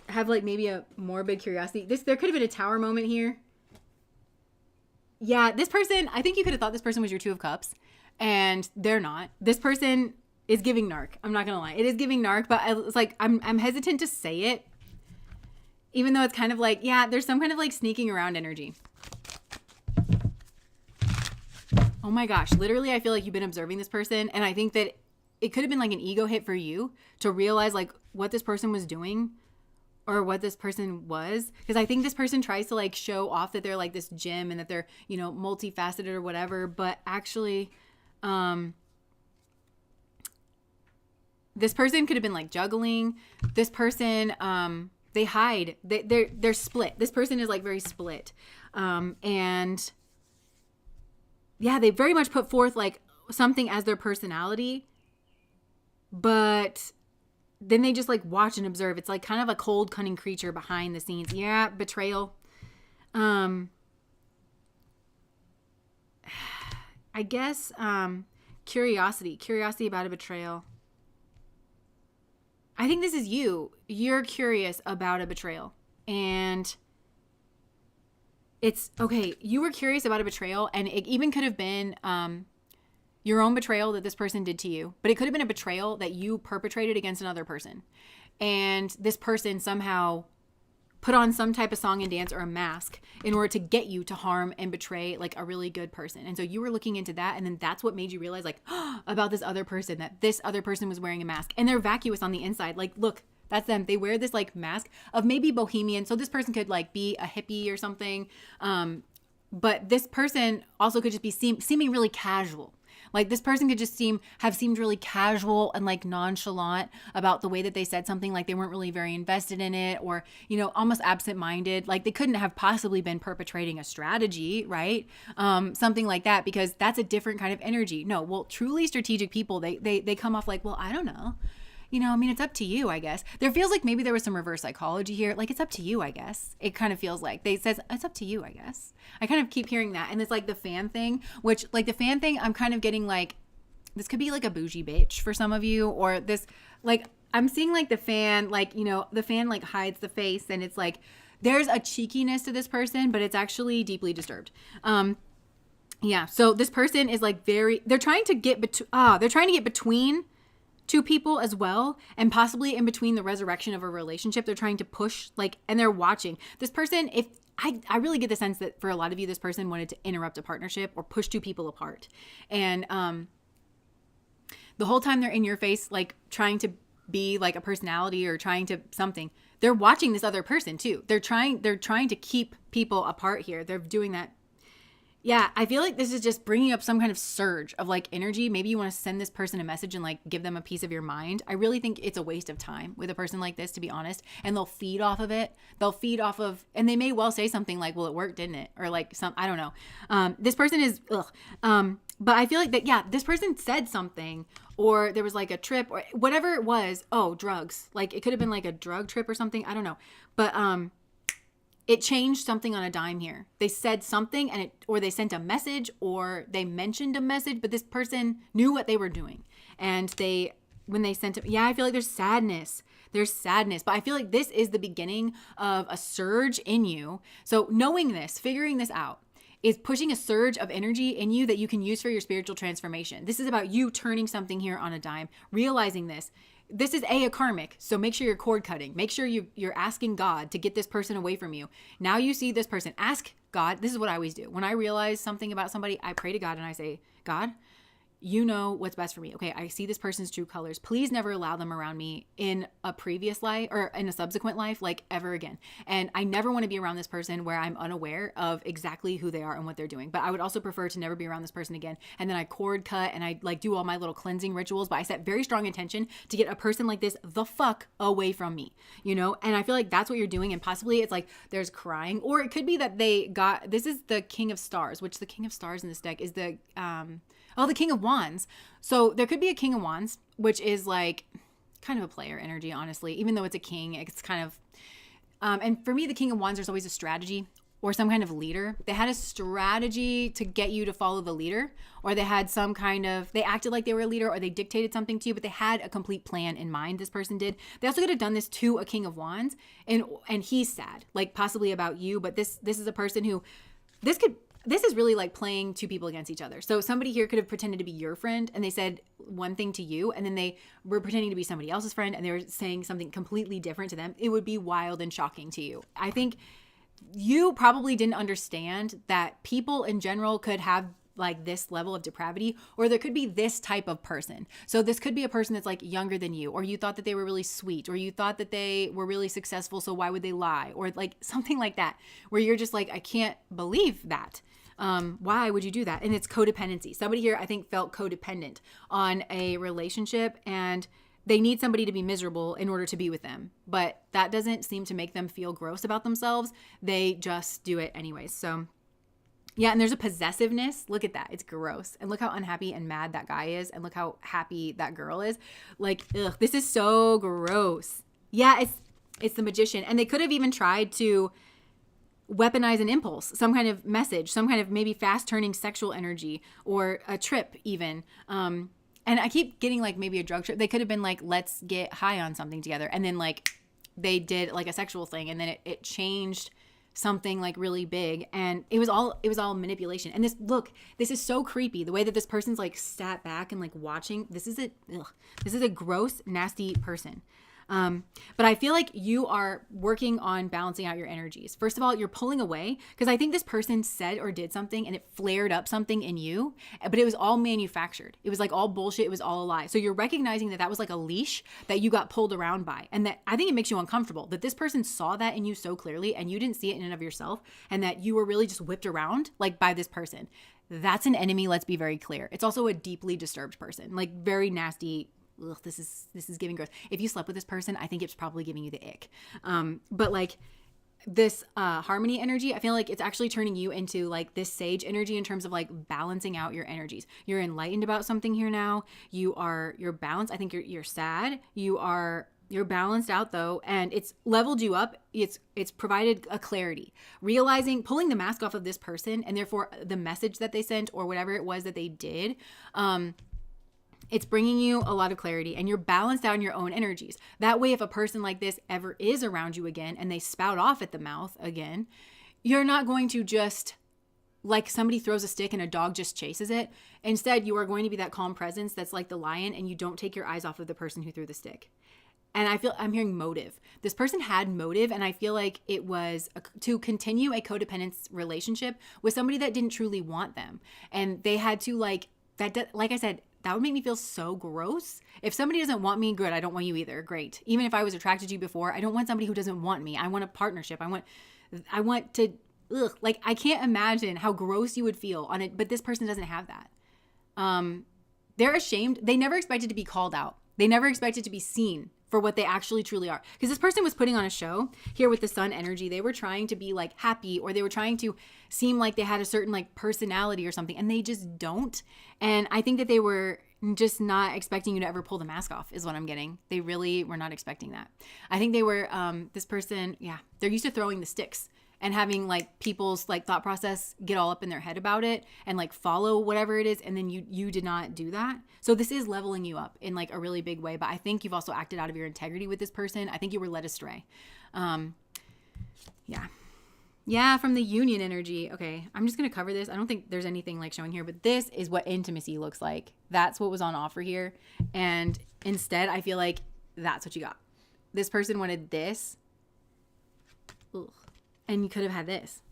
have like maybe a morbid curiosity. There could have been a tower moment here. Yeah, this person, I think you could have thought this person was your 2 of Cups, and they're not. This person is giving narc. I'm not going to lie. It is giving narc, but it's like, I'm hesitant to say it, even though it's kind of like, yeah, there's some kind of like sneaking around energy. Oh my gosh. Literally, I feel like you've been observing this person, and I think that it could have been like an ego hit for you to realize like what this person was doing or what this person was. Because I think this person tries to like show off that they're like this gem and that they're, you know, multifaceted or whatever. But actually, this person could have been like juggling. This person, they hide. They're split. This person is like very split. And yeah, they very much put forth like something as their personality, but then they just like watch and observe. It's like kind of a cold, cunning creature behind the scenes. Yeah, betrayal. I guess curiosity about a betrayal. I think this is you. You're curious about a betrayal. And it's okay. You were curious about a betrayal, and it even could have been your own betrayal that this person did to you, but it could have been a betrayal that you perpetrated against another person. And this person somehow put on some type of song and dance or a mask in order to get you to harm and betray like a really good person. And so you were looking into that, and then that's what made you realize like about this other person, that this other person was wearing a mask and they're vacuous on the inside. Like, look, that's them. They wear this like mask of maybe bohemian. So this person could like be a hippie or something. But this person also could just be seeming really casual. Like this person could just have seemed really casual and like nonchalant about the way that they said something, like they weren't really very invested in it, or, you know, almost absent-minded. Like they couldn't have possibly been perpetrating a strategy, right? Something like that, because that's a different kind of energy. No, well, truly strategic people, they come off like, well, I don't know. You know, I mean, it's up to you, I guess. There feels like maybe there was some reverse psychology here. Like, it's up to you, I guess. It kind of feels like they says, it's up to you, I guess. I kind of keep hearing that. And it's like the fan thing, which like the fan thing, I'm kind of getting like, this could be like a bougie bitch for some of you, or this, like, I'm seeing like the fan, like, you know, the fan like hides the face, and it's like, there's a cheekiness to this person, but it's actually deeply disturbed. Yeah. So this person is like they're trying to get between two people as well, and possibly in between the resurrection of a relationship. They're trying to push, like, and they're watching this person. If I really get the sense that for a lot of you, this person wanted to interrupt a partnership or push two people apart. And the whole time they're in your face, like trying to be like a personality or trying to something, they're watching this other person too. They're trying to keep people apart here. They're doing that. Yeah, I feel like this is just bringing up some kind of surge of like energy. Maybe you want to send this person a message and like give them a piece of your mind. I really think it's a waste of time with a person like this, to be honest. And they'll feed off of it. And they may well say something like, well, it worked, didn't it? Or like I don't know. This person is, but I feel like that, yeah, this person said something, or there was like a trip or whatever it was. Oh, drugs. Like it could have been like a drug trip or something. I don't know. But, it changed something on a dime here. They said something or they sent a message, or they mentioned a message, but this person knew what they were doing. And when they sent it, yeah, I feel like there's sadness, but I feel like this is the beginning of a surge in you. So knowing this, figuring this out, is pushing a surge of energy in you that you can use for your spiritual transformation. This is about you turning something here on a dime, realizing this. This is a karmic, so make sure you're cord cutting. Make sure you're asking God to get this person away from you. Now you see this person. Ask God. This is what I always do. When I realize something about somebody, I pray to God and I say, God, you know what's best for me. Okay, I see this person's true colors. Please never allow them around me in a previous life or in a subsequent life, like ever again. And I never want to be around this person where I'm unaware of exactly who they are and what they're doing. But I would also prefer to never be around this person again. And then I cord cut and I like do all my little cleansing rituals, but I set very strong intention to get a person like this the fuck away from me, you know? And I feel like that's what you're doing. And possibly it's like there's crying, or it could be that this is the King of Stars, which the King of Stars in this deck is the King of Wands. So there could be a King of Wands, which is like kind of a player energy, honestly. Even though it's a king, it's kind of, and for me, the King of Wands, there's always a strategy or some kind of leader. They had a strategy to get you to follow the leader, or they had they acted like they were a leader, or they dictated something to you, but they had a complete plan in mind. This person did. They also could have done this to a King of Wands, and he's sad, like possibly about you, but this is a person who, this is really like playing two people against each other. So somebody here could have pretended to be your friend and they said one thing to you, and then they were pretending to be somebody else's friend and they were saying something completely different to them. It would be wild and shocking to you. I think you probably didn't understand that people in general could have like this level of depravity, or there could be this type of person. So this could be a person that's like younger than you, or you thought that they were really sweet, or you thought that they were really successful, so why would they lie? Or like something like that, where you're just like, I can't believe that. Why would you do that? And it's codependency. Somebody here, I think, felt codependent on a relationship, and they need somebody to be miserable in order to be with them. But that doesn't seem to make them feel gross about themselves. They just do it anyways. So yeah, and there's a possessiveness. Look at that. It's gross. And look how unhappy and mad that guy is. And look how happy that girl is. Like, ugh, this is so gross. Yeah, it's the Magician. And they could have even tried to weaponize an impulse, some kind of message, some kind of maybe fast turning sexual energy, or a trip even. And I keep getting like maybe a drug trip. They could have been like, let's get high on something together. And then like they did like a sexual thing, and then it changed something like really big, and it was all manipulation. And this is so creepy, the way that this person's like sat back and like watching. This is a gross, nasty person. But I feel like you are working on balancing out your energies. First of all, you're pulling away, because I think this person said or did something and it flared up something in you, but it was all manufactured. It was like all bullshit. It was all a lie. So you're recognizing that was like a leash that you got pulled around by. And that I think it makes you uncomfortable that this person saw that in you so clearly and you didn't see it in and of yourself, and that you were really just whipped around like by this person. that's an enemy. Let's be very clear. It's also a deeply disturbed person, like very nasty. Ugh, this is giving gross. If you slept with this person, I think it's probably giving you the ick. But like this harmony energy, I feel like it's actually turning you into like this sage energy in terms of like balancing out your energies. You're enlightened about something here now. You're balanced. I think you're sad. You're balanced out though, and it's leveled you up. It's provided a clarity, realizing, pulling the mask off of this person, and therefore the message that they sent or whatever it was that they did. It's bringing you a lot of clarity, and you're balanced out in your own energies. That way, if a person like this ever is around you again and they spout off at the mouth again, you're not going to just like somebody throws a stick and a dog just chases it. Instead, you are going to be that calm presence that's like the lion, and you don't take your eyes off of the person who threw the stick. And I'm hearing motive. This person had motive, and I feel like it was to continue a codependent relationship with somebody that didn't truly want them. And they had to like I said, that would make me feel so gross. If somebody doesn't want me, good. I don't want you either. Great. Even if I was attracted to you before, I don't want somebody who doesn't want me. I want a partnership. I want to, like, I can't imagine how gross you would feel on it. But this person doesn't have that. They're ashamed. They never expected to be called out. They never expected to be seen for what they actually truly are. Because this person was putting on a show here with the sun energy. They were trying to be like happy, or they were trying to seem like they had a certain like personality or something, and they just don't. And I think that they were just not expecting you to ever pull the mask off is what I'm getting. They really were not expecting that. I think they were, this person, they're used to throwing the sticks and having like people's like thought process get all up in their head about it and like follow whatever it is. And then you did not do that. So this is leveling you up in like a really big way. But I think you've also acted out of your integrity with this person. I think you were led astray. Yeah, from the union energy. Okay, I'm just going to cover this. I don't think there's anything like showing here, but this is what intimacy looks like. That's what was on offer here. And instead, I feel like that's what you got. This person wanted this. Ugh. And you could have had this.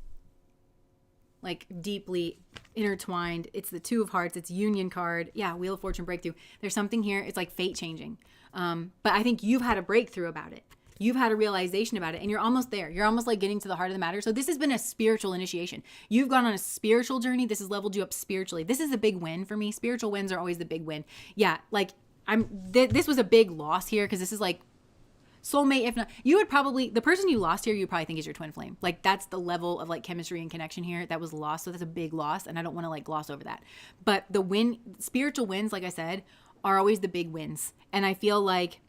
Like deeply intertwined. It's the Two of Hearts. It's Union card. Yeah, Wheel of Fortune breakthrough. There's something here. It's like fate changing. But I think you've had a breakthrough about it. You've had a realization about it, and you're almost there. You're almost like getting to the heart of the matter. So this has been a spiritual initiation. You've gone on a spiritual journey. This has leveled you up spiritually. This is a big win for me. Spiritual wins are always the big win. Yeah, like this was a big loss here, because this is like soulmate. If not, you would probably, the person you lost here, you probably think is your twin flame. Like that's the level of like chemistry and connection here that was lost. So that's a big loss, and I don't want to like gloss over that. But the spiritual wins, like I said, are always the big wins. And I feel like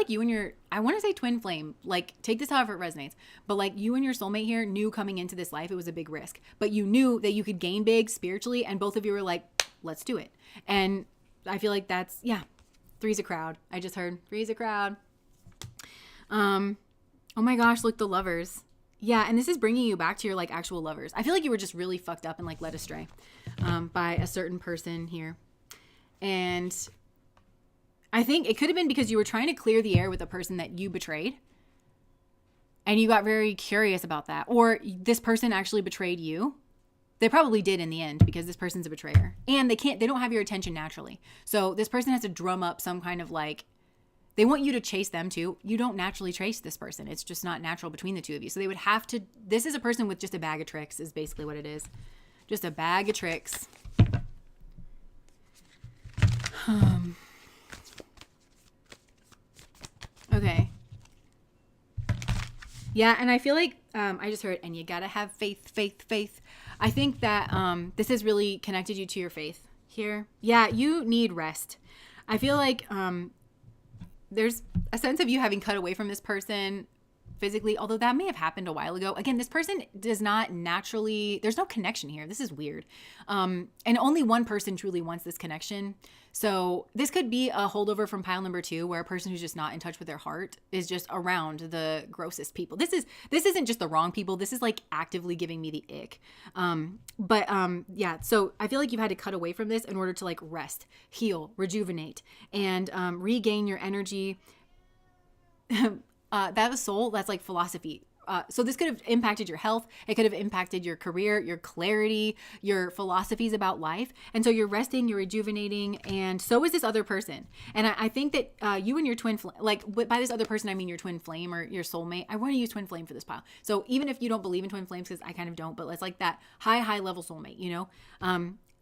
you and your, I want to say twin flame, like take this however it resonates, but like you and your soulmate here knew coming into this life, it was a big risk, but you knew that you could gain big spiritually, and both of you were like, let's do it. And I feel like that's, three's a crowd. I just heard three's a crowd. Oh my gosh, look, the Lovers. Yeah, and this is bringing you back to your like actual lovers. I feel like you were just really fucked up and like led astray by a certain person here. And I think it could have been because you were trying to clear the air with a person that you betrayed, and you got very curious about that. Or this person actually betrayed you. They probably did in the end, because this person's a betrayer, and they don't have your attention naturally. So this person has to drum up some kind of like, they want you to chase them too. You don't naturally chase this person. It's just not natural between the two of you. So they would have to, this is a person with just a bag of tricks is basically what it is. Just a bag of tricks. Okay. Yeah, and I feel like I just heard, and you gotta have faith. I think that this has really connected you to your faith here. Yeah, you need rest. I feel like there's a sense of you having cut away from this person physically, although that may have happened a while ago. Again, this person does not naturally, there's no connection here. This is weird. And only one person truly wants this connection. So this could be a holdover from pile number 2, where a person who's just not in touch with their heart is just around the grossest people. This isn't just the wrong people. This is like actively giving me the ick. Yeah, so I feel like you've had to cut away from this in order to like rest, heal, rejuvenate, and regain your energy. That was soul. That's like philosophy. so this could have impacted your health. It could have impacted your career, your clarity, your philosophies about life. And so you're resting, you're rejuvenating, and so is this other person. And I think that you and your twin flame, like by this other person, I mean your twin flame or your soulmate. I want to use twin flame for this pile. So even if you don't believe in twin flames, because I kind of don't, but it's like that high level soulmate, you know?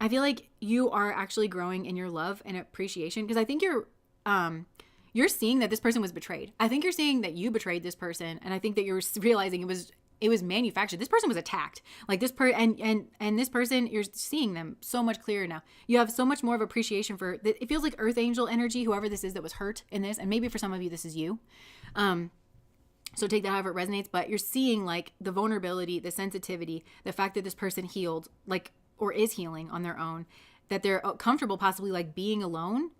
I feel like you are actually growing in your love and appreciation, because I think you're seeing that this person was betrayed. I think you're seeing that you betrayed this person, and I think that you're realizing it was manufactured. This person was attacked. Like this and this person, you're seeing them so much clearer now. You have so much more of appreciation for it. Feels like earth angel energy, whoever this is that was hurt in this, and maybe for some of you this is you. So take that however it resonates, but you're seeing like the vulnerability, the sensitivity, the fact that this person healed, like, or is healing on their own, that they're comfortable possibly like being alone.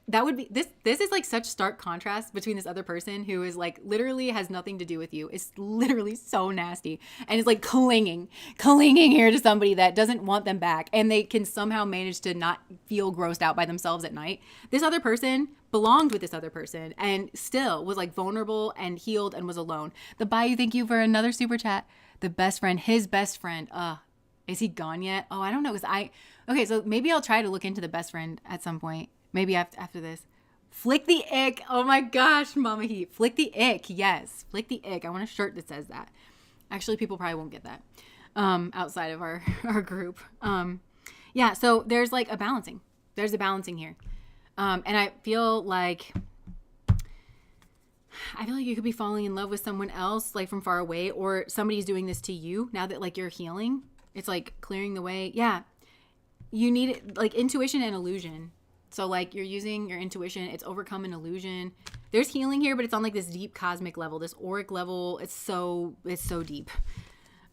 That would be this is like such stark contrast between this other person who is like literally has nothing to do with you. It's literally so nasty and is like clinging here to somebody that doesn't want them back, and they can somehow manage to not feel grossed out by themselves at night. This other person belonged with this other person and still was like vulnerable and healed and was alone. The Bayou, thank you for another super chat. The best friend, his best friend. Is he gone yet? Oh, I don't know. Okay, so maybe I'll try to look into the best friend at some point. Maybe after this. Flick the ick. Oh my gosh, Mama Heat. Flick the ick. Yes. Flick the ick. I want a shirt that says that. Actually, people probably won't get that outside of our group. Yeah, so there's like a balancing. There's a balancing here. And I feel like you could be falling in love with someone else like from far away, or somebody's doing this to you now that like you're healing. It's like clearing the way. Yeah. You need like intuition and illusion. So like you're using your intuition, it's overcome an illusion. There's healing here, but it's on like this deep cosmic level, this auric level. It's so deep.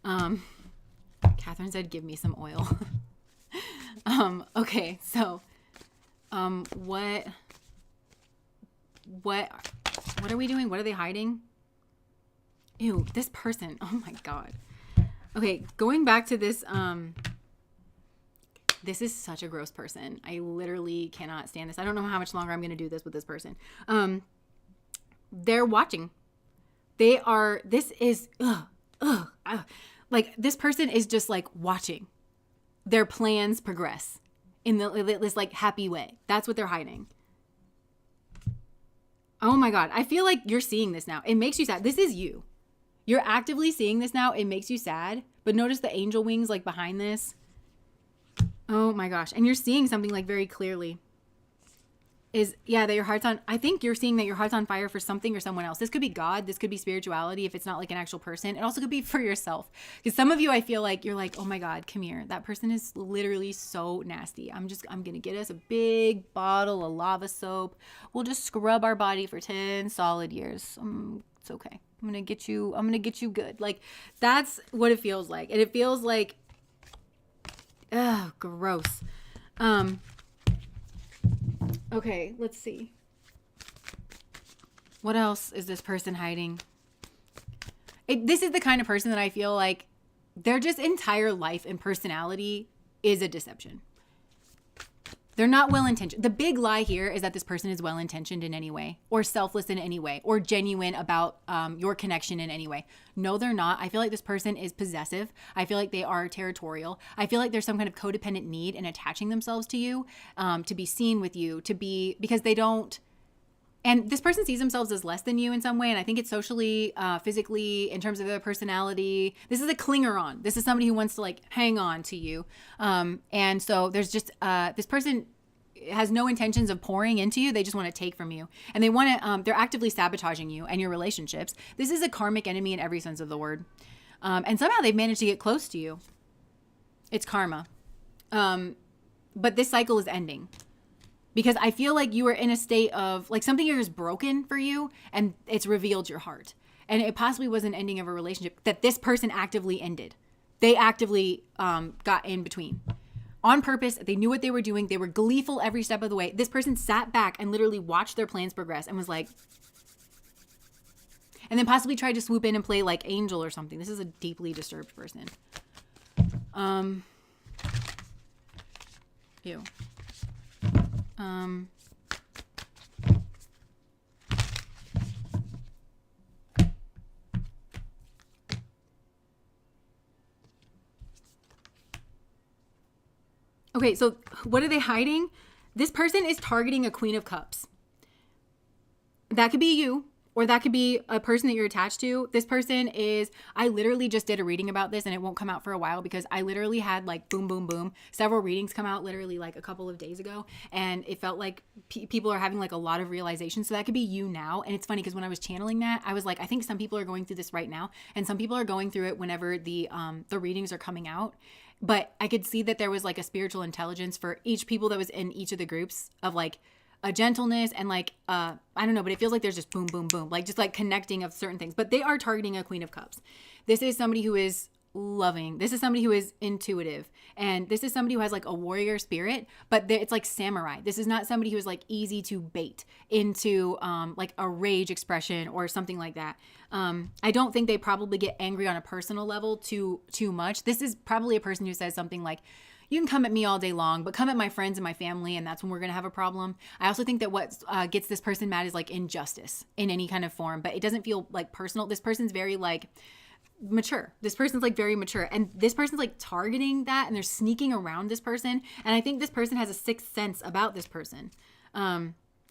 Catherine said, give me some oil. Okay. So, what are we doing? What are they hiding? Ew, this person. Oh my God. Okay. Going back to this, this is such a gross person. I literally cannot stand this. I don't know how much longer I'm going to do this with this person. They're watching. Like this person is just like watching their plans progress in this like happy way. That's what they're hiding. Oh my God. I feel like you're seeing this now. It makes you sad. This is you. You're actively seeing this now. It makes you sad. But notice the angel wings like behind this. Oh my gosh. And you're seeing something like very clearly that your heart's on, I think you're seeing that your heart's on fire for something or someone else. This could be God. This could be spirituality if it's not like an actual person. It also could be for yourself. Because some of you, I feel like you're like, oh my God, come here. That person is literally so nasty. I'm going to get us a big bottle of lava soap. We'll just scrub our body for 10 solid years. It's okay. I'm going to get you good. Like that's what it feels like. And it feels like, ugh, gross. Okay, let's see. What else is this person hiding? This is the kind of person that I feel like their just entire life and personality is a deception. They're not well-intentioned. The big lie here is that this person is well-intentioned in any way, or selfless in any way, or genuine about your connection in any way. No, they're not. I feel like this person is possessive. I feel like they are territorial. I feel like there's some kind of codependent need in attaching themselves to you, to be seen with you, because they don't. And this person sees themselves as less than you in some way. And I think it's socially, physically, in terms of their personality. This is a clinger on. This is somebody who wants to like hang on to you. And so there's just, this person has no intentions of pouring into you. They just want to take from you. And they want to, they're actively sabotaging you and your relationships. This is a karmic enemy in every sense of the word. And somehow they've managed to get close to you. It's karma. But this cycle is ending. Because I feel like you were in a state of, like, something here is broken for you, and it's revealed your heart. And it possibly was an ending of a relationship that this person actively ended. They actively got in between. On purpose, they knew what they were doing. They were gleeful every step of the way. This person sat back and literally watched their plans progress and was like, and then possibly tried to swoop in and play, like, angel or something. This is a deeply disturbed person. Ew. Okay, so what are they hiding? This person is targeting a Queen of Cups. That could be you, or that could be a person that you're attached to. This person is, I literally just did a reading about this and it won't come out for a while because I literally had like boom, boom, boom. Several readings come out literally like a couple of days ago. And it felt like people are having like a lot of realization. So that could be you now. And it's funny because when I was channeling that, I was like, I think some people are going through this right now. And some people are going through it whenever the readings are coming out. But I could see that there was like a spiritual intelligence for each people that was in each of the groups of like a gentleness and like, I don't know, but it feels like there's just boom, boom, boom, like just like connecting of certain things. But they are targeting a Queen of Cups. This is somebody who is loving. This is somebody who is intuitive. And this is somebody who has like a warrior spirit, but it's like samurai. This is not somebody who is like easy to bait into like a rage expression or something like that. I don't think they probably get angry on a personal level too much. This is probably a person who says something like, you can come at me all day long, but come at my friends and my family, and that's when we're going to have a problem. I also think that what gets this person mad is like injustice in any kind of form, but it doesn't feel like personal. This person's very like mature. This person's like very mature, and this person's like targeting that, and they're sneaking around this person. And I think this person has a sixth sense about this person.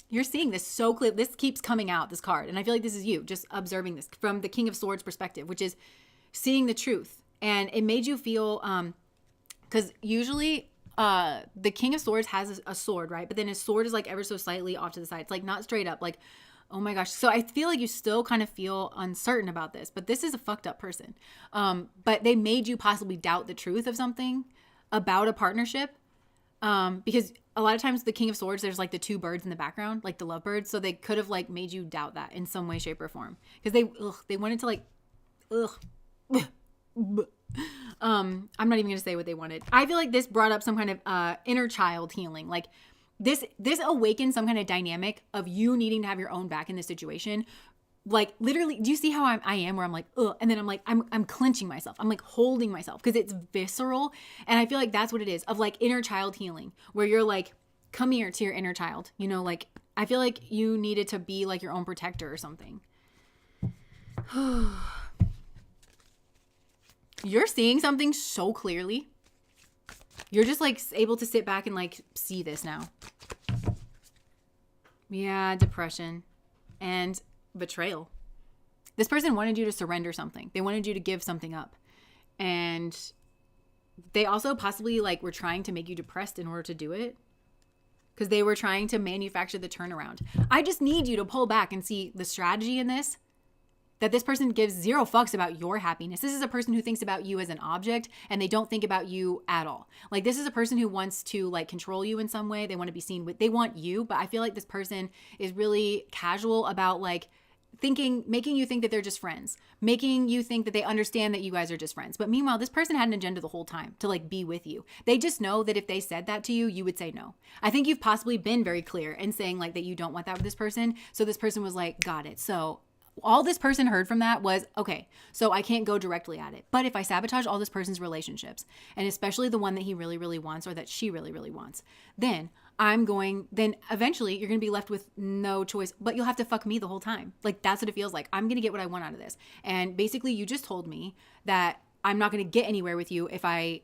You're seeing this so clear. This keeps coming out, this card. And I feel like this is you just observing this from the King of Swords perspective, which is seeing the truth. And it made you feel, because usually the King of Swords has a sword, right? But then his sword is like ever so slightly off to the side. It's like not straight up, like, oh my gosh. So I feel like you still kind of feel uncertain about this, but this is a fucked up person. But they made you possibly doubt the truth of something about a partnership. Because a lot of times the King of Swords, there's like the two birds in the background, like the lovebirds. So they could have like made you doubt that in some way, shape, or form. Because they wanted to like, I'm not even gonna say what they wanted. I feel like this brought up some kind of inner child healing. Like this awakened some kind of dynamic of you needing to have your own back in this situation. Like literally, do you see how I am where I'm like, ugh, and then I'm like, I'm clenching myself. I'm like holding myself because it's visceral. And I feel like that's what it is, of like inner child healing, where you're like, come here to your inner child. You know, like I feel like you needed to be like your own protector or something. You're seeing something so clearly. You're just like able to sit back and like see this now. Yeah, depression and betrayal. This person wanted you to surrender something. They wanted you to give something up. And they also possibly like were trying to make you depressed in order to do it. Because they were trying to manufacture the turnaround. I just need you to pull back and see the strategy in this. That this person gives zero fucks about your happiness. This is a person who thinks about you as an object and they don't think about you at all. Like this is a person who wants to like control you in some way. They want to be seen with, they want you, but I feel like this person is really casual about like making you think that they're just friends, making you think that they understand that you guys are just friends. But meanwhile, this person had an agenda the whole time to like be with you. They just know that if they said that to you, you would say no. I think you've possibly been very clear in saying like that you don't want that with this person. So this person was like, got it. So all this person heard from that was, okay, so I can't go directly at it. But if I sabotage all this person's relationships, and especially the one that he really, really wants or that she really, really wants, then eventually you're going to be left with no choice, but you'll have to fuck me the whole time. Like that's what it feels like. I'm going to get what I want out of this. And basically you just told me that I'm not going to get anywhere with you if I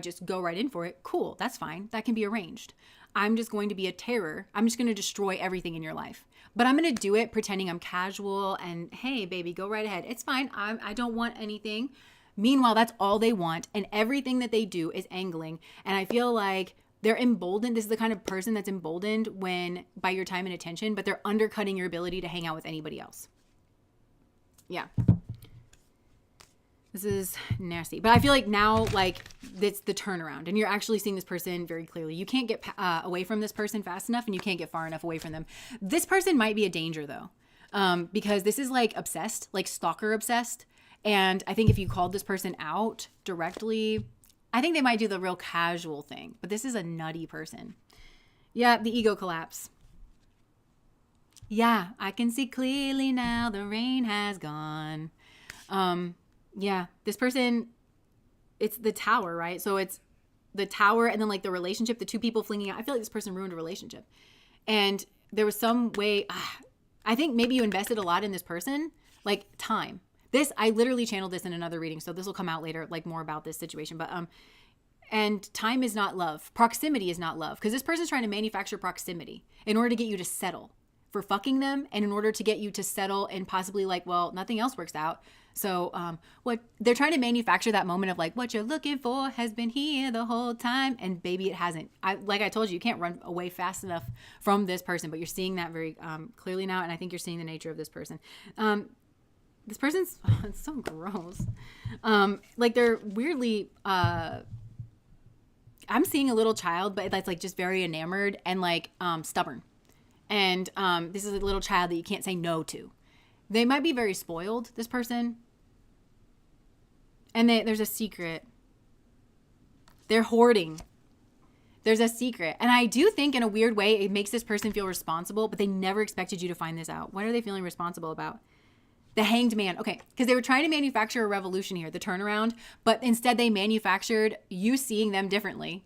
just go right in for it. Cool. That's fine. That can be arranged. I'm just going to be a terror. I'm just going to destroy everything in your life. But I'm going to do it pretending I'm casual and, hey, baby, go right ahead. It's fine. I don't want anything. Meanwhile, that's all they want. And everything that they do is angling. And I feel like they're emboldened. This is the kind of person that's emboldened by your time and attention, but they're undercutting your ability to hang out with anybody else. Yeah. This is nasty. But I feel like now, like, it's the turnaround. And you're actually seeing this person very clearly. You can't get away from this person fast enough, and you can't get far enough away from them. This person might be a danger, though. Because this is, like, obsessed. Like, stalker obsessed. And I think if you called this person out directly, I think they might do the real casual thing. But this is a nutty person. Yeah, the ego collapse. Yeah, I can see clearly now. The rain has gone. Yeah, this person, it's the tower, right? So it's the tower and then like the relationship, the two people flinging out. I feel like this person ruined a relationship. And there was some way, I think maybe you invested a lot in this person, like time. I literally channeled this in another reading, so this will come out later, like more about this situation. But And time is not love. Proximity is not love. Because this person's trying to manufacture proximity in order to get you to settle for fucking them, and in order to get you to settle and possibly like, well, nothing else works out. So what they're trying to manufacture that moment of like, what you're looking for has been here the whole time. And baby, it hasn't. Like I told you, you can't run away fast enough from this person, but you're seeing that very clearly now. And I think you're seeing the nature of this person. This person's, it's so gross. Like they're weirdly, I'm seeing a little child, but that's like just very enamored and like stubborn. And this is a little child that you can't say no to. They might be very spoiled, this person. And there's a secret. They're hoarding. There's a secret. And I do think in a weird way, it makes this person feel responsible, but they never expected you to find this out. What are they feeling responsible about? The Hanged Man. Okay, because they were trying to manufacture a revolution here, the turnaround, but instead they manufactured you seeing them differently.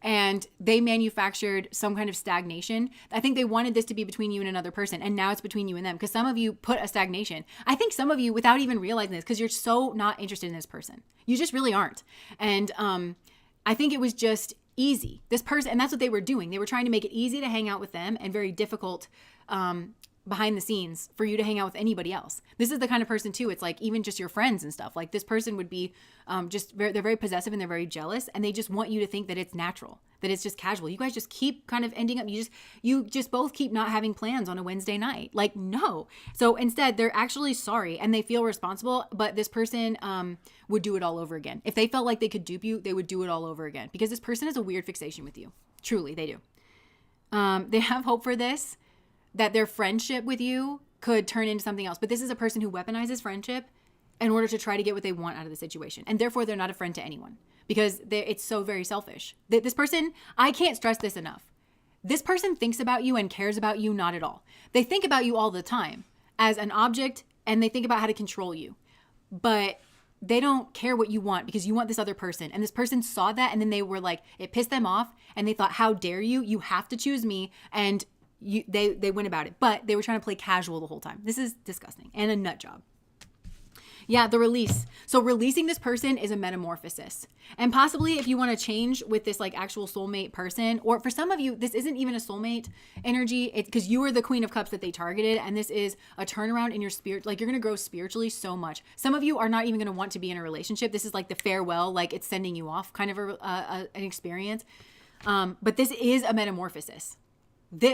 And they manufactured some kind of stagnation. I think they wanted this to be between you and another person, and now it's between you and them, because some of you put a stagnation. I think some of you, without even realizing this, because you're so not interested in this person. You just really aren't. And I think it was just easy. This person, and that's what they were doing. They were trying to make it easy to hang out with them and very difficult behind the scenes for you to hang out with anybody else. This is the kind of person too, it's like even just your friends and stuff. Like this person would be they're very possessive and they're very jealous, and they just want you to think that it's natural, that it's just casual. You guys just keep kind of ending up, you just both keep not having plans on a Wednesday night. Like, no. So instead they're actually sorry and they feel responsible, but this person would do it all over again. If they felt like they could dupe you, they would do it all over again, because this person has a weird fixation with you. Truly, they do. They have hope for this, that their friendship with you could turn into something else. But this is a person who weaponizes friendship in order to try to get what they want out of the situation. And therefore, they're not a friend to anyone, because it's so very selfish. This person, I can't stress this enough. This person thinks about you and cares about you not at all. They think about you all the time as an object, and they think about how to control you. But they don't care what you want, because you want this other person. And this person saw that, and then they were like, it pissed them off, and they thought, how dare you? You have to choose me. And they went about it, but they were trying to play casual the whole time. This is disgusting and a nut job. Yeah, the release. So releasing this person is a metamorphosis. And possibly if you want to change with this like actual soulmate person, or for some of you, this isn't even a soulmate energy. It's because you are the Queen of Cups that they targeted. And this is a turnaround in your spirit. Like you're going to grow spiritually so much. Some of you are not even going to want to be in a relationship. This is like the farewell, like it's sending you off kind of an experience. But this is a metamorphosis.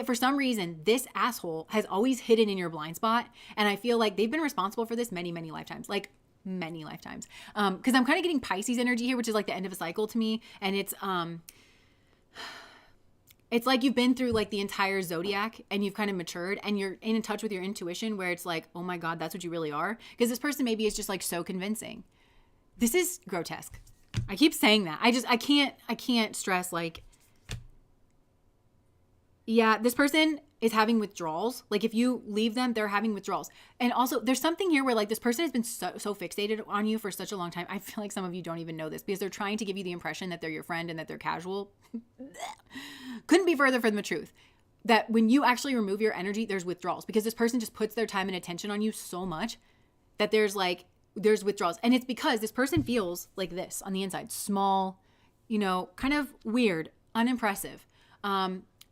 For some reason, this asshole has always hidden in your blind spot. And I feel like they've been responsible for this many, many lifetimes. Like many lifetimes. Because I'm kind of getting Pisces energy here, which is like the end of a cycle to me. And it's like you've been through like the entire zodiac and you've kind of matured and you're in touch with your intuition, where it's like, oh my God, that's what you really are. Because this person maybe is just like so convincing. This is grotesque. I keep saying that. I can't stress like, yeah, this person is having withdrawals. Like if you leave them, they're having withdrawals. And also there's something here where like this person has been so fixated on you for such a long time. I feel like some of you don't even know this, because they're trying to give you the impression that they're your friend and that they're casual. Couldn't be further from the truth. That when you actually remove your energy, there's withdrawals, because this person just puts their time and attention on you so much that there's withdrawals. And it's because this person feels like this on the inside, small, kind of weird, unimpressive,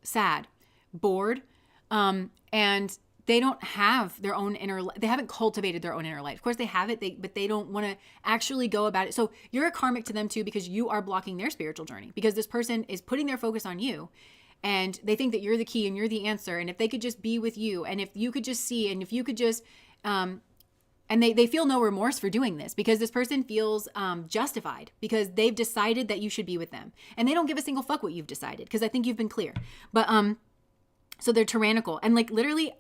sad, bored, and they don't have their own they haven't cultivated their own inner light. Of course they have it, but they don't want to actually go about it. So you're a karmic to them too, because you are blocking their spiritual journey, because this person is putting their focus on you, and they think that you're the key and you're the answer. And if they could just be with you, and if you could just see, and if you could just, and they feel no remorse for doing this, because this person feels justified, because they've decided that you should be with them. And they don't give a single fuck what you've decided, because I think you've been clear. But so they're tyrannical. And like literally,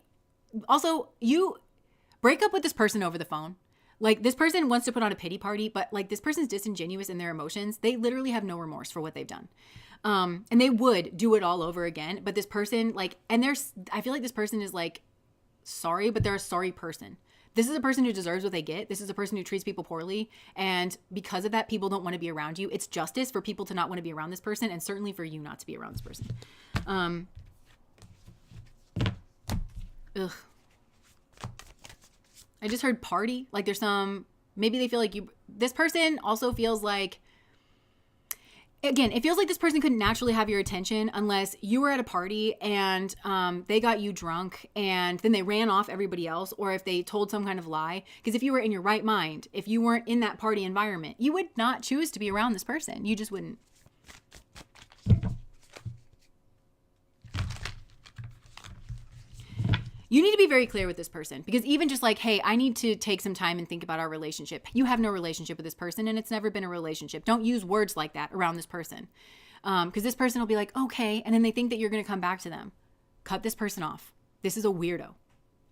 also you break up with this person over the phone. Like this person wants to put on a pity party, but like this person's disingenuous in their emotions. They literally have no remorse for what they've done. And they would do it all over again. But this person I feel like this person is like sorry, but they're a sorry person. This is a person who deserves what they get. This is a person who treats people poorly. And because of that, people don't want to be around you. It's justice for people to not want to be around this person, and certainly for you not to be around this person. Ugh. I just heard party. Like there's maybe they feel like this person also feels like again, it feels like this person couldn't naturally have your attention unless you were at a party and they got you drunk and then they ran off everybody else, or if they told some kind of lie. Because if you were in your right mind, if you weren't in that party environment, you would not choose to be around this person. You just wouldn't. You need to be very clear with this person, because even just like, hey, I need to take some time and think about our relationship. You have no relationship with this person and it's never been a relationship. Don't use words like that around this person. Because this person will be like, okay. And then they think that you're going to come back to them. Cut this person off. This is a weirdo.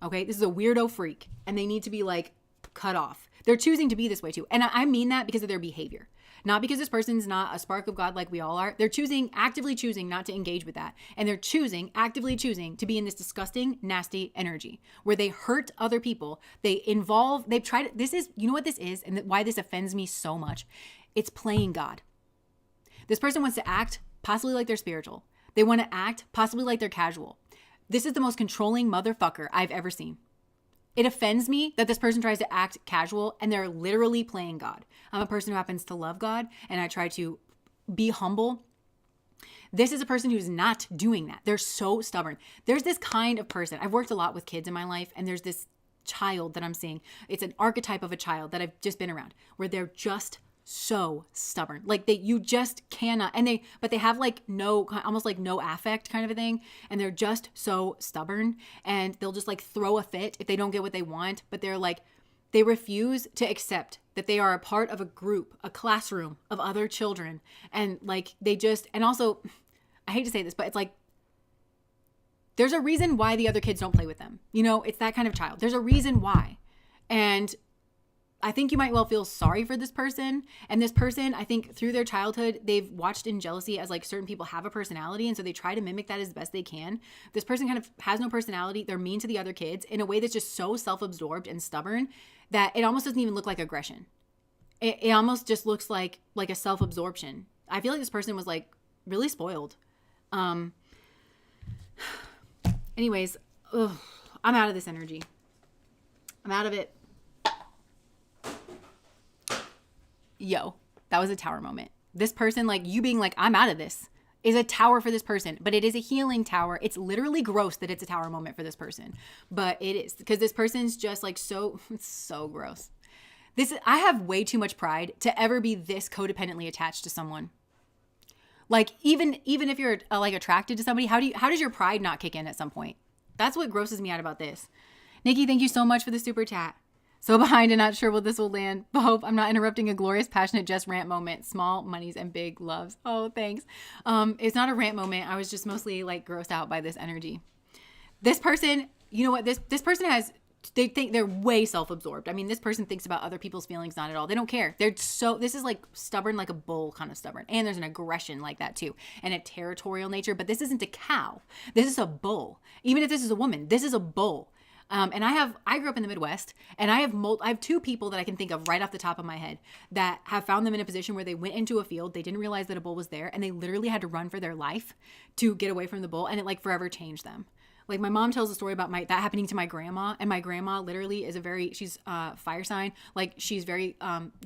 Okay. This is a weirdo freak. And they need to be like cut off. They're choosing to be this way too. And I mean that because of their behavior. Not because this person's not a spark of God like we all are. They're actively choosing not to engage with that. And they're actively choosing to be in this disgusting, nasty energy where they hurt other people. They've tried, you know what this is and why this offends me so much? It's playing God. This person wants to act possibly like they're spiritual. They want to act possibly like they're casual. This is the most controlling motherfucker I've ever seen. It offends me that this person tries to act casual and they're literally playing God. I'm a person who happens to love God and I try to be humble. This is a person who's not doing that. They're so stubborn. There's this kind of person. I've worked a lot with kids in my life, and there's this child that I'm seeing. It's an archetype of a child that I've just been around where they're just so stubborn. Like you just cannot, but they have like almost like no affect kind of a thing. And they're just so stubborn and they'll just like throw a fit if they don't get what they want. But they refuse to accept that they are a part of a group, a classroom of other children. And like and also, I hate to say this, but it's like, there's a reason why the other kids don't play with them. You know, it's that kind of child. There's a reason why. And I think you might well feel sorry for this person. And this person, I think through their childhood, they've watched in jealousy as like certain people have a personality. And so they try to mimic that as best they can. This person kind of has no personality. They're mean to the other kids in a way that's just so self-absorbed and stubborn that it almost doesn't even look like aggression. It almost just looks like a self-absorption. I feel like this person was like really spoiled. Anyways, I'm out of this energy. I'm out of it. Yo, that was a tower moment. This person, like you being like, I'm out of this, is a tower for this person, but it is a healing tower. It's literally gross that it's a tower moment for this person, but it is, because this person's just like it's so gross. I have way too much pride to ever be this codependently attached to someone. Like even if you're like attracted to somebody, how does your pride not kick in at some point? That's what grosses me out about this. Nikki, thank you so much for the super chat. So behind and not sure what this will land. But hope I'm not interrupting a glorious, passionate, just rant moment. Small monies and big loves. Oh, thanks. It's not a rant moment. I was just mostly like grossed out by this energy. This person, you know what? This person they think they're way self-absorbed. I mean, this person thinks about other people's feelings, not at all. They don't care. This is like stubborn, like a bull kind of stubborn. And there's an aggression like that too. And a territorial nature, but this isn't a cow. This is a bull. Even if this is a woman, this is a bull. And I grew up in the Midwest, and I have two people that I can think of right off the top of my head that have found them in a position where they went into a field. They didn't realize that a bull was there, and they literally had to run for their life to get away from the bull. And it like forever changed them. Like my mom tells a story about that happening to my grandma, and my grandma literally is she's fire sign. Like she's very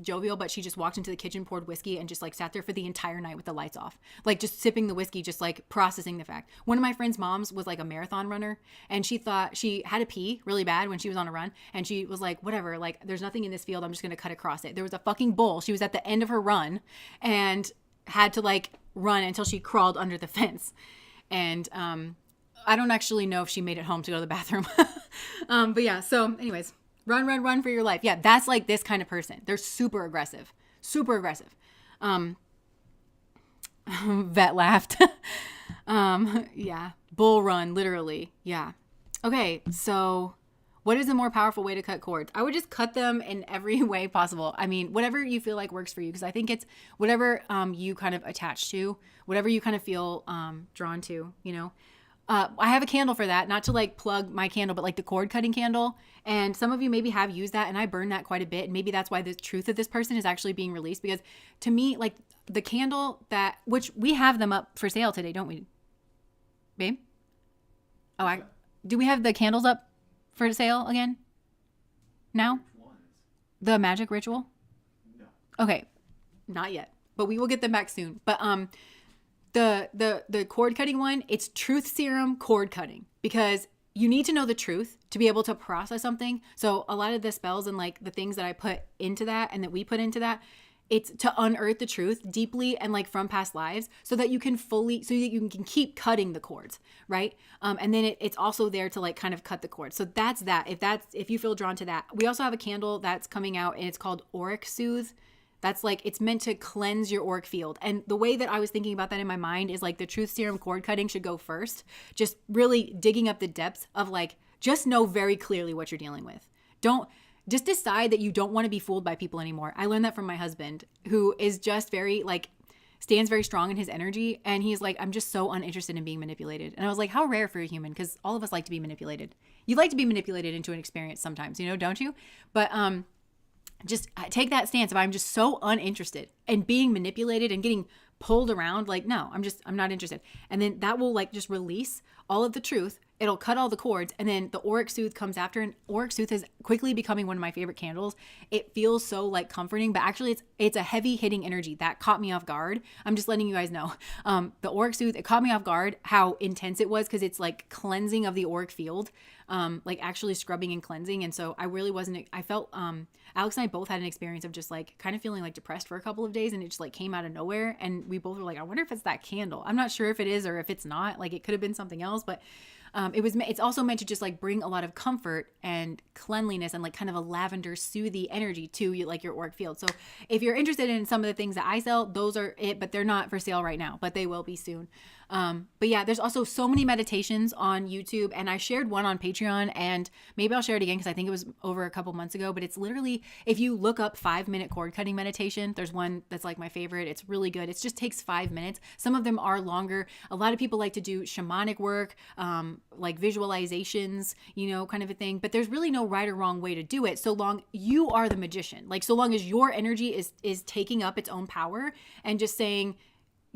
jovial, but she just walked into the kitchen, poured whiskey, and just like sat there for the entire night with the lights off, like just sipping the whiskey, just like processing the fact. One of my friend's moms was like a marathon runner, and she thought she had to pee really bad when she was on a run, and she was like, whatever, like there's nothing in this field, I'm just gonna cut across it. There was a fucking bull. She was at the end of her run and had to like run until she crawled under the fence. And I don't actually know if she made it home to go to the bathroom. But yeah, so anyways, run for your life. Yeah, that's like this kind of person. They're super aggressive. Vet laughed. Yeah, bull run, literally. Yeah. Okay, so what is a more powerful way to cut cords? I would just cut them in every way possible. I mean, whatever you feel like works for you, because I think it's whatever you kind of attach to, whatever you kind of feel drawn to, you know. I have a candle for that, not to like plug my candle, but like the cord cutting candle. And some of you maybe have used that, and I burn that quite a bit. And maybe that's why the truth of this person is actually being released, because to me, like the candle which we have them up for sale today, don't we, babe? Oh, do we have the candles up for sale again? Now? The magic ritual? No. Okay. Not yet. but we will get them back soon. But the cord cutting one, it's truth serum cord cutting, because you need to know the truth to be able to process something. So a lot of the spells and like the things that I put into that and that we put into that, it's to unearth the truth deeply and like from past lives, so that you can keep cutting the cords, right? And then it's also there to like kind of cut the cords. So that's that. If you feel drawn to that, we also have a candle that's coming out and it's called Auric Soothe. That's like, it's meant to cleanse your auric field. And the way that I was thinking about that in my mind is like the truth serum cord cutting should go first. Just really digging up the depths of like, just know very clearly what you're dealing with. Just decide that you don't want to be fooled by people anymore. I learned that from my husband, who is just very like, stands very strong in his energy. And he's like, I'm just so uninterested in being manipulated. And I was like, how rare for a human, because all of us like to be manipulated. You like to be manipulated into an experience sometimes, don't you? But just take that stance of, I'm just so uninterested in being manipulated and getting pulled around. Like, no, I'm not interested. And then that will like just release all of the truth. It'll cut all the cords. And then the Auric Soothe comes after, and Auric Soothe is quickly becoming one of my favorite candles. It feels so like comforting, but actually it's a heavy hitting energy that caught me off guard. I'm just letting you guys know. The Auric Soothe, it caught me off guard how intense it was, because it's like cleansing of the auric field, like actually scrubbing and cleansing. And so I felt, Alex and I both had an experience of just like kind of feeling like depressed for a couple of days, and it just like came out of nowhere. And we both were like, I wonder if it's that candle. I'm not sure if it is or if it's not. Like, it could have been something else, but it's also meant to just like bring a lot of comfort and cleanliness and like kind of a lavender soothy energy to you, like your auric field. So if you're interested in some of the things that I sell, those are it, but they're not for sale right now, but they will be soon. But yeah, there's also so many meditations on YouTube, and I shared one on Patreon, and maybe I'll share it again because I think it was over a couple months ago, but it's literally, if you look up 5-minute cord cutting meditation, there's one that's like my favorite. It's really good. It just takes 5 minutes. Some of them are longer. A lot of people like to do shamanic work, like visualizations, kind of a thing, but there's really no right or wrong way to do it, so long you are the magician. Like, so long as your energy is taking up its own power and just saying,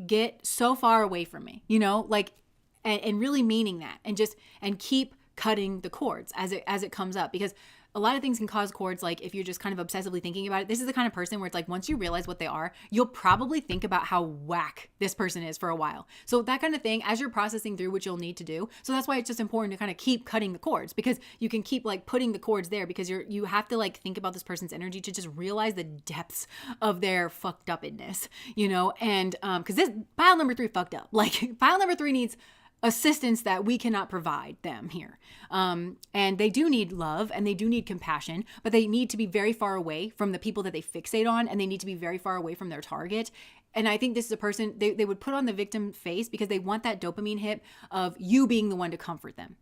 get so far away from me, like, and really meaning that, and keep cutting the cords as it comes up, because a lot of things can cause cords. Like, if you're just kind of obsessively thinking about it, this is the kind of person where it's like, once you realize what they are, you'll probably think about how whack this person is for a while. So that kind of thing, as you're processing through what you'll need to do. So that's why it's just important to kind of keep cutting the cords, because you can keep like putting the cords there, because you have to like think about this person's energy to just realize the depths of their fucked upness, and because this pile number 3 fucked up. Like, pile number 3 needs assistance that we cannot provide them here. And they do need love, and they do need compassion, but they need to be very far away from the people that they fixate on, and they need to be very far away from their target. And I think this is a person, they would put on the victim face because they want that dopamine hit of you being the one to comfort them,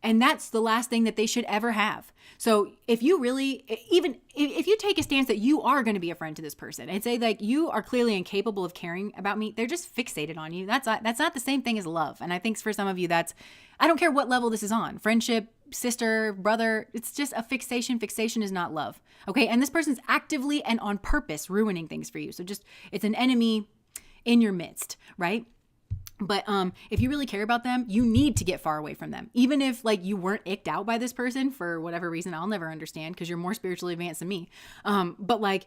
And that's the last thing that they should ever have. So if you really, even if you take a stance that you are going to be a friend to this person and say like, you are clearly incapable of caring about me, they're just fixated on you. That's not the same thing as love. And I think for some of you, I don't care what level this is on, friendship, sister, brother, it's just a fixation. Fixation is not love. Okay. And this person's actively and on purpose ruining things for you. So it's an enemy in your midst, right? But if you really care about them, you need to get far away from them. Even if like you weren't icked out by this person for whatever reason, I'll never understand because you're more spiritually advanced than me. But like,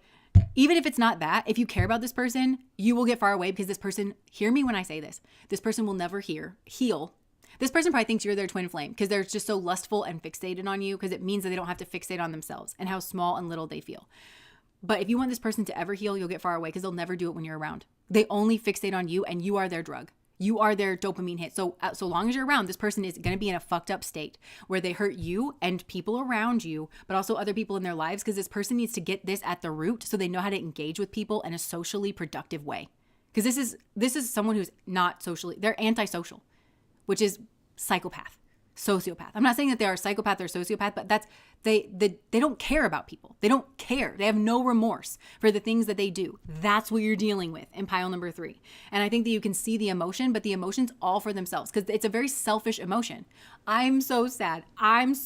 even if it's not that, if you care about this person, you will get far away, because this person, hear me when I say this person will never heal. This person probably thinks you're their twin flame because they're just so lustful and fixated on you, because it means that they don't have to fixate on themselves and how small and little they feel. But if you want this person to ever heal, you'll get far away because they'll never do it when you're around. They only fixate on you, and you are their drug. You are their dopamine hit. So long as you're around, this person is going to be in a fucked up state where they hurt you and people around you, but also other people in their lives, because this person needs to get this at the root so they know how to engage with people in a socially productive way. Because this is someone who's not socially, they're antisocial, which is psychopath, sociopath. I'm not saying that they are psychopath or sociopath, but they don't care about people. They don't care. They have no remorse for the things that they do. That's what you're dealing with in pile number 3. And I think that you can see the emotion, but the emotion's all for themselves, because it's a very selfish emotion. I'm so sad. I'm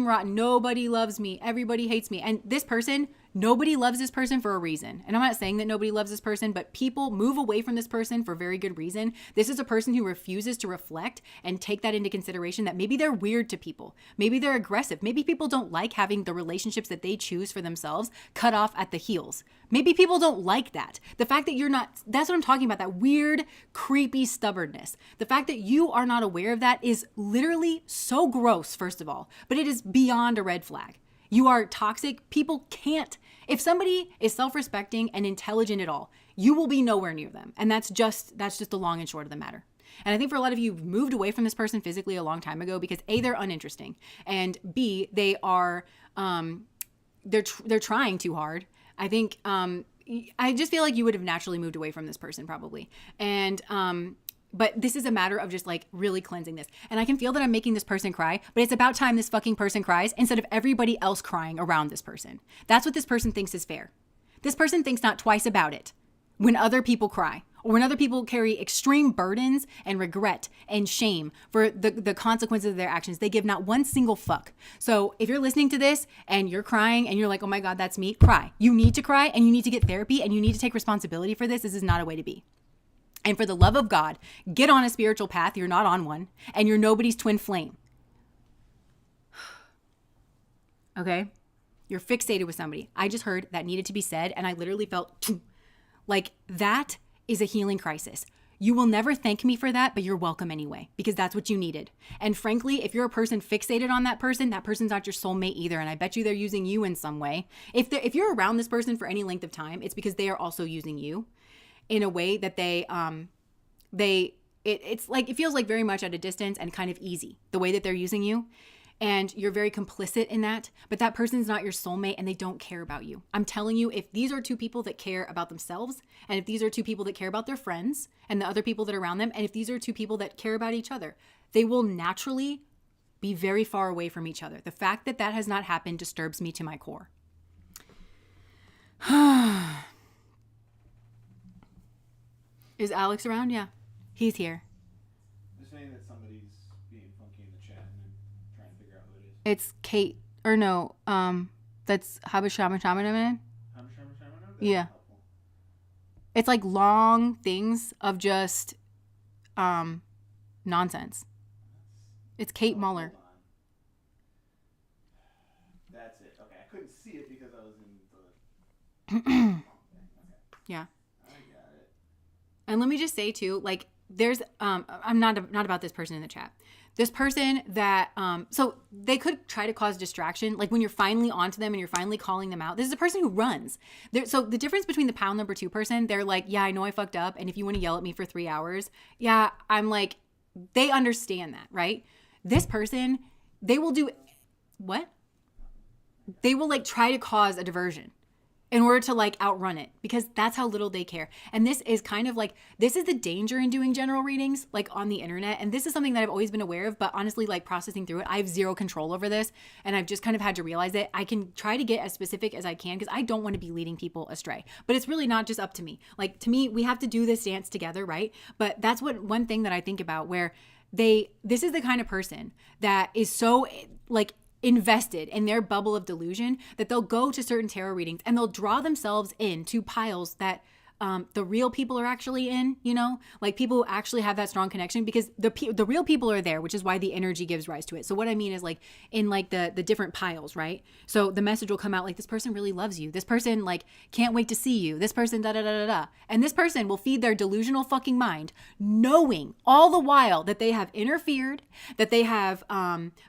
rotten. Nobody loves me. Everybody hates me. And this person Nobody loves this person for a reason. And I'm not saying that nobody loves this person, but people move away from this person for very good reason. This is a person who refuses to reflect and take that into consideration, that maybe they're weird to people. Maybe they're aggressive. Maybe people don't like having the relationships that they choose for themselves cut off at the heels. Maybe people don't like that. The fact that you're not, that's what I'm talking about, that weird, creepy stubbornness. The fact that you are not aware of that is literally so gross, first of all, but it is beyond a red flag. You are toxic. People can't. If somebody is self-respecting and intelligent at all, you will be nowhere near them. And that's just the long and short of the matter. And I think for a lot of you, you've moved away from this person physically a long time ago because A, they're uninteresting, and B, they are, they're trying too hard. I think, I just feel like you would have naturally moved away from this person probably. And, but this is a matter of just like really cleansing this. And I can feel that I'm making this person cry, but it's about time this fucking person cries instead of everybody else crying around this person. That's what this person thinks is fair. This person thinks not twice about it when other people cry, or when other people carry extreme burdens and regret and shame for the consequences of their actions. They give not one single fuck. So if you're listening to this and you're crying and you're like, oh my God, that's me, cry. You need to cry, and you need to get therapy, and you need to take responsibility for this. This is not a way to be. And for the love of God, get on a spiritual path. You're not on one, and you're nobody's twin flame. Okay? You're fixated with somebody. I just heard that needed to be said, and I literally felt like that is a healing crisis. You will never thank me for that, but you're welcome anyway, because that's what you needed. And frankly, if you're a person fixated on that person's not your soulmate either. And I bet you they're using you in some way. If you're around this person for any length of time, it's because they are also using you in a way that it's like, it feels like very much at a distance and kind of easy, the way that they're using you. And you're very complicit in that, but that person's not your soulmate and they don't care about you. I'm telling you, if these are two people that care about themselves, and if these are two people that care about their friends and the other people that are around them, and if these are two people that care about each other, they will naturally be very far away from each other. The fact that that has not happened disturbs me to my core. Is Alex around? Yeah, he's here. They're saying that somebody's being funky in the chat and they're trying to figure out who it is. It's Kate, or no, that's Habashama Shaman. Yeah. Helpful. It's like long things of just nonsense. It's Kate Muller. Hold on. That's it. Okay, I couldn't see it because I was in the... Okay. Yeah. I got it. And let me just say too, like there's, I'm not about this person in the chat. This person that, so they could try to cause distraction. Like when you're finally onto them and you're finally calling them out. This is a person who runs. So the difference between the pile number 2 person, they're like, yeah, I know I fucked up. And if you want to yell at me for 3 hours, yeah, I'm like, they understand that, right? This person, they will do, what? They will like try to cause a diversion in order to like outrun it, because that's how little they care. And this is kind of like, this is the danger in doing general readings like on the internet. And this is something that I've always been aware of, but honestly, like processing through it, I have zero control over this. And I've just kind of had to realize that I can try to get as specific as I can, because I don't want to be leading people astray. But it's really not just up to me. Like to me, we have to do this dance together, right? But that's what one thing that I think about, where this is the kind of person that is so like invested in their bubble of delusion that they'll go to certain tarot readings and they'll draw themselves into piles that the real people are actually in, you know, like people who actually have that strong connection, because the real people are there, which is why the energy gives rise to it. So what I mean is like in like the different piles, right? So the message will come out like, this person really loves you. This person like can't wait to see you. This person da da da da da. And this person will feed their delusional fucking mind, knowing all the while that they have interfered, that they have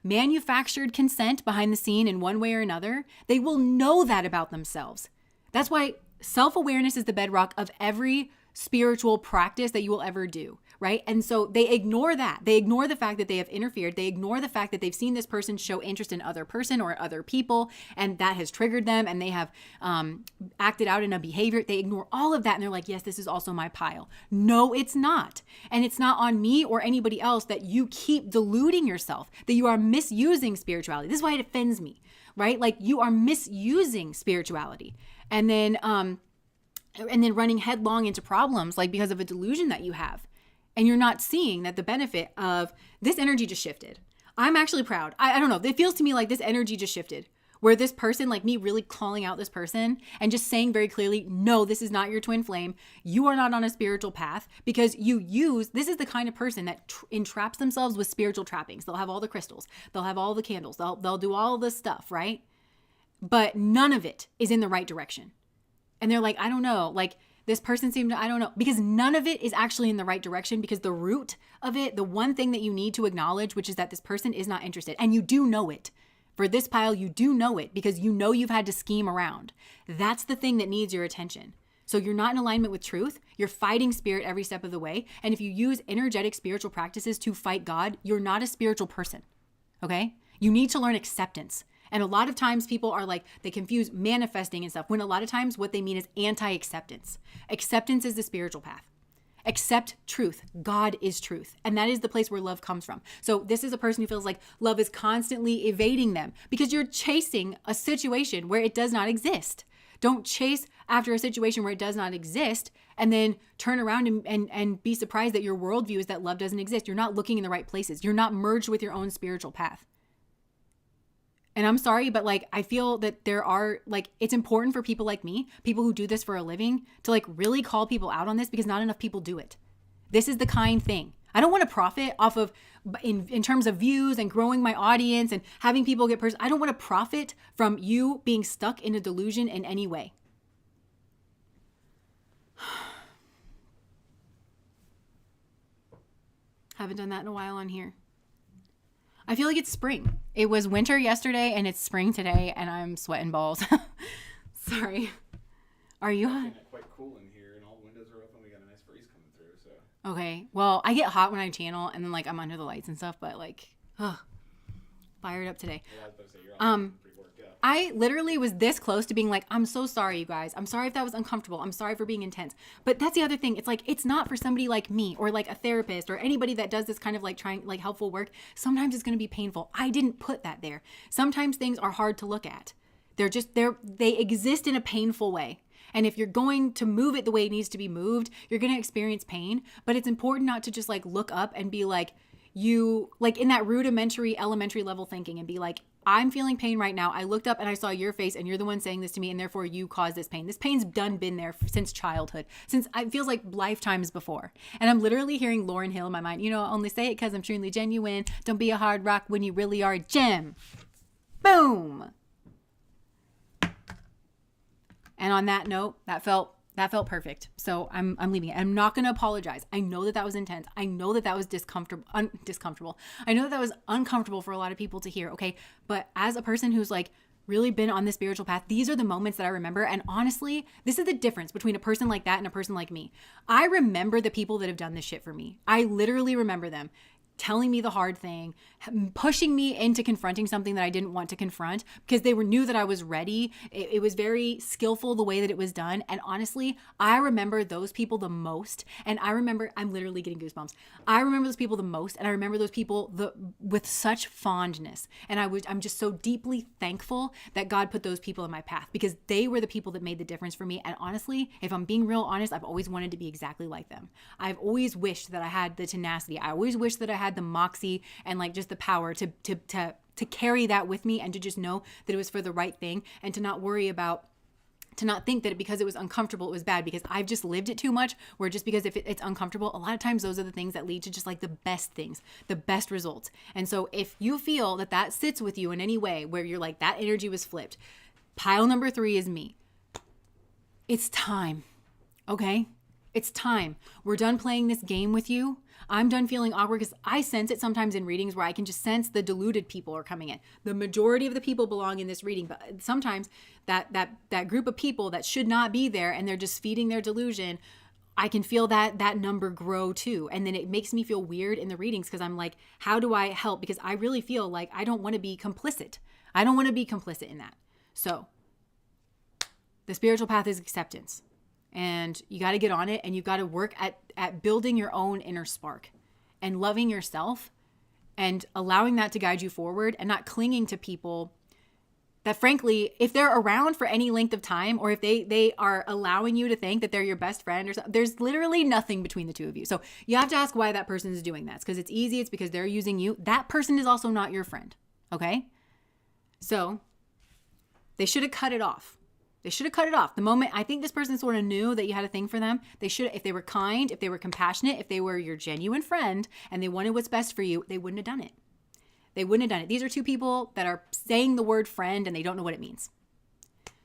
manufactured consent behind the scene in one way or another. They will know that about themselves. That's why self-awareness is the bedrock of every spiritual practice that you will ever do, right? And so they ignore that. They ignore the fact that they have interfered. They ignore the fact that they've seen this person show interest in other person or other people, and that has triggered them, and they have acted out in a behavior. They ignore all of that, and they're like, yes, this is also my pile. No, it's not. And it's not on me or anybody else that you keep deluding yourself, that you are misusing spirituality. This is why it offends me, right? Like you are misusing spirituality. And then running headlong into problems, like because of a delusion that you have. And you're not seeing that the benefit of this energy just shifted. I'm actually proud. I don't know. It feels to me like this energy just shifted. where this person, like me really calling out this person and just saying very clearly, no, this is not your twin flame. You are not on a spiritual path, because this is the kind of person that entraps themselves with spiritual trappings. They'll have all the crystals. They'll have all the candles. They'll do all this stuff, right? But none of it is in the right direction. And they're like, I don't know, like this person seemed to, I don't know, because none of it is actually in the right direction, because the root of it, the one thing that you need to acknowledge, which is that this person is not interested. And you do know it. For this pile, you do know it, because you know you've had to scheme around. That's the thing that needs your attention. So you're not in alignment with truth. You're fighting spirit every step of the way. And if you use energetic spiritual practices to fight God, you're not a spiritual person. Okay? You need to learn acceptance. And a lot of times people are like, they confuse manifesting and stuff, when a lot of times what they mean is anti-acceptance. Acceptance is the spiritual path. Accept truth. God is truth. And that is the place where love comes from. So this is a person who feels like love is constantly evading them, because you're chasing a situation where it does not exist. Don't chase after a situation where it does not exist and then turn around and be surprised that your worldview is that love doesn't exist. You're not looking in the right places. You're not merged with your own spiritual path. And I'm sorry, but like, I feel that there are like, it's important for people like me, people who do this for a living, to like really call people out on this, because not enough people do it. This is the kind thing. I don't want to profit off of, in terms of views and growing my audience and having people get I don't want to profit from you being stuck in a delusion in any way. Haven't done that in a while on here. I feel like it's spring. It was winter yesterday and it's spring today, and I'm sweating balls. Sorry. Are you hot? It's quite cool in here, and all the windows are open. We got a nice breeze coming through. So. Okay. Well, I get hot when I channel, and then like I'm under the lights and stuff, but like, fired up today. Yeah, I was about to say, you're all pretty worked up. I literally was this close to being like, I'm so sorry, you guys. I'm sorry if that was uncomfortable. I'm sorry for being intense. But that's the other thing. It's like, it's not for somebody like me or like a therapist or anybody that does this kind of like trying, like helpful work. Sometimes it's going to be painful. I didn't put that there. Sometimes things are hard to look at. They exist in a painful way. And if you're going to move it the way it needs to be moved, you're going to experience pain. But it's important not to just like look up and be like, you like in that rudimentary elementary level thinking and be like, I'm feeling pain right now. I looked up and I saw your face and you're the one saying this to me, and therefore you caused this pain. This pain's been there since childhood, since it feels like lifetimes before. And I'm literally hearing Lauryn Hill in my mind. You know, only say it because I'm truly genuine. Don't be a hard rock when you really are a gem. Boom. And on that note, that felt perfect. So I'm leaving it. I'm not going to apologize. I know that was intense. I know that was discomfortable. I know that was uncomfortable for a lot of people to hear. Okay. But as a person who's like really been on the spiritual path, these are the moments that I remember. And honestly, this is the difference between a person like that and a person like me. I remember the people that have done this shit for me. I literally remember them telling me the hard thing, pushing me into confronting something that I didn't want to confront, because they knew that I was ready. It was very skillful the way that it was done. And honestly, I remember those people the most. And I'm literally getting goosebumps. I remember those people the most. And I remember those people with such fondness. And I'm just so deeply thankful that God put those people in my path, because they were the people that made the difference for me. And honestly, if I'm being real honest, I've always wanted to be exactly like them. I've always wished that I had the tenacity. I always wished that I had the moxie and like just the power to carry that with me, and to just know that it was for the right thing, and to not worry about, to not think that because it was uncomfortable, it was bad, because I've just lived it too much, where just because if it's uncomfortable, a lot of times those are the things that lead to just like the best things, the best results. And so if you feel that sits with you in any way where you're like, that energy was flipped, pile number 3 is me. It's time. Okay? It's time. We're done playing this game with you. I'm done feeling awkward, because I sense it sometimes in readings where I can just sense the deluded people are coming in. The majority of the people belong in this reading, but sometimes that group of people that should not be there and they're just feeding their delusion, I can feel that number grow too. And then it makes me feel weird in the readings, because I'm like, how do I help? Because I really feel like I don't want to be complicit. I don't want to be complicit in that. So the spiritual path is acceptance. And you got to get on it, and you got to work at building your own inner spark and loving yourself and allowing that to guide you forward, and not clinging to people that, frankly, if they're around for any length of time, or if they are allowing you to think that they're your best friend or something, there's literally nothing between the two of you. So you have to ask why that person is doing that. It's because it's easy. It's because they're using you. That person is also not your friend. Okay? So They should have cut it off. They should have cut it off. The moment I think this person sort of knew that you had a thing for them, they should, if they were kind, if they were compassionate, if they were your genuine friend and they wanted what's best for you, they wouldn't have done it. They wouldn't have done it. These are two people that are saying the word friend and they don't know what it means.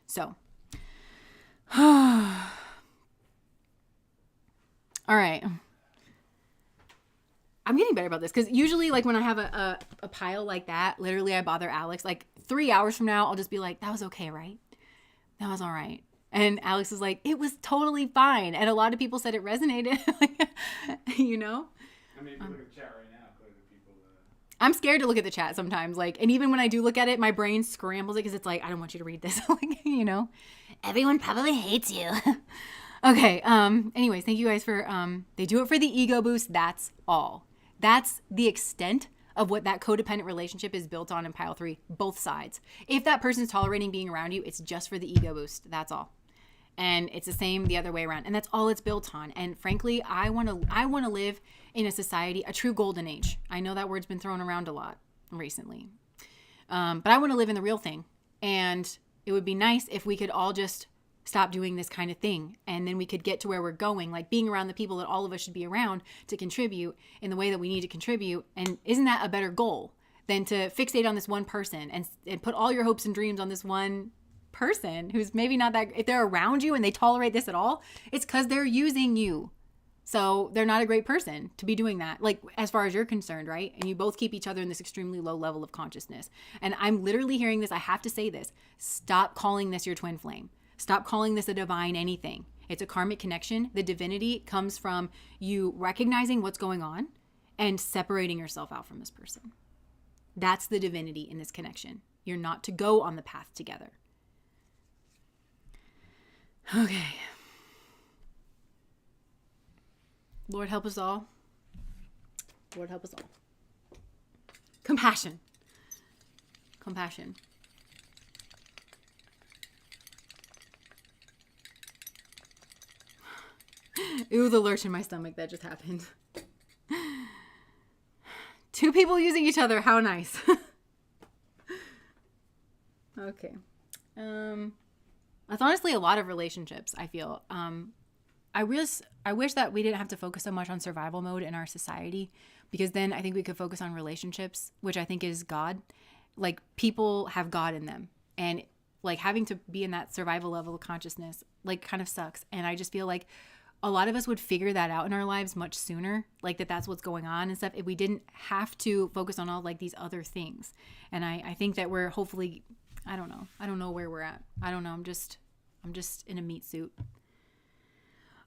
So, all right. I'm getting better about this because usually like when I have a pile like that, literally I bother Alex like 3 hours from now, I'll just be like, that was okay, right? That was all right. And Alex is like, it was totally fine. And a lot of people said it resonated, you know? I mean, if you look at the chat right now, clearly people... I'm scared to look at the chat sometimes. Like, and even when I do look at it, my brain scrambles it because it's like, I don't want you to read this. Like, you know? Everyone probably hates you. Okay. Anyways, thank you guys for, they do it for the ego boost. That's all. That's the extent of what that codependent relationship is built on in pile 3, both sides. If that person's tolerating being around you, it's just for the ego boost. That's all. And it's the same the other way around. And that's all it's built on. And frankly, I want to live in a society, a true golden age. I know that word's been thrown around a lot recently. But I want to live in the real thing. And it would be nice if we could all just stop doing this kind of thing. And then we could get to where we're going, like being around the people that all of us should be around to contribute in the way that we need to contribute. And isn't that a better goal than to fixate on this one person and put all your hopes and dreams on this one person who's maybe not that, if they're around you and they tolerate this at all, it's because they're using you. So they're not a great person to be doing that, like as far as you're concerned, right? And you both keep each other in this extremely low level of consciousness. And I'm literally hearing this. I have to say this. Stop calling this your twin flame. Stop calling this a divine anything. It's a karmic connection. The divinity comes from you recognizing what's going on and separating yourself out from this person. That's the divinity in this connection. You're not to go on the path together. Okay. Lord, help us all. Lord, help us all. Compassion. Compassion. Ooh, the lurch in my stomach that just happened. 2 people using each other. How nice. Okay. That's honestly a lot of relationships, I feel. I wish that we didn't have to focus so much on survival mode in our society, because then I think we could focus on relationships, which I think is God. Like, people have God in them, and like having to be in that survival level of consciousness like kind of sucks. And I just feel like a lot of us would figure that out in our lives much sooner, like that's what's going on and stuff, if we didn't have to focus on all like these other things. And I think that we're hopefully, I don't know where we're at. I don't know. I'm just in a meat suit.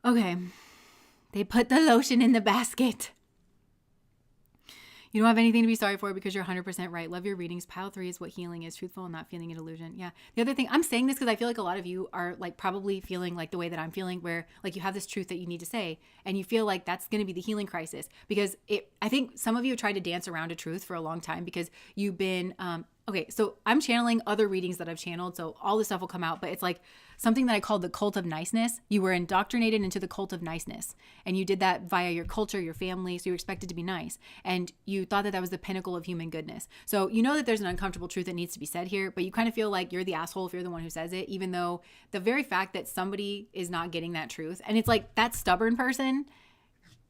Okay. They put the lotion in the basket. You don't have anything to be sorry for because you're 100% right. Love your readings. Pile 3 is what healing is. Truthful and not feeling an illusion. Yeah. The other thing, I'm saying this because I feel like a lot of you are like probably feeling like the way that I'm feeling, where like you have this truth that you need to say and you feel like that's going to be the healing crisis, because I think some of you have tried to dance around a truth for a long time because you've been, okay, so I'm channeling other readings that I've channeled, so all this stuff will come out, but it's like something that I call the cult of niceness. You were indoctrinated into the cult of niceness, and you did that via your culture, your family, so you were expected to be nice, and you thought that that was the pinnacle of human goodness. So you know that there's an uncomfortable truth that needs to be said here, but you kind of feel like you're the asshole if you're the one who says it, even though the very fact that somebody is not getting that truth, and it's like that stubborn person,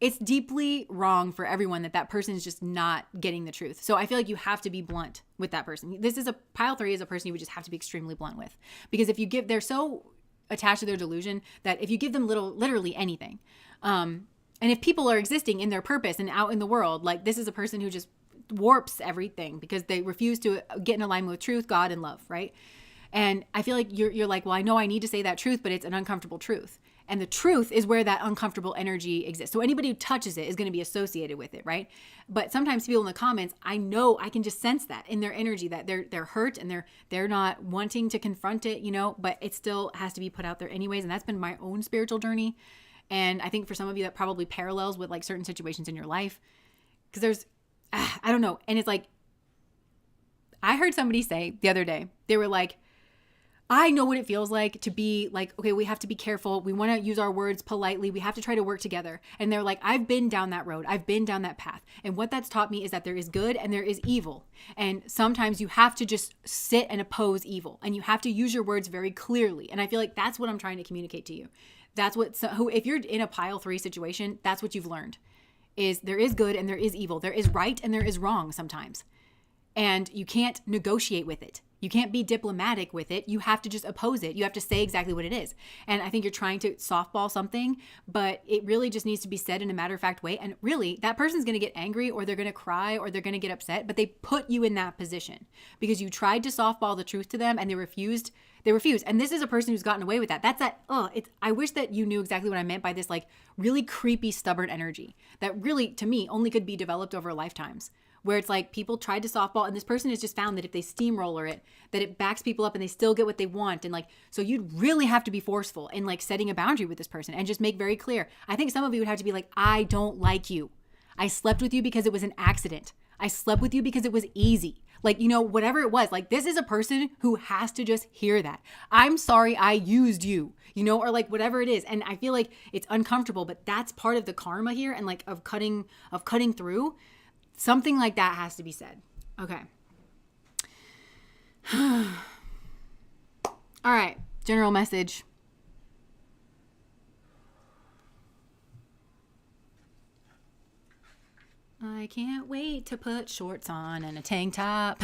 it's deeply wrong for everyone that person is just not getting the truth. So I feel like you have to be blunt with that person. This is pile 3 is a person you would just have to be extremely blunt with, because if you give, they're so attached to their delusion that if you give them literally anything, and if people are existing in their purpose and out in the world, like this is a person who just warps everything because they refuse to get in alignment with truth, God, and love, right? And I feel like you're like, well, I know I need to say that truth, but it's an uncomfortable truth. And the truth is where that uncomfortable energy exists. So anybody who touches it is going to be associated with it, right? But sometimes people in the comments, I know, I can just sense that in their energy, that they're hurt and they're not wanting to confront it, but it still has to be put out there anyways. And that's been my own spiritual journey. And I think for some of you that probably parallels with like certain situations in your life, because there's, I don't know. And it's like, I heard somebody say the other day, they were like, I know what it feels like to be like, okay, we have to be careful. We want to use our words politely. We have to try to work together. And they're like, I've been down that road. I've been down that path. And what that's taught me is that there is good and there is evil. And sometimes you have to just sit and oppose evil. And you have to use your words very clearly. And I feel like that's what I'm trying to communicate to you. That's what, so if you're in a pile 3 situation, that's what you've learned is there is good and there is evil. There is right and there is wrong sometimes. And you can't negotiate with it. You can't be diplomatic with it. You have to just oppose it. You have to say exactly what it is. And I think you're trying to softball something, but it really just needs to be said in a matter-of-fact way. And really, that person's going to get angry or they're going to cry or they're going to get upset, but they put you in that position because you tried to softball the truth to them and they refused. They refuse. And this is a person who's gotten away with that. That's that, I wish that you knew exactly what I meant by this like really creepy, stubborn energy that really, to me, only could be developed over lifetimes. Where it's like people tried to softball and this person has just found that if they steamroller it, that it backs people up and they still get what they want. And like, so you'd really have to be forceful in like setting a boundary with this person and just make very clear. I think some of you would have to be like, I don't like you. I slept with you because it was an accident. I slept with you because it was easy. Like, you know, whatever it was, like this is a person who has to just hear that. I'm sorry I used you, you know, or like whatever it is. And I feel like it's uncomfortable, but that's part of the karma here and like of cutting through. Something like that has to be said. Okay. All right. General message. I can't wait to put shorts on and a tank top.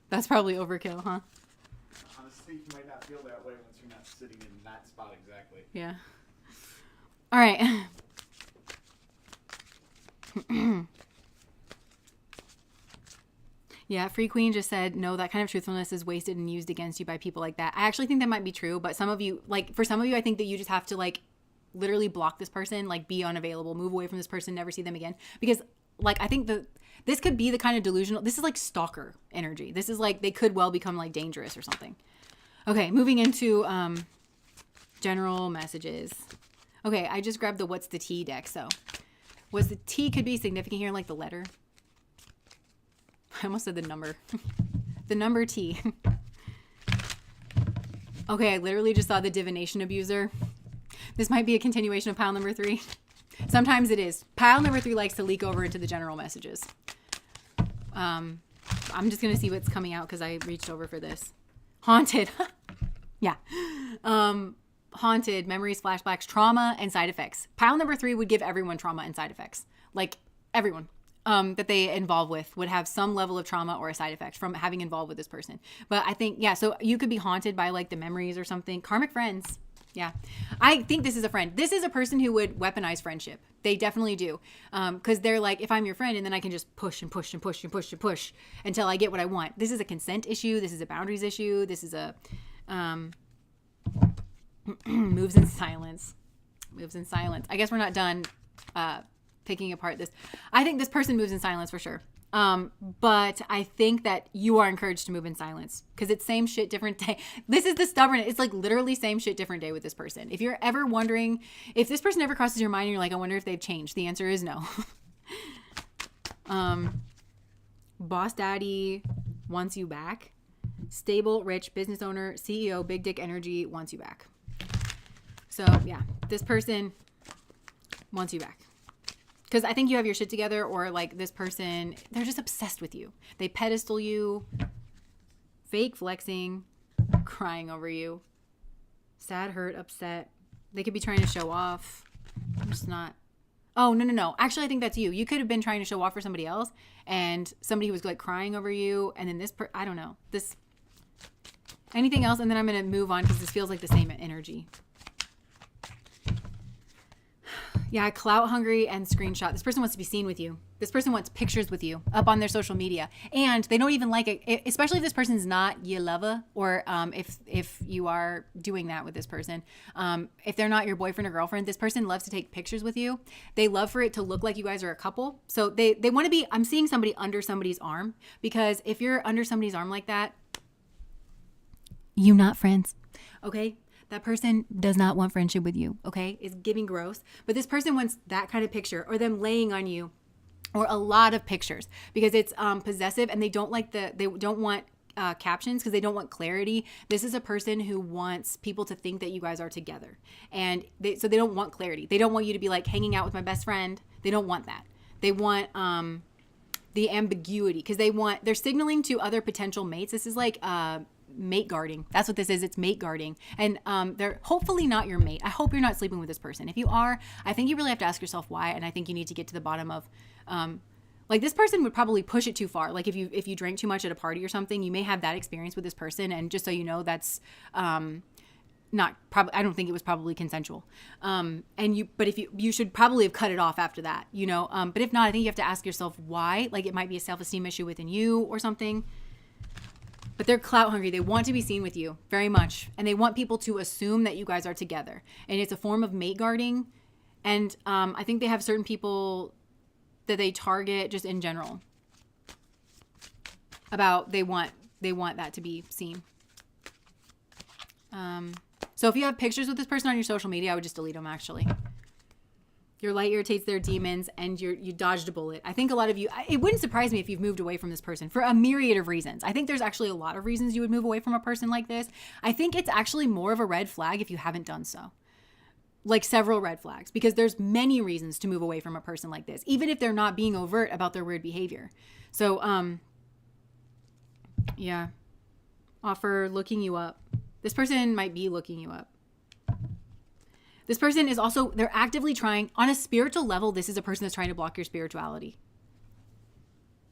That's probably overkill, huh? Honestly, you might not feel that way once you're not sitting in that spot exactly. Yeah. All right. Yeah, Free Queen just said, no, that kind of truthfulness is wasted and used against you by people like that. I actually think that might be true, but some of you, like, for some of you, I think that you just have to, like, literally block this person, like, be unavailable, move away from this person, never see them again. Because, like, I think this could be the kind of delusional, this is like stalker energy. This is like, they could well become, like, dangerous or something. Okay, moving into general messages. Okay, I just grabbed the What's the T deck, so. What's the T could be significant here, like the letter. I almost said the number. The number T. Okay, I literally just saw the divination abuser. This might be a continuation of pile number 3. Sometimes it is. Pile number 3 likes to leak over into the general messages. I'm just going to see what's coming out because I reached over for this. Haunted. Yeah. Haunted, memories, flashbacks, trauma, and side effects. Pile number 3 would give everyone trauma and side effects. Like everyone that they involve with would have some level of trauma or a side effect from having involved with this person. But I think, yeah, so you could be haunted by like the memories or something. Karmic friends. Yeah. I think this is a friend. This is a person who would weaponize friendship. They definitely do. Because they're like, if I'm your friend and then I can just push and push and push and push and push until I get what I want. This is a consent issue. This is a boundaries issue. This is a... moves in silence. Moves in silence. I guess we're not done picking apart this. I think this person moves in silence for sure. But I think that you are encouraged to move in silence because it's same shit, different day. This is the stubbornness. It's like literally same shit, different day with this person. If you're ever wondering, if this person ever crosses your mind and you're like, I wonder if they've changed, the answer is no. Boss daddy wants you back. Stable, rich, business owner, CEO, big dick energy wants you back. So yeah, this person wants you back. Because I think you have your shit together, or like this person, they're just obsessed with you. They pedestal you, fake flexing, crying over you, sad, hurt, upset. They could be trying to show off. I'm just not. Oh, no. Actually, I think that's you. You could have been trying to show off for somebody else, and somebody was like crying over you, and then I don't know. Anything else, and then I'm going to move on because this feels like the same energy. Yeah, clout hungry and screenshot. This person wants to be seen with you. This person wants pictures with you up on their social media. And they don't even like it, especially if this person's not your lover, or if you are doing that with this person. If they're not your boyfriend or girlfriend, this person loves to take pictures with you. They love for it to look like you guys are a couple. So they want to be, I'm seeing somebody under somebody's arm, because if you're under somebody's arm like that, you not friends, okay? That person does not want friendship with you, okay? It's giving gross. But this person wants that kind of picture, or them laying on you, or a lot of pictures, because it's possessive, and they don't want captions because they don't want clarity. This is a person who wants people to think that you guys are together. And so they don't want clarity. They don't want you to be like hanging out with my best friend. They don't want that. They want the ambiguity because they're signaling to other potential mates. This is like mate guarding. That's what this is. It's mate guarding. And they're hopefully not your mate. I hope you're not sleeping with this person. If you are, I think you really have to ask yourself why. And I think you need to get to the bottom of like this person would probably push it too far. Like if you drank too much at a party or something, you may have that experience with this person. And just so you know, that's not probably, I don't think it was probably consensual. But if you should probably have cut it off after that, you know, but if not, I think you have to ask yourself why. Like it might be a self-esteem issue within you or something. But they're clout hungry. They want to be seen with you very much. And they want people to assume that you guys are together. And it's a form of mate guarding. And I think they have certain people that they target just in general. About they want that to be seen. So if you have pictures with this person on your social media, I would just delete them actually. Your light irritates their demons and you dodged a bullet. I think a lot of you, it wouldn't surprise me if you've moved away from this person for a myriad of reasons. I think there's actually a lot of reasons you would move away from a person like this. I think it's actually more of a red flag if you haven't done so. Like several red flags, because there's many reasons to move away from a person like this, even if they're not being overt about their weird behavior. So, yeah. Offer looking you up. This person might be looking you up. This person is also, they're actively trying, on a spiritual level, this is a person that's trying to block your spirituality.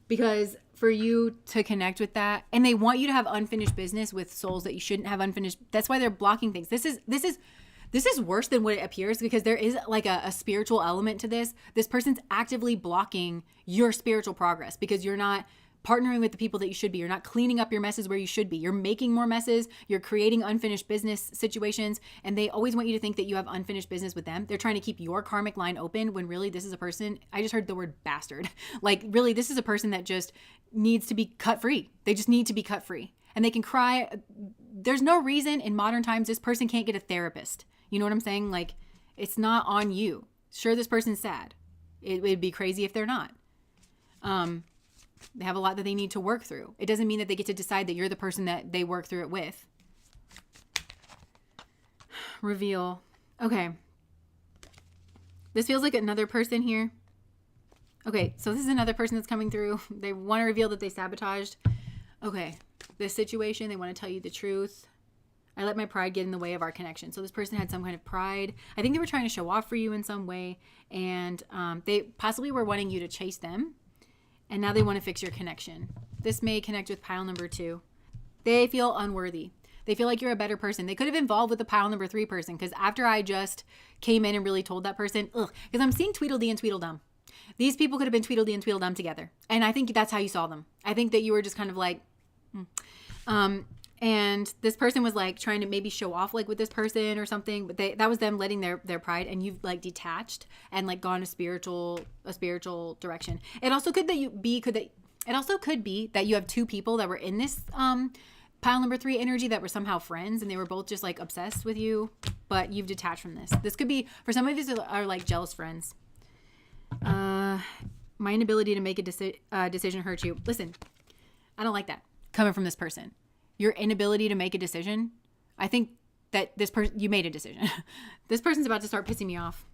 Because for you to connect with that, and they want you to have unfinished business with souls that you shouldn't have unfinished. That's why they're blocking things. This is worse than what it appears because there is like a spiritual element to this. This person's actively blocking your spiritual progress because you're not partnering with the people that you should be. You're not cleaning up your messes where you should be. You're making more messes. You're creating unfinished business situations. And they always want you to think that you have unfinished business with them. They're trying to keep your karmic line open when really this is a person. I just heard the word bastard. Like really, this is a person that just needs to be cut free. They just need to be cut free. And they can cry. There's no reason in modern times this person can't get a therapist. You know what I'm saying? Like it's not on you. Sure, this person's sad. It would be crazy if they're not. They have a lot that they need to work through. It doesn't mean that they get to decide that you're the person that they work through it with. Reveal. Okay. This feels like another person here. Okay, so this is another person that's coming through. They want to reveal that they sabotaged. Okay, this situation, they want to tell you the truth. I let my pride get in the way of our connection. So this person had some kind of pride. I think they were trying to show off for you in some way. And they possibly were wanting you to chase them. And now they want to fix your connection. This may connect with pile number 2. They feel unworthy. They feel like you're a better person. They could have involved with the pile number 3 person. Because after I just came in and really told that person, because I'm seeing Tweedledee and Tweedledum. These people could have been Tweedledee and Tweedledum together. And I think that's how you saw them. I think that you were just kind of like, and this person was like trying to maybe show off like with this person or something, but that was them letting their pride, and you've like detached and like gone a spiritual direction. It also could be that you have 2 people that were in this pile number 3 energy that were somehow friends, and they were both just like obsessed with you, but you've detached from this. This could be for some of you are like jealous friends. My inability to make a decision hurts you. Listen, I don't like that coming from this person. Your inability to make a decision. I think that this person, you made a decision. This person's about to start pissing me off.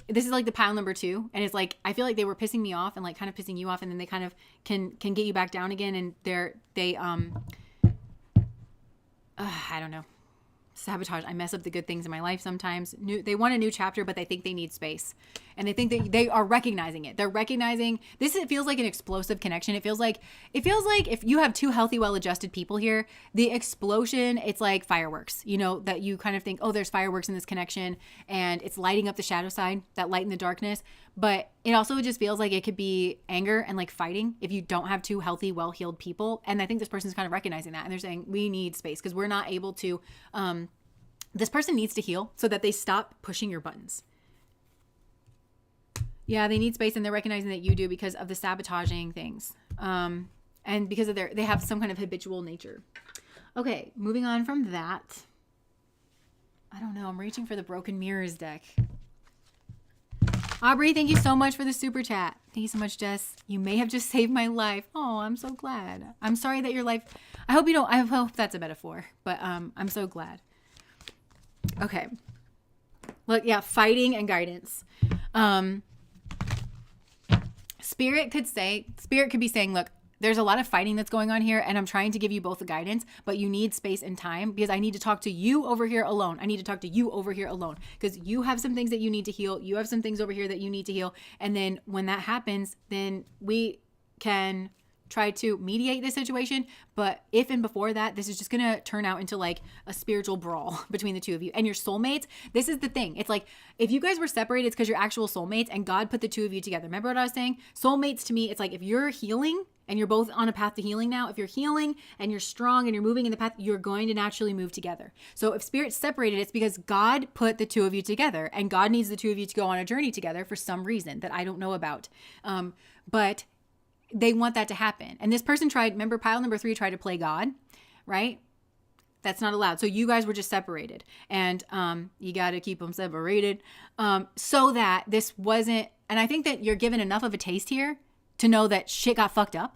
This is like the pile number 2. And it's like, I feel like they were pissing me off and like kind of pissing you off. And then they kind of can get you back down again. And I don't know. Sabotage. I mess up the good things in my life sometimes. They want a new chapter, but they think they need space. And they think that they are recognizing it. They're recognizing this. It feels like an explosive connection. It feels like if you have 2 healthy, well-adjusted people here, the explosion, it's like fireworks, you know, that you kind of think, oh, there's fireworks in this connection and it's lighting up the shadow side, that light in the darkness. But it also just feels like it could be anger and like fighting if you don't have 2 healthy, well-healed people. And I think this person's kind of recognizing that. And they're saying, we need space because we're not able to, this person needs to heal so that they stop pushing your buttons. Yeah, they need space, and they're recognizing that you do because of the sabotaging things. And because of they have some kind of habitual nature. Okay, moving on from that. I don't know. I'm reaching for the Broken Mirrors deck. Aubrey, thank you so much for the super chat. Thank you so much, Jess. You may have just saved my life. Oh, I'm so glad. I'm sorry that your life, I hope that's a metaphor, but I'm so glad. Okay. Look, yeah, fighting and guidance. Spirit could be saying, look, there's a lot of fighting that's going on here, and I'm trying to give you both the guidance, but you need space and time because I need to talk to you over here alone. I need to talk to you over here alone because you have some things that you need to heal. You have some things over here that you need to heal. And then when that happens, then we can try to mediate this situation. But if and before that, this is just going to turn out into like a spiritual brawl between the two of you and your soulmates. This is the thing. It's like, if you guys were separated, it's because you're actual soulmates and God put the two of you together. Remember what I was saying? Soulmates to me, it's like if you're healing and you're both on a path to healing now, if you're healing and you're strong and you're moving in the path, you're going to naturally move together. So if spirit's separated, it's because God put the two of you together and God needs the two of you to go on a journey together for some reason that I don't know about. But they want that to happen. And this person remember pile number 3 tried to play God, right? That's not allowed. So you guys were just separated and you got to keep them separated so that this wasn't, and I think that you're given enough of a taste here to know that shit got fucked up,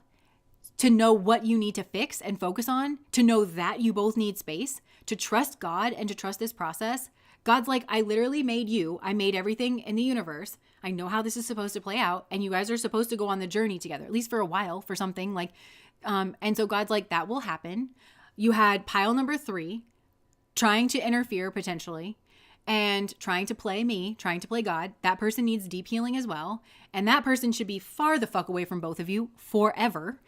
to know what you need to fix and focus on, to know that you both need space, to trust God and to trust this process. God's like, I literally made you. I made everything in the universe. I know how this is supposed to play out. And you guys are supposed to go on the journey together, at least for a while, for something like, and so God's like, that will happen. You had pile number 3 trying to interfere potentially and trying to play me, trying to play God. That person needs deep healing as well. And that person should be far the fuck away from both of you forever.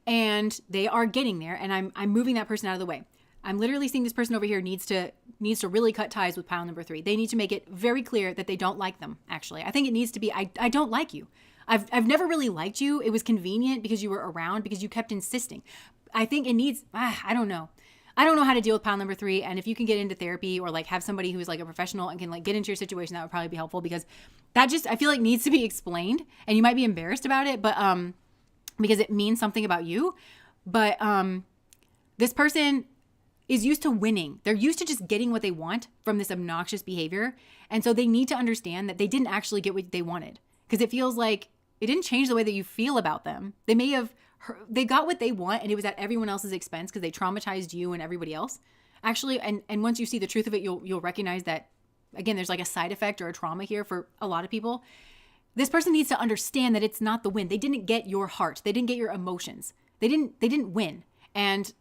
And they are getting there. And I'm moving that person out of the way. I'm literally seeing this person over here needs to really cut ties with pile number 3. They need to make it very clear that they don't like them, actually. I think it needs to be, I don't like you. I've never really liked you. It was convenient because you were around, because you kept insisting. I think it needs, I don't know. I don't know how to deal with pile number 3. And if you can get into therapy or like have somebody who's like a professional and can like get into your situation, that would probably be helpful, because that just, I feel like needs to be explained, and you might be embarrassed about it, but because it means something about you. But this person is used to winning. They're used to just getting what they want from this obnoxious behavior. And so they need to understand that they didn't actually get what they wanted, because it feels like it didn't change the way that you feel about them. They got what they want, and it was at everyone else's expense because they traumatized you and everybody else. Actually, and once you see the truth of it, you'll recognize that, again, there's like a side effect or a trauma here for a lot of people. This person needs to understand that it's not the win. They didn't get your heart. They didn't get your emotions. They didn't win. And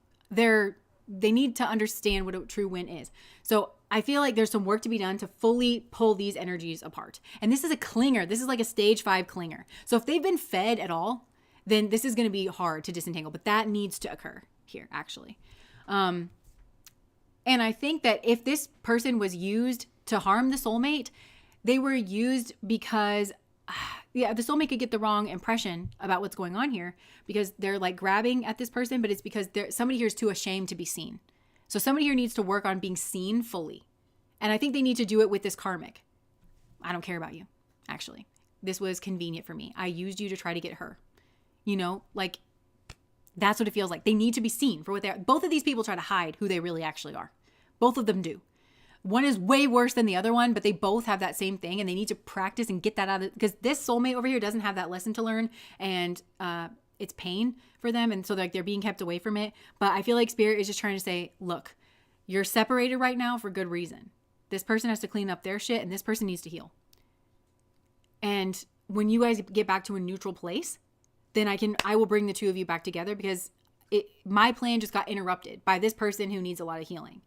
they need to understand what a true win is. So I feel like there's some work to be done to fully pull these energies apart. And this is a clinger. This is like a stage 5 clinger. So if they've been fed at all, then this is going to be hard to disentangle. But that needs to occur here, actually. And I think that if this person was used to harm the soulmate, they were used because the soulmate could get the wrong impression about what's going on here, because they're like grabbing at this person, but it's because somebody here is too ashamed to be seen. So somebody here needs to work on being seen fully. And I think they need to do it with this karmic. I don't care about you, actually. This was convenient for me. I used you to try to get her. You know, like, that's what it feels like. They need to be seen for what they are. Both of these people try to hide who they really actually are. Both of them do. One is way worse than the other one, but they both have that same thing, and they need to practice and get that out of, because this soulmate over here doesn't have that lesson to learn, and it's pain for them, and so they're being kept away from it. But I feel like Spirit is just trying to say, look, you're separated right now for good reason. This person has to clean up their shit, and this person needs to heal. And when you guys get back to a neutral place, then I will bring the two of you back together, because my plan just got interrupted by this person who needs a lot of healing.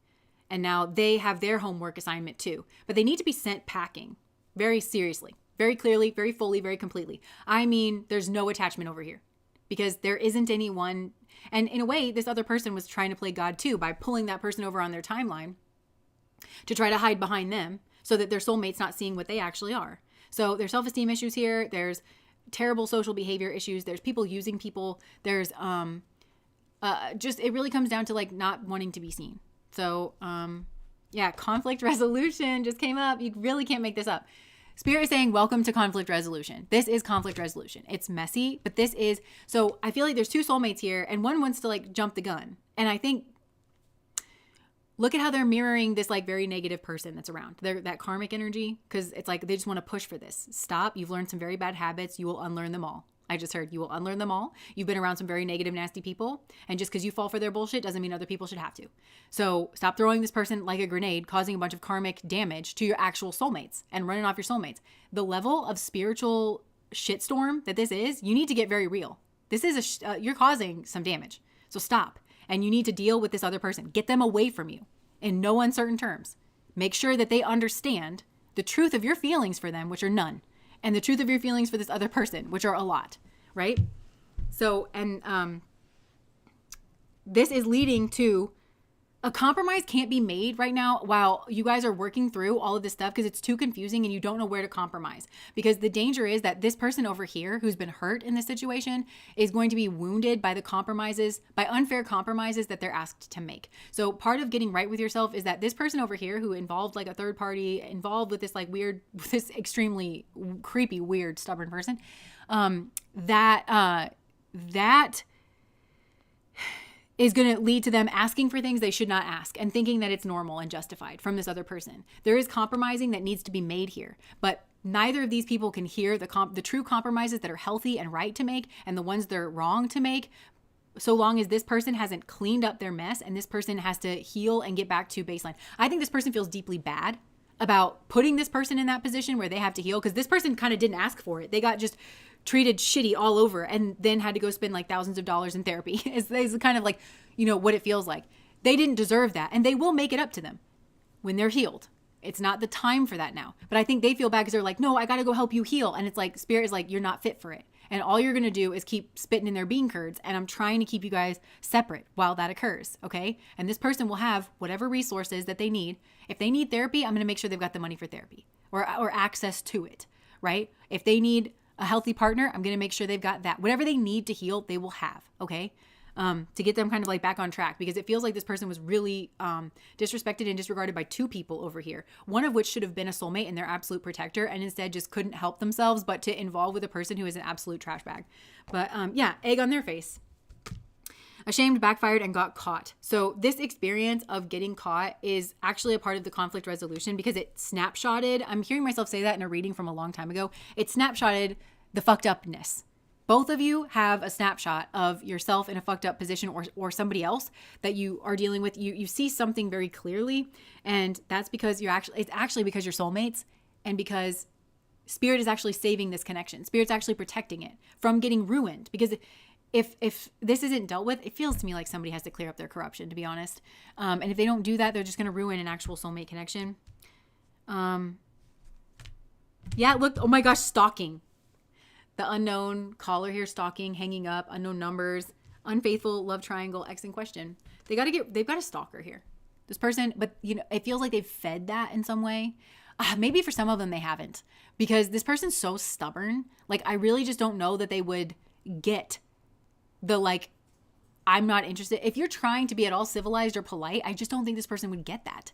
And now they have their homework assignment too. But they need to be sent packing very seriously, very clearly, very fully, very completely. I mean, there's no attachment over here, because there isn't anyone. And in a way, this other person was trying to play God too by pulling that person over on their timeline to try to hide behind them so that their soulmate's not seeing what they actually are. So there's self-esteem issues here. There's terrible social behavior issues. There's people using people. There's just, it really comes down to like not wanting to be seen. So yeah, conflict resolution just came up. You really can't make this up. Spirit is saying, welcome to conflict resolution. This is conflict resolution. It's messy, but this is, so I feel like there's two soulmates here, and one wants to like jump the gun. And I think, look at how they're mirroring this like very negative person that's around. They're that karmic energy, because it's like they just want to push for this. Stop. You've learned some very bad habits. You will unlearn them all. I just heard you will unlearn them all. You've been around some very negative, nasty people. And just because you fall for their bullshit doesn't mean other people should have to. So stop throwing this person like a grenade, causing a bunch of karmic damage to your actual soulmates and running off your soulmates. The level of spiritual shitstorm that this is, you need to get very real. This is you're causing some damage. So stop. And you need to deal with this other person. Get them away from you in no uncertain terms. Make sure that they understand the truth of your feelings for them, which are none, and the truth of your feelings for this other person, which are a lot, right? So, and this is leading to a compromise can't be made right now while you guys are working through all of this stuff, because it's too confusing and you don't know where to compromise. Because the danger is that this person over here who's been hurt in this situation is going to be wounded by the compromises, by unfair compromises that they're asked to make. So part of getting right with yourself is that this person over here who involved like a third party, involved with this like weird, this extremely creepy, weird, stubborn person, that is going to lead to them asking for things they should not ask and thinking that it's normal and justified from this other person. There is compromising that needs to be made here, but neither of these people can hear the true compromises that are healthy and right to make and the ones they're wrong to make, so long as this person hasn't cleaned up their mess and this person has to heal and get back to baseline. I think this person feels deeply bad about putting this person in that position where they have to heal, because this person kind of didn't ask for it. They got just treated shitty all over and then had to go spend like thousands of dollars in therapy. It's kind of like, you know, what it feels like. They didn't deserve that, and they will make it up to them when they're healed. It's not the time for that now. But I think they feel bad because they're like, no, I got to go help you heal. And it's like, Spirit is like, you're not fit for it. And all you're going to do is keep spitting in their bean curds. And I'm trying to keep you guys separate while that occurs. Okay. And this person will have whatever resources that they need. If they need therapy, I'm going to make sure they've got the money for therapy or access to it. Right. If they need a healthy partner, I'm going to make sure they've got that. Whatever they need to heal, they will have. Okay. To get them kind of like back on track, because it feels like this person was really disrespected and disregarded by two people over here, one of which should have been a soulmate and their absolute protector, and instead just couldn't help themselves but to involve with a person who is an absolute trash bag. But yeah, egg on their face. Ashamed, backfired, and got caught. So this experience of getting caught is actually a part of the conflict resolution, because it snapshotted, I'm hearing myself say that in a reading from a long time ago, it snapshotted the fucked upness. Both of you have a snapshot of yourself in a fucked up position, or somebody else that you are dealing with. You see something very clearly, and that's because it's actually because you're soulmates, and because Spirit is actually saving this connection. Spirit's actually protecting it from getting ruined, because if this isn't dealt with, it feels to me like somebody has to clear up their corruption, to be honest. And if they don't do that, they're just going to ruin an actual soulmate connection. Yeah, look, oh my gosh, stalking. The unknown caller here, stalking, hanging up, unknown numbers, unfaithful, love triangle, ex in question. They've got a stalker here. This person, but you know, it feels like they've fed that in some way. Maybe for some of them they haven't, because this person's so stubborn. Like, I really just don't know that they would get the, like, I'm not interested. If you're trying to be at all civilized or polite, I just don't think this person would get that.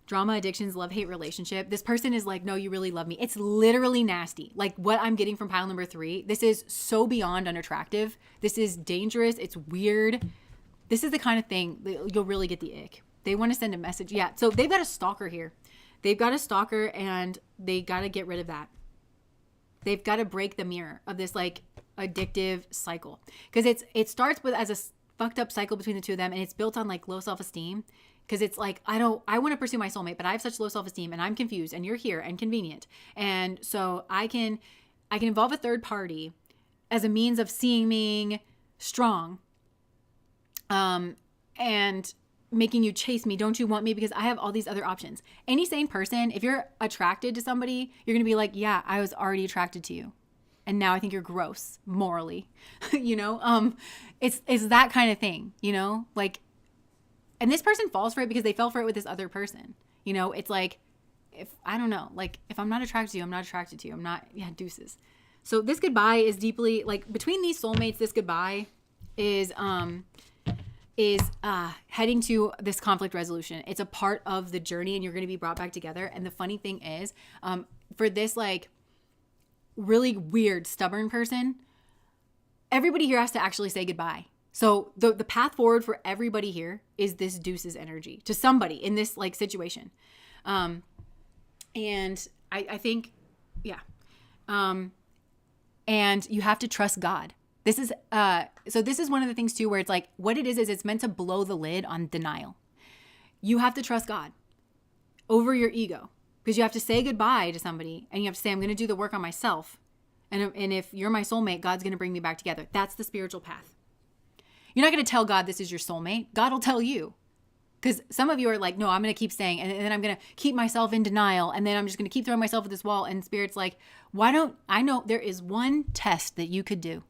Drama, addictions, love-hate relationship. This person is like, no, you really love me. It's literally nasty. Like what I'm getting from pile number 3. This is so beyond unattractive. This is dangerous. It's weird. This is the kind of thing that you'll really get the ick. They want to send a message. Yeah. So they've got a stalker here. They've got a stalker, and they got to get rid of that. They've got to break the mirror of this like addictive cycle, because it starts with as a fucked up cycle between the two of them, and it's built on like low self-esteem. Because it's like, I want to pursue my soulmate, but I have such low self-esteem, and I'm confused, and you're here and convenient. And so I can involve a third party as a means of seeming strong, and making you chase me. Don't you want me? Because I have all these other options. Any sane person, if you're attracted to somebody, you're going to be like, yeah, I was already attracted to you, and now I think you're gross morally. You know, it's that kind of thing, you know, like. And this person falls for it because they fell for it with this other person. You know, it's like, if I'm not attracted to you, I'm not attracted to you. I'm not, yeah, deuces. So this goodbye is deeply, like, between these soulmates, this goodbye is heading to this conflict resolution. It's a part of the journey, and you're going to be brought back together. And the funny thing is, for this, like, really weird, stubborn person, everybody here has to actually say goodbye. So the path forward for everybody here is this deuces energy to somebody in this like situation. And I think, yeah. And you have to trust God. This is, so this is one of the things too, where it's like, what it is it's meant to blow the lid on denial. You have to trust God over your ego, because you have to say goodbye to somebody and you have to say, I'm going to do the work on myself. And if you're my soulmate, God's going to bring me back together. That's the spiritual path. You're not going to tell God this is your soulmate. God will tell you. Because some of you are like, no, I'm going to keep saying, and then I'm going to keep myself in denial. And then I'm just going to keep throwing myself at this wall. And Spirit's like, why don't I know there is one test that you could do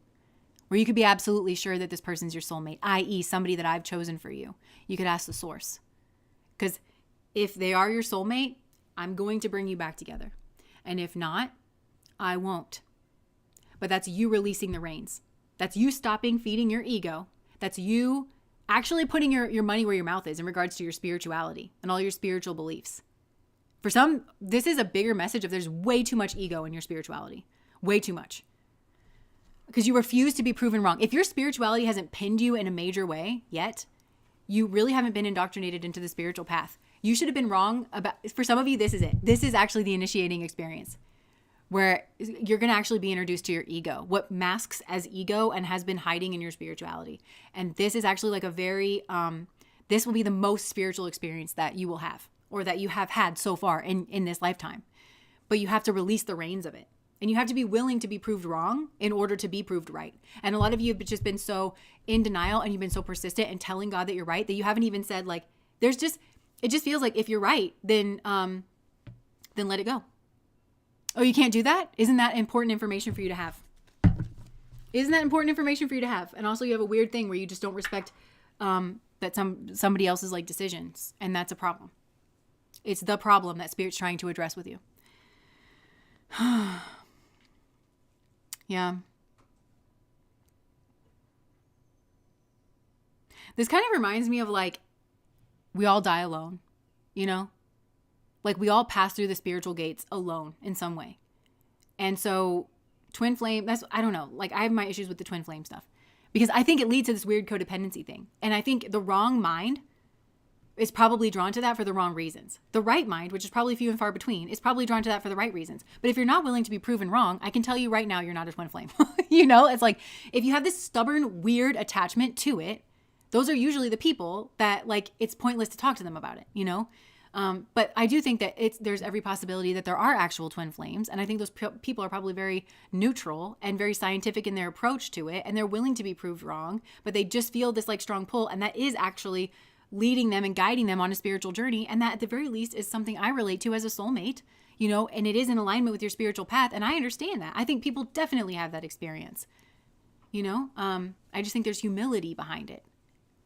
where you could be absolutely sure that this person's your soulmate, i.e. somebody that I've chosen for you. You could ask the source. Because if they are your soulmate, I'm going to bring you back together. And if not, I won't. But that's you releasing the reins. That's you stopping feeding your ego. That's you actually putting your money where your mouth is in regards to your spirituality and all your spiritual beliefs. For some, this is a bigger message of there's way too much ego in your spirituality. Way too much. Because you refuse to be proven wrong. If your spirituality hasn't pinned you in a major way yet, you really haven't been indoctrinated into the spiritual path. You should have been wrong about, for some of you, this is it. This is actually the initiating experience where you're going to actually be introduced to your ego, what masks as ego and has been hiding in your spirituality. And this is actually like a very, this will be the most spiritual experience that you will have, or that you have had so far in this lifetime. But you have to release the reins of it. And you have to be willing to be proved wrong in order to be proved right. And a lot of you have just been so in denial, and you've been so persistent in telling God that you're right, that you haven't even said like, it just feels like if you're right, then let it go. Oh, you can't do that? Isn't that important information for you to have? Isn't that important information for you to have? And also you have a weird thing where you just don't respect that somebody else's like decisions. And that's a problem. It's the problem that Spirit's trying to address with you. Yeah. This kind of reminds me of like, we all die alone, you know? Like we all pass through the spiritual gates alone in some way. And so twin flame, I don't know. Like I have my issues with the twin flame stuff because I think it leads to this weird codependency thing. And I think the wrong mind is probably drawn to that for the wrong reasons. The right mind, which is probably few and far between, is probably drawn to that for the right reasons. But if you're not willing to be proven wrong, I can tell you right now, you're not a twin flame. You know, it's like, if you have this stubborn, weird attachment to it, those are usually the people that like, it's pointless to talk to them about it, you know? But I do think that there's every possibility that there are actual twin flames. And I think those people are probably very neutral and very scientific in their approach to it. And they're willing to be proved wrong, but they just feel this like strong pull. And that is actually leading them and guiding them on a spiritual journey. And that at the very least is something I relate to as a soulmate, you know, and it is in alignment with your spiritual path. And I understand that. I think people definitely have that experience, you know? I just think there's humility behind it.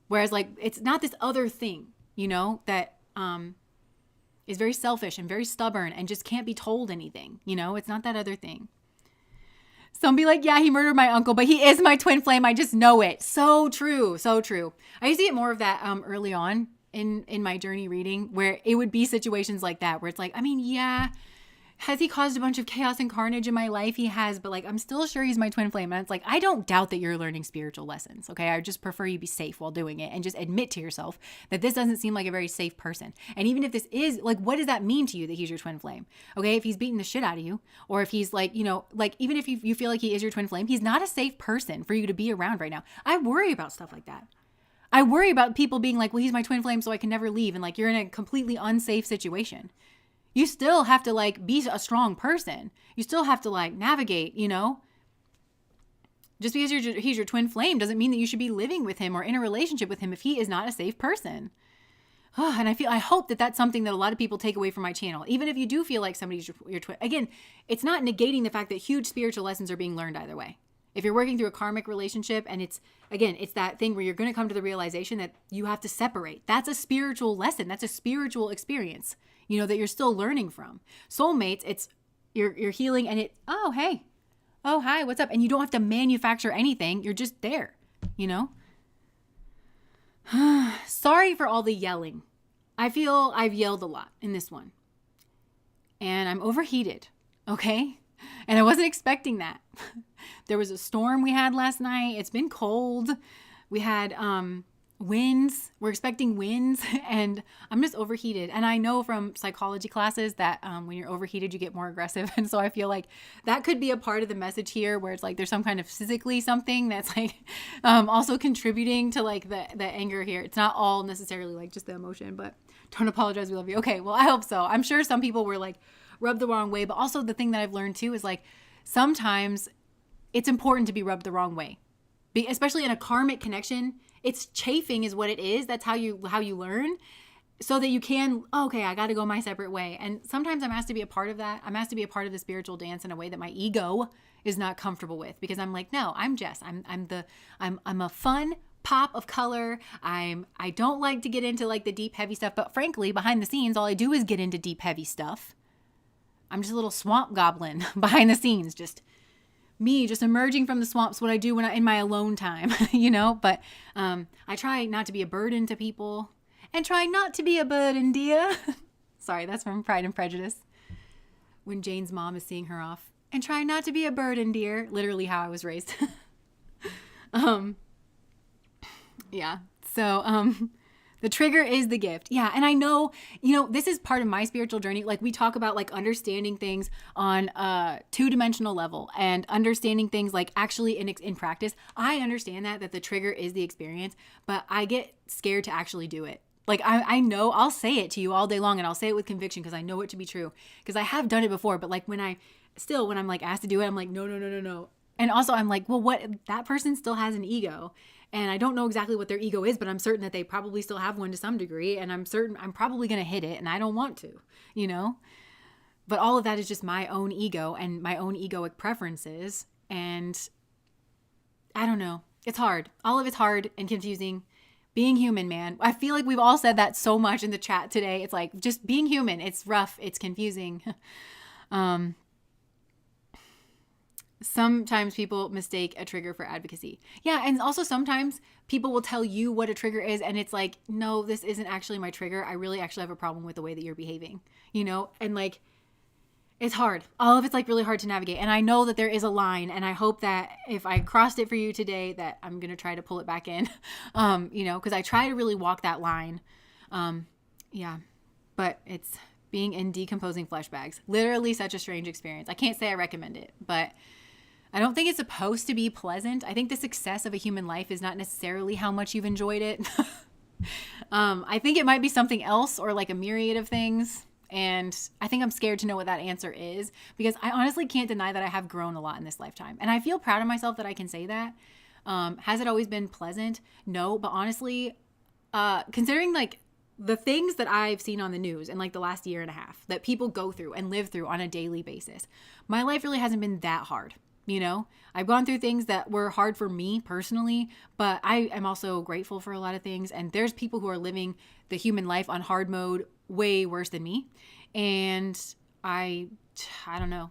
Whereas like, it's not this other thing, you know, that, is very selfish and very stubborn and just can't be told anything. You know, it's not that other thing. Some be like, yeah, he murdered my uncle, but he is my twin flame. I just know it. So true. So true. I used to get more of that early on in my journey reading, where it would be situations like that, where it's like, I mean, yeah, has he caused a bunch of chaos and carnage in my life? He has, but like, I'm still sure he's my twin flame. And it's like, I don't doubt that you're learning spiritual lessons. Okay. I just prefer you be safe while doing it and just admit to yourself that this doesn't seem like a very safe person. And even if this is like, what does that mean to you that he's your twin flame? Okay. If he's beating the shit out of you, or if he's like, you know, like even if you feel like he is your twin flame, he's not a safe person for you to be around right now. I worry about stuff like that. I worry about people being like, well, he's my twin flame, so I can never leave. And like, you're in a completely unsafe situation. You still have to like be a strong person. You still have to like navigate, you know. Just because he's your twin flame doesn't mean that you should be living with him or in a relationship with him if he is not a safe person. And I hope that that's something that a lot of people take away from my channel. Even if you do feel like somebody's your twin. Again, it's not negating the fact that huge spiritual lessons are being learned either way. If you're working through a karmic relationship and it's that thing where you're going to come to the realization that you have to separate. That's a spiritual lesson. That's a spiritual experience, you know, that you're still learning from. Soulmates, it's you're healing and oh, hey. Oh, hi, what's up? And you don't have to manufacture anything. You're just there, you know? Sorry for all the yelling. I feel I've yelled a lot in this one. And I'm overheated, okay? And I wasn't expecting that. There was a storm we had last night. It's been cold. We had winds. We're expecting winds, and I'm just overheated. And I know from psychology classes that when you're overheated, you get more aggressive. And so I feel like that could be a part of the message here, where it's like there's some kind of physically something that's like also contributing to like the anger here. It's not all necessarily like just the emotion, but don't apologize. We love you. Okay, well, I hope so. I'm sure some people were like rubbed the wrong way, but also the thing that I've learned too is like sometimes it's important to be rubbed the wrong way. Especially in a karmic connection, it's chafing is what it is. That's how you learn, so that you can, okay, I got to go my separate way. And sometimes I'm asked to be a part of that. I'm asked to be a part of the spiritual dance in a way that my ego is not comfortable with, because I'm like, no, I'm Jess. I'm a fun pop of color. I don't like to get into like the deep, heavy stuff, but frankly, behind the scenes, all I do is get into deep, heavy stuff. I'm just a little swamp goblin behind the scenes, just me just emerging from the swamps, what I do when in my alone time, but I try not to be a burden to people, and try not to be a burden, dear. Sorry, that's from Pride and Prejudice, when Jane's mom is seeing her off. And try not to be a burden, dear. Literally how I was raised. Yeah. So the trigger is the gift. Yeah. And I know, this is part of my spiritual journey. Like we talk about like understanding things on a 2-dimensional level, and understanding things like actually in practice. I understand that the trigger is the experience, but I get scared to actually do it. Like I know I'll say it to you all day long, and I'll say it with conviction because I know it to be true, because I have done it before. But like when I'm like asked to do it, I'm like, no. And also I'm like, well, what, that person still has an ego. And I don't know exactly what their ego is, but I'm certain that they probably still have one to some degree. And I'm certain I'm probably going to hit it, and I don't want to, But all of that is just my own ego and my own egoic preferences. And I don't know. It's hard. All of it's hard and confusing. Being human, man. I feel like we've all said that so much in the chat today. It's like just being human. It's rough. It's confusing. Sometimes people mistake a trigger for advocacy. Yeah, and also sometimes people will tell you what a trigger is, and it's like, no, this isn't actually my trigger. I really actually have a problem with the way that you're behaving, And like, it's hard. All of it's like really hard to navigate. And I know that there is a line, and I hope that if I crossed it for you today, that I'm going to try to pull it back in, because I try to really walk that line. Yeah, but it's being in decomposing flesh bags. Literally such a strange experience. I can't say I recommend it, but I don't think it's supposed to be pleasant. I think the success of a human life is not necessarily how much you've enjoyed it. I think it might be something else, or like a myriad of things. And I think I'm scared to know what that answer is, because I honestly can't deny that I have grown a lot in this lifetime. And I feel proud of myself that I can say that. Has it always been pleasant? No, but honestly, considering like the things that I've seen on the news in like the last year and a half that people go through and live through on a daily basis, my life really hasn't been that hard. I've gone through things that were hard for me personally, but I am also grateful for a lot of things. And there's people who are living the human life on hard mode way worse than me. And I don't know.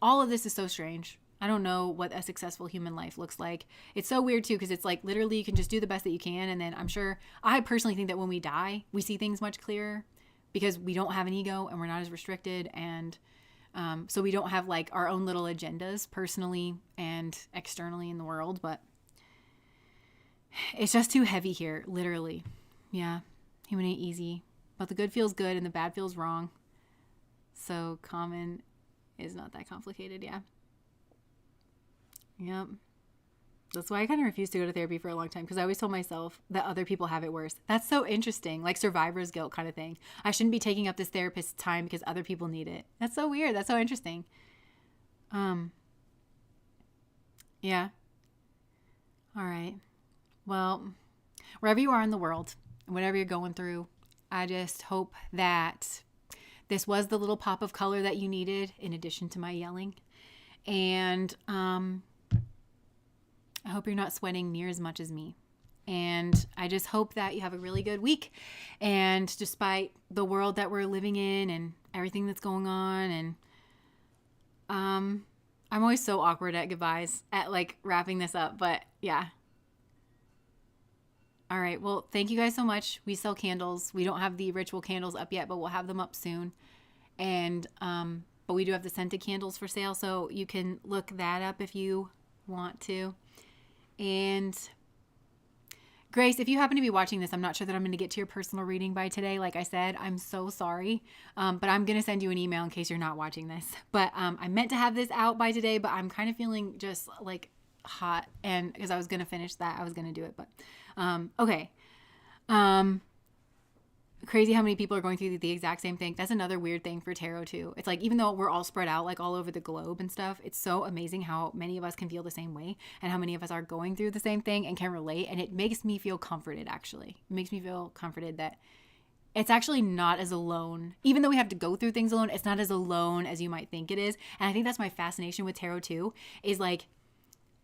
All of this is so strange. I don't know what a successful human life looks like. It's so weird too, because it's like literally you can just do the best that you can. And then I personally think that when we die, we see things much clearer, because we don't have an ego and we're not as restricted. And so we don't have like our own little agendas personally and externally in the world, but it's just too heavy here, literally. Yeah, human ain't easy, but the good feels good and the bad feels wrong. So common is not that complicated, yeah. Yep. That's why I kind of refused to go to therapy for a long time, because I always told myself that other people have it worse. That's so interesting, like survivor's guilt kind of thing. I shouldn't be taking up this therapist's time because other people need it. That's so weird. That's so interesting. Yeah. All right. Well, wherever you are in the world, whatever you're going through, I just hope that this was the little pop of color that you needed, in addition to my yelling. And I hope you're not sweating near as much as me. And I just hope that you have a really good week. And despite the world that we're living in and everything that's going on, and I'm always so awkward at goodbyes, at like wrapping this up, but yeah. All right. Well, thank you guys so much. We sell candles. We don't have the ritual candles up yet, but we'll have them up soon. And but we do have the scented candles for sale, so you can look that up if you want to. And Grace, if you happen to be watching this, I'm not sure that I'm going to get to your personal reading by today. Like I said, I'm so sorry. But I'm going to send you an email in case you're not watching this. But I meant to have this out by today, but I'm kind of feeling just like hot. And because I was going to finish that, I was going to do it. But okay. Crazy how many people are going through the exact same thing. That's another weird thing for tarot too. It's like, even though we're all spread out like all over the globe and stuff, it's so amazing how many of us can feel the same way and how many of us are going through the same thing and can relate. And it makes me feel comforted, actually. It makes me feel comforted that it's actually not as alone. Even though we have to go through things alone, it's not as alone as you might think it is. And I think that's my fascination with tarot too, is like,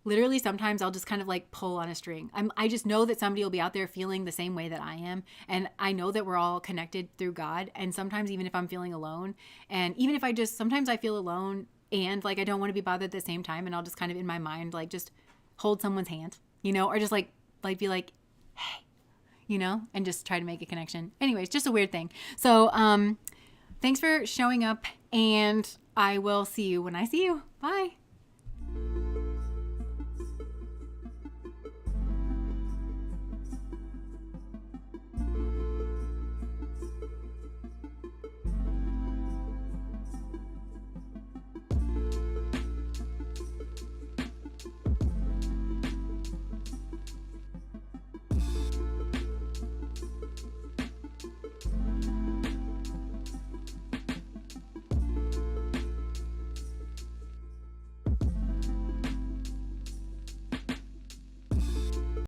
literally sometimes I'll just kind of like pull on a string. I just know that somebody will be out there feeling the same way that I am. And I know that we're all connected through God. And sometimes even if I'm feeling alone, and even if sometimes I feel alone and like I don't want to be bothered at the same time, and I'll just kind of in my mind like just hold someone's hand, or just like be like, hey, and just try to make a connection. Anyways, just a weird thing. So thanks for showing up, and I will see you when I see you. Bye.